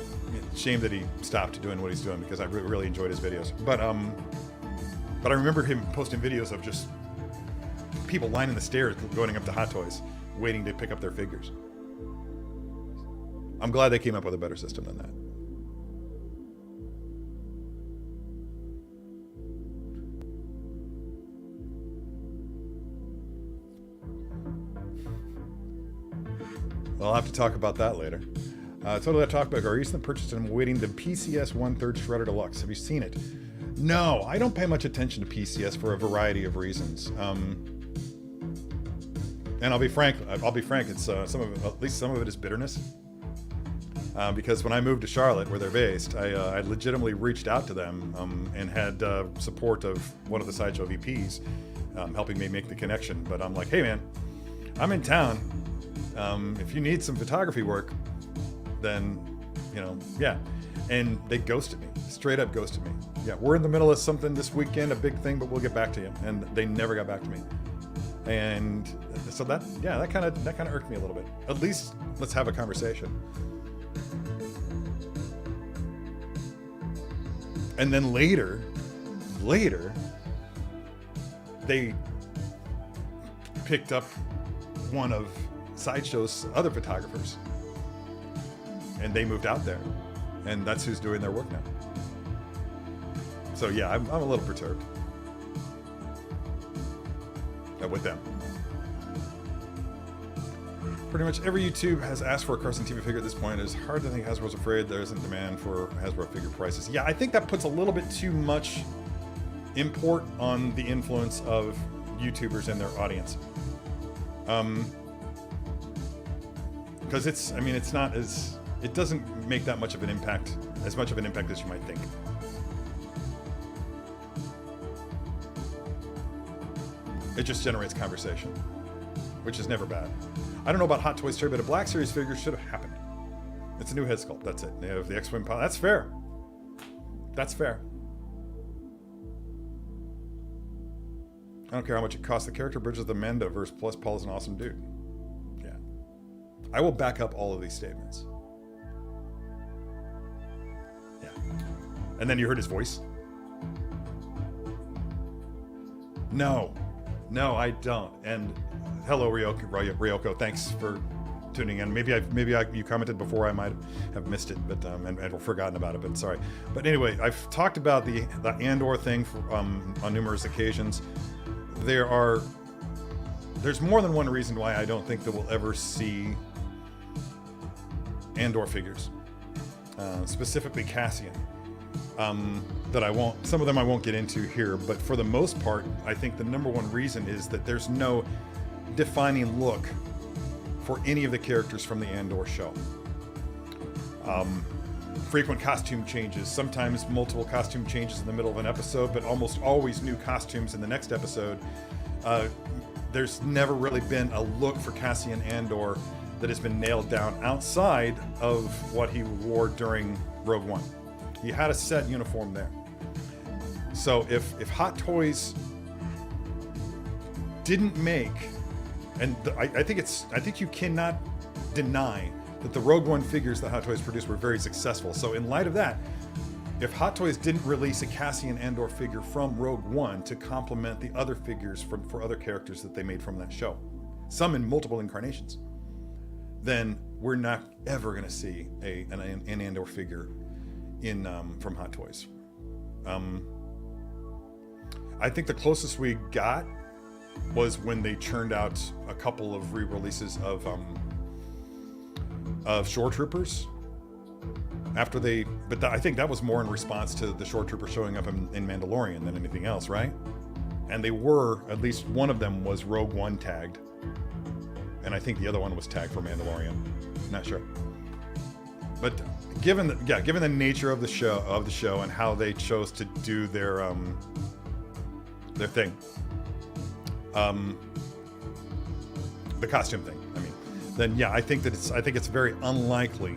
ashamed that he stopped doing what he's doing, because I really enjoyed his videos. But I remember him posting videos of just people lining the stairs going up to Hot Toys, waiting to pick up their figures. I'm glad they came up with a better system than that. I'll have to talk about that later. Totally Off Topic. Our recent purchase, and I'm waiting the PCS 1/3 Shredder Deluxe. Have you seen it? No, I don't pay much attention to PCS for a variety of reasons. And I'll be frank. It's at least some of it is bitterness. Because when I moved to Charlotte, where they're based, I legitimately reached out to them and had support of one of the Sideshow VPs helping me make the connection. But I'm like, hey man, I'm in town. If you need some photography work, then, yeah. And they ghosted me, straight up ghosted me. Yeah, we're in the middle of something this weekend, a big thing, but we'll get back to you. And they never got back to me. And so that kind of irked me a little bit. At least let's have a conversation. And then later, they picked up one of Sideshow's other photographers, and they moved out there, and that's who's doing their work now. So yeah, I'm a little perturbed with them. Pretty much every YouTube has asked for a Carson Teva figure at this point. It's hard to think Hasbro's afraid there isn't demand for Hasbro figure prices. Yeah, I think that puts a little bit too much import on the influence of YouTubers and their audience. Because it doesn't make that much of an impact, as much of an impact as you might think. It just generates conversation, which is never bad. I don't know about Hot Toys Story, but a Black Series figure should have happened. It's a new head sculpt, that's it. They have the X-Wing pilot. That's fair. That's fair. I don't care how much it costs. The character bridges the Mandoverse, plus Paul is an awesome dude. Yeah. I will back up all of these statements. Yeah. And then you heard his voice? No, I don't. And hello, Ryoko. Thanks for tuning in. Maybe you commented before. I might have missed it, but and forgotten about it. But sorry. But anyway, I've talked about the Andor thing on numerous occasions. There's more than one reason why I don't think that we'll ever see Andor figures, specifically Cassian. Some of them I won't get into here, but for the most part, I think the number one reason is that there's no defining look for any of the characters from the Andor show. Frequent costume changes, sometimes multiple costume changes in the middle of an episode, but almost always new costumes in the next episode. There's never really been a look for Cassian Andor that has been nailed down outside of what he wore during Rogue One. He had a set uniform there. So if Hot Toys didn't make, and I think you cannot deny that the Rogue One figures that Hot Toys produced were very successful. So in light of that, if Hot Toys didn't release a Cassian Andor figure from Rogue One to complement the other figures for other characters that they made from that show, some in multiple incarnations, then we're not ever going to see an Andor figure in from Hot Toys. I think the closest we got was when they churned out a couple of re-releases of Shore Troopers. After they, but I think that was more in response to the Shore Trooper showing up in Mandalorian than anything else, right? And they were, at least one of them was Rogue One tagged, and I think the other one was tagged for Mandalorian. Not sure. But given the nature of the show and how they chose to do their thing, the costume thing, I mean, then yeah, I think it's very unlikely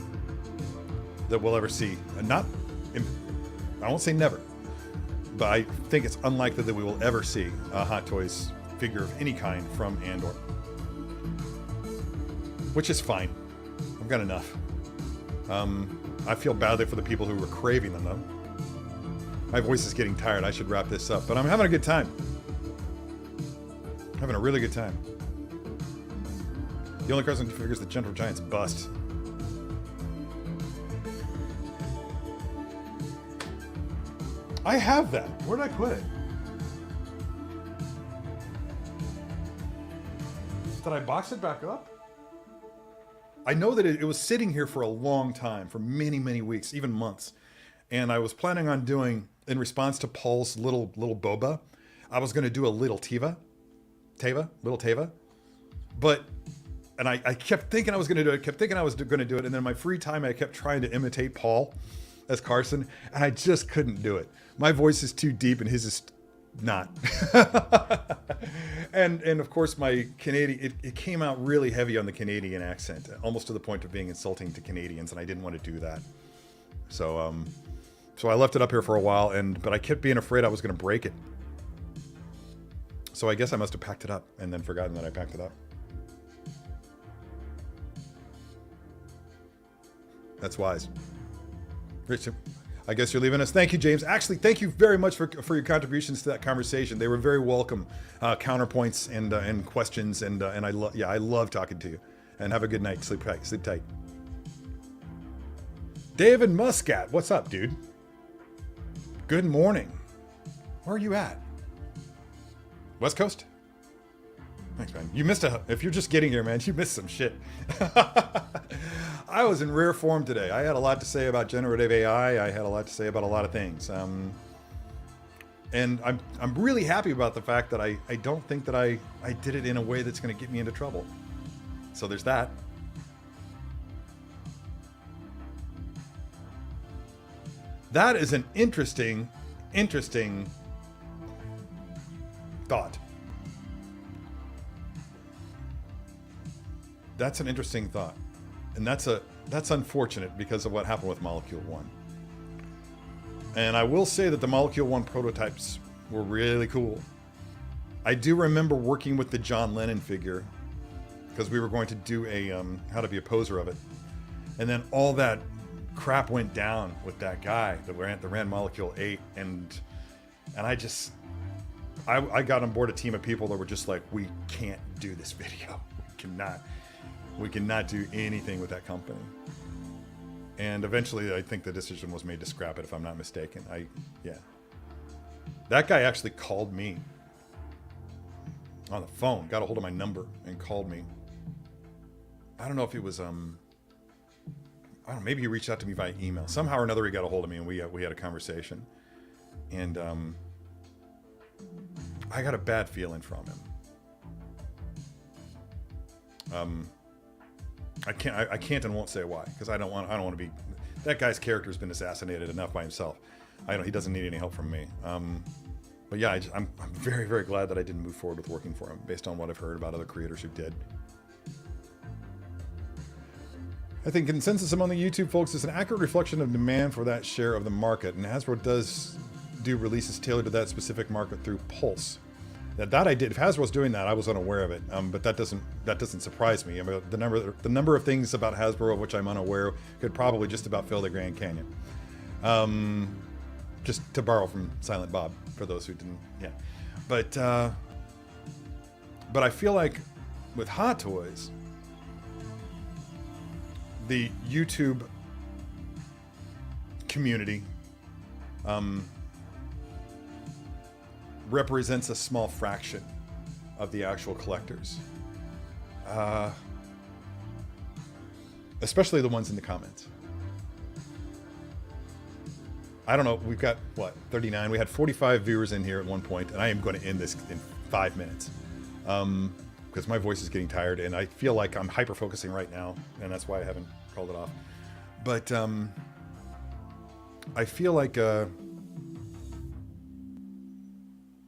that we'll ever see, I won't say never, but I think it's unlikely that we will ever see a Hot Toys figure of any kind from Andor, which is fine. I've got enough. I feel badly for the people who were craving them, though. My voice is getting tired. I should wrap this up, but I'm having a good time. Having a really good time. The only person who figures the Gentle Giant's bust. I have that. Where did I put it? Did I box it back up? I know that it was sitting here for a long time, for many, many weeks, even months. And I was planning on doing, in response to Paul's little Boba, I was going to do a little Teva. But, and I kept thinking I was going to do it, and then in my free time, I kept trying to imitate Paul as Carson, and I just couldn't do it. My voice is too deep and his is not. and of course my Canadian, it came out really heavy on the Canadian accent, almost to the point of being insulting to Canadians, and I didn't want to do that. So I left it up here for a while, but I kept being afraid I was going to break it. So I guess I must have packed it up and then forgotten that I packed it up. That's wise. Richard, I guess you're leaving us. Thank you, James. Actually, thank you very much for your contributions to that conversation. They were very welcome counterpoints and questions, and I love talking to you. And have a good night. Sleep tight. Sleep tight. David Muscat, what's up, dude? Good morning. Where are you at? West Coast? Thanks, man. You missed if you're just getting here, man, you missed some shit. I was in rare form today. I had a lot to say about generative AI. I had a lot to say about a lot of things. And I'm really happy about the fact that I don't think that I did it in a way that's going to get me into trouble. So there's that. That is an interesting thought. That's an interesting thought. And that's unfortunate because of what happened with Molecule 1. And I will say that the Molecule 1 prototypes were really cool. I do remember working with the John Lennon figure because we were going to do a how to be a poser of it. And then all that crap went down with that guy that ran Molecule 8, and I got on board a team of people that were just like, we can't do this video. We cannot do anything with that company. And eventually I think the decision was made to scrap it, if I'm not mistaken. That guy actually called me on the phone, got a hold of my number and called me. I don't know if it was, I don't know, maybe he reached out to me via email. Somehow or another he got a hold of me and we had a conversation. And I got a bad feeling from him. I can't and won't say why, because I don't want to be. That guy's character's been assassinated enough by himself. He doesn't need any help from me. But yeah, I'm very, very glad that I didn't move forward with working for him, based on what I've heard about other creators who did. I think consensus among the YouTube folks is an accurate reflection of demand for that share of the market, and Hasbro does do releases tailored to that specific market through Pulse. That I did. If Hasbro's doing that, I was unaware of it. But that doesn't surprise me. I mean, the number of things about Hasbro of which I'm unaware could probably just about fill the Grand Canyon. Just to borrow from Silent Bob for those who didn't. Yeah, but I feel like with Hot Toys, the YouTube community represents a small fraction of the actual collectors, especially the ones in the comments. I don't know, we've got what, 39? We had 45 viewers in here at one point, and I am going to end this in 5 minutes because my voice is getting tired and I feel like I'm hyper focusing right now, and that's why I haven't called it off. But I feel like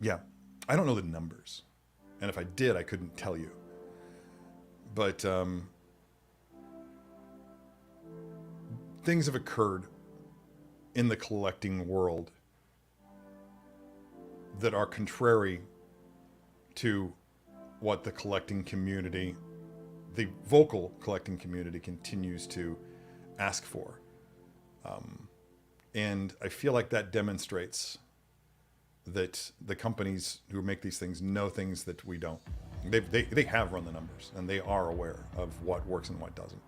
yeah, I don't know the numbers, and if I did, I couldn't tell you. But things have occurred in the collecting world that are contrary to what the collecting community, the vocal collecting community, continues to ask for. And I feel like that demonstrates that the companies who make these things know things that we don't. They have run the numbers, and they are aware of what works and what doesn't.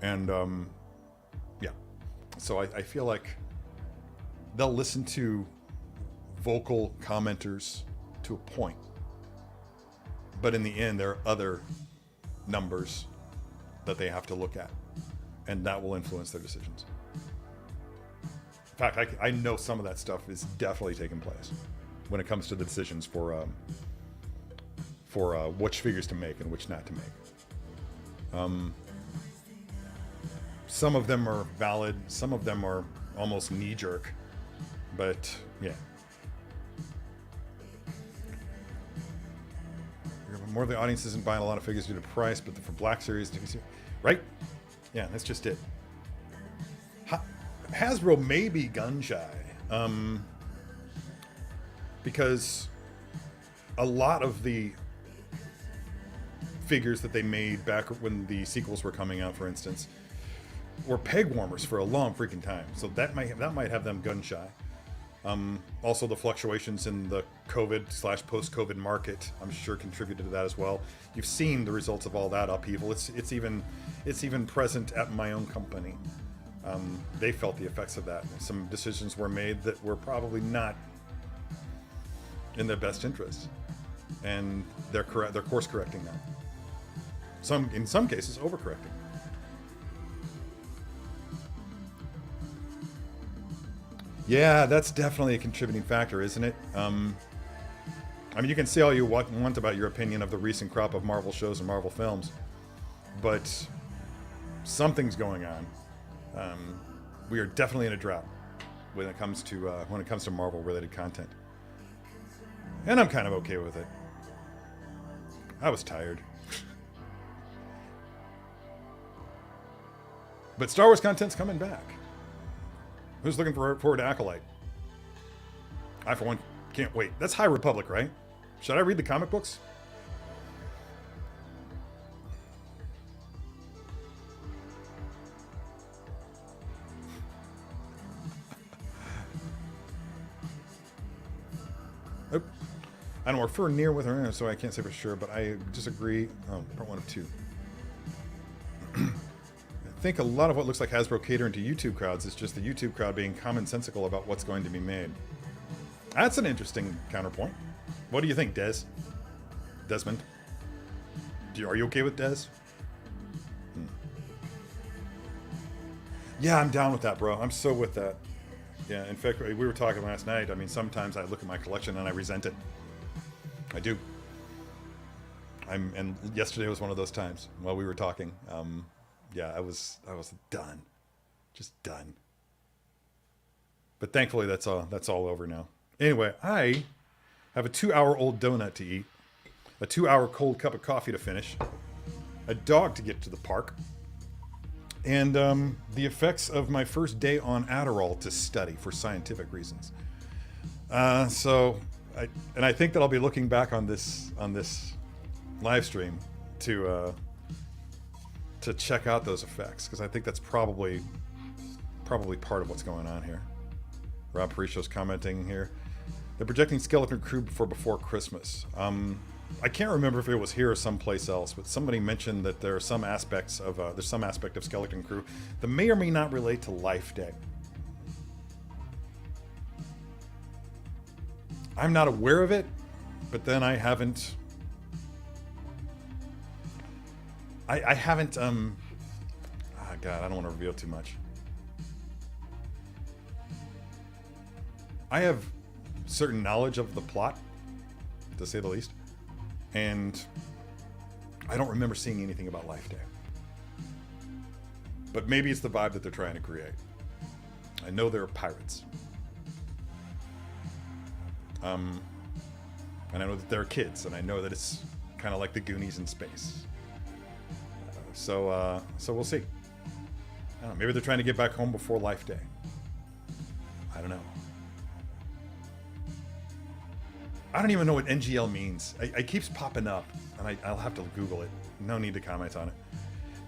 And yeah, so I feel like they'll listen to vocal commenters to a point, but in the end, there are other numbers that they have to look at, and that will influence their decisions. In fact, I know some of that stuff is definitely taking place when it comes to the decisions for which figures to make and which not to make. Some of them are valid, some of them are almost knee-jerk, but yeah. More of the audience isn't buying a lot of figures due to price, but for Black Series, right? Yeah, that's just it. Hasbro may be gun shy, because a lot of the figures that they made back when the sequels were coming out, for instance, were peg warmers for a long freaking time. So that might have them gun shy. Also, the fluctuations in the COVID/post-COVID market, I'm sure, contributed to that as well. You've seen the results of all that upheaval. It's even present at my own company. They felt the effects of that. Some decisions were made that were probably not in their best interest, and they're course correcting now. In some cases, overcorrecting. Yeah, that's definitely a contributing factor, isn't it? I mean, you can say all you want about your opinion of the recent crop of Marvel shows and Marvel films, but something's going on. We are definitely in a drought when it comes to Marvel-related content, and I'm kind of okay with it. I was tired, but Star Wars content's coming back. Who's looking forward to Acolyte? I, for one, can't wait. That's High Republic, right? Should I read the comic books? Oh, I don't refer near with her, so I can't say for sure, but I disagree. Oh, part 1 of 2. I think a lot of what looks like Hasbro catering to YouTube crowds is just the YouTube crowd being commonsensical about what's going to be made. That's an interesting counterpoint. What do you think, Desmond? Are you okay with Des? Yeah, I'm down with that, bro. I'm so with that. Yeah, in fact, we were talking last night. I mean, sometimes I look at my collection and I resent it. I do. And yesterday was one of those times while we were talking. Yeah, I was done, just done. But thankfully, that's all over now. Anyway, I have a 2-hour-old donut to eat, a 2-hour cold cup of coffee to finish, a dog to get to the park, and the effects of my first day on Adderall to study for scientific reasons. I think that I'll be looking back on this live stream to check out those effects, because I think that's probably part of what's going on here. Rob Parisho's commenting here. They're projecting Skeleton Crew before Christmas. I can't remember if it was here or someplace else, but somebody mentioned that there are some aspects of there's some aspect of Skeleton Crew that may or may not relate to Life Day. I'm not aware of it, but then I haven't. I haven't. God, I don't want to reveal too much. I have certain knowledge of the plot, to say the least, and I don't remember seeing anything about Life Day. But maybe it's the vibe that they're trying to create. I know there are pirates. And I know that there are kids, and I know that it's kind of like the Goonies in space. So we'll see. I don't know, maybe they're trying to get back home before Life Day. I don't know. I don't even know what NGL means. It keeps popping up, and I'll have to Google it. No need to comment on it.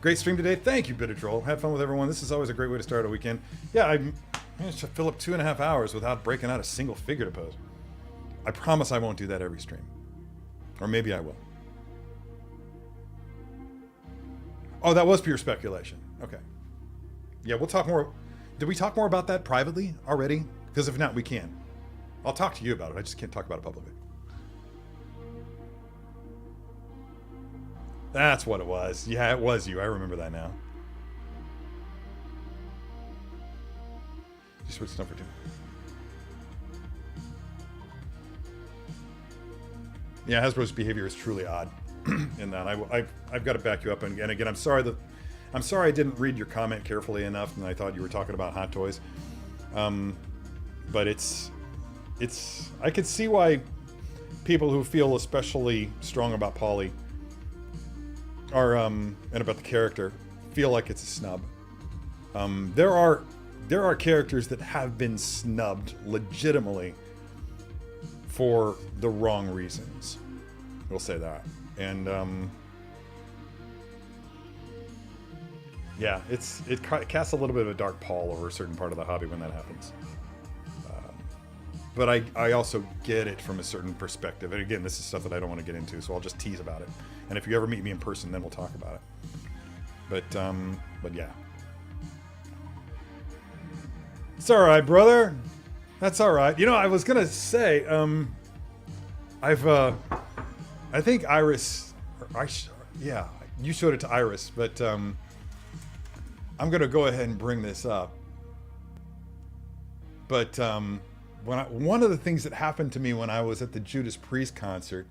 Great stream today. Thank you, Bitter Have fun with everyone. This is always a great way to start a weekend. Yeah, I managed to fill up 2.5 hours without breaking out a single figure to pose. I promise I won't do that every stream. Or maybe I will. Oh, that was pure speculation. Okay. Yeah, we'll talk more. Did we talk more about that privately already? Because if not, we can. I'll talk to you about it. I just can't talk about it publicly. That's what it was. Yeah, it was you. I remember that now. You switched number 2. Yeah, Hasbro's behavior is truly odd. In that I've got to back you up. And again, I'm sorry I didn't read your comment carefully enough, and I thought you were talking about Hot Toys. But it's I could see why people who feel especially strong about Polly are and about the character feel like it's a snub. There are characters that have been snubbed legitimately for the wrong reasons. We'll say that. And yeah, it casts a little bit of a dark pall over a certain part of the hobby when that happens. But I also get it from a certain perspective. And again, this is stuff that I don't want to get into, so I'll just tease about it. And if you ever meet me in person, then we'll talk about it. But yeah. It's all right, brother. That's all right. You know, I was gonna say, I think Iris, yeah, you showed it to Iris, but I'm gonna go ahead and bring this up. But one of the things that happened to me when I was at the Judas Priest concert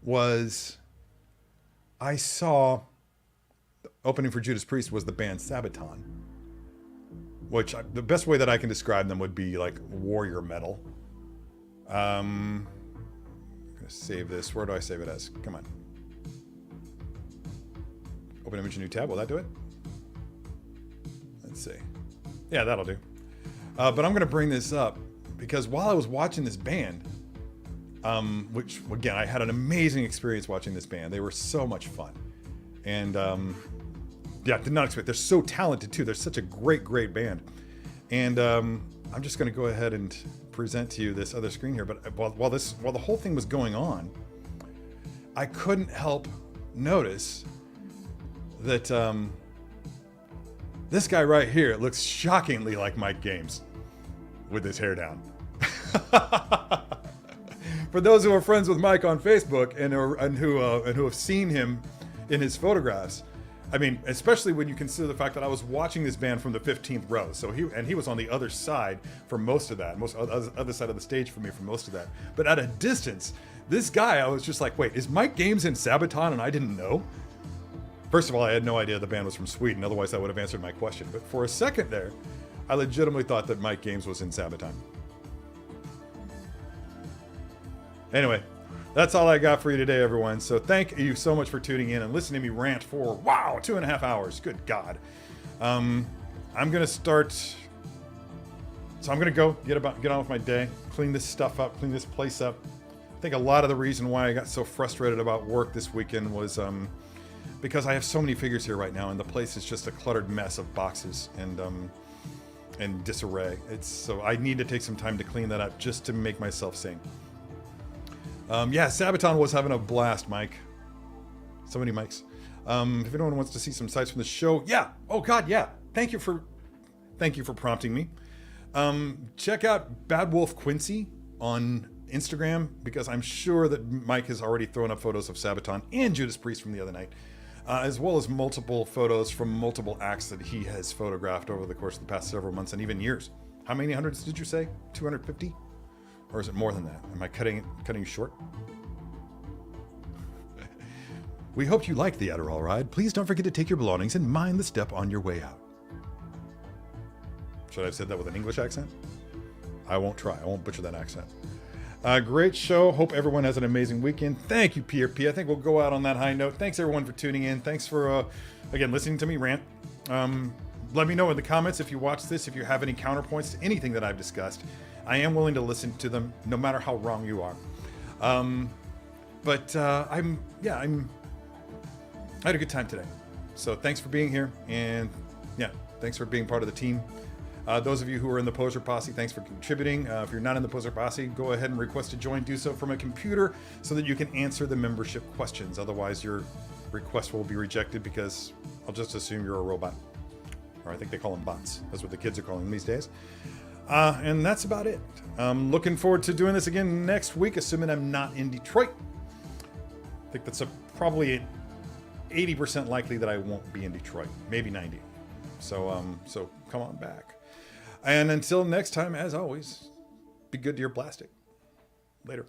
was I saw the opening for Judas Priest was the band Sabaton, which the best way that I can describe them would be like warrior metal. I'm gonna save this. Where do I save it as? Come on. Open image, new tab. Will that do it? Let's see. Yeah, that'll do. But I'm gonna bring this up because while I was watching this band, which again, I had an amazing experience watching this band. They were so much fun. And yeah, did not expect. They're so talented too. They're such a great band. And I'm just going to go ahead and present to you this other screen here. But while the whole thing was going on, I couldn't help notice that this guy right here looks shockingly like Mike Games with his hair down. For those who are friends with Mike on Facebook and who have seen him in his photographs, I mean, especially when you consider the fact that I was watching this band from the 15th row, so he was on the other side for most of that, other side of the stage for me for most of that. But at a distance, this guy, I was just like, wait, is Mike Games in Sabaton and I didn't know? First of all, I had no idea the band was from Sweden, otherwise I would have answered my question. But for a second there, I legitimately thought that Mike Games was in Sabaton. Anyway, that's all I got for you today, everyone. So thank you so much for tuning in and listening to me rant for, wow, 2.5 hours. Good God. I'm gonna start. So I'm gonna go get on with my day, clean this stuff up, clean this place up. I think a lot of the reason why I got so frustrated about work this weekend was because I have so many figures here right now, and the place is just a cluttered mess of boxes and disarray. So I need to take some time to clean that up just to make myself sane. Yeah, Sabaton was having a blast, Mike. So many mics. If anyone wants to see some sites from the show, yeah. Oh God, yeah. Thank you for prompting me. Check out Bad Wolf Quincy on Instagram, because I'm sure that Mike has already thrown up photos of Sabaton and Judas Priest from the other night, as well as multiple photos from multiple acts that he has photographed over the course of the past several months and even years. How many hundreds did you say? 250? Or is it more than that? Am I cutting you short? We hope you liked the Adderall ride. Please don't forget to take your belongings and mind the step on your way out. Should I have said that with an English accent? I won't try. I won't butcher that accent. Great show. Hope everyone has an amazing weekend. Thank you, PRP. I think we'll go out on that high note. Thanks, everyone, for tuning in. Thanks for, again, listening to me rant. Let me know in the comments if you watch this, if you have any counterpoints to anything that I've discussed. I am willing to listen to them, no matter how wrong you are. I had a good time today. So thanks for being here. And yeah, thanks for being part of the team. Those of you who are in the Poser Posse, thanks for contributing. If you're not in the Poser Posse, go ahead and request to join. Do so from a computer so that you can answer the membership questions. Otherwise, your request will be rejected because I'll just assume you're a robot. Or I think they call them bots. That's what the kids are calling them these days. And that's about it. I'm looking forward to doing this again next week, assuming I'm not in Detroit. I think that's probably 80% likely that I won't be in Detroit. Maybe 90. So come on back. And until next time, as always, be good to your plastic. Later.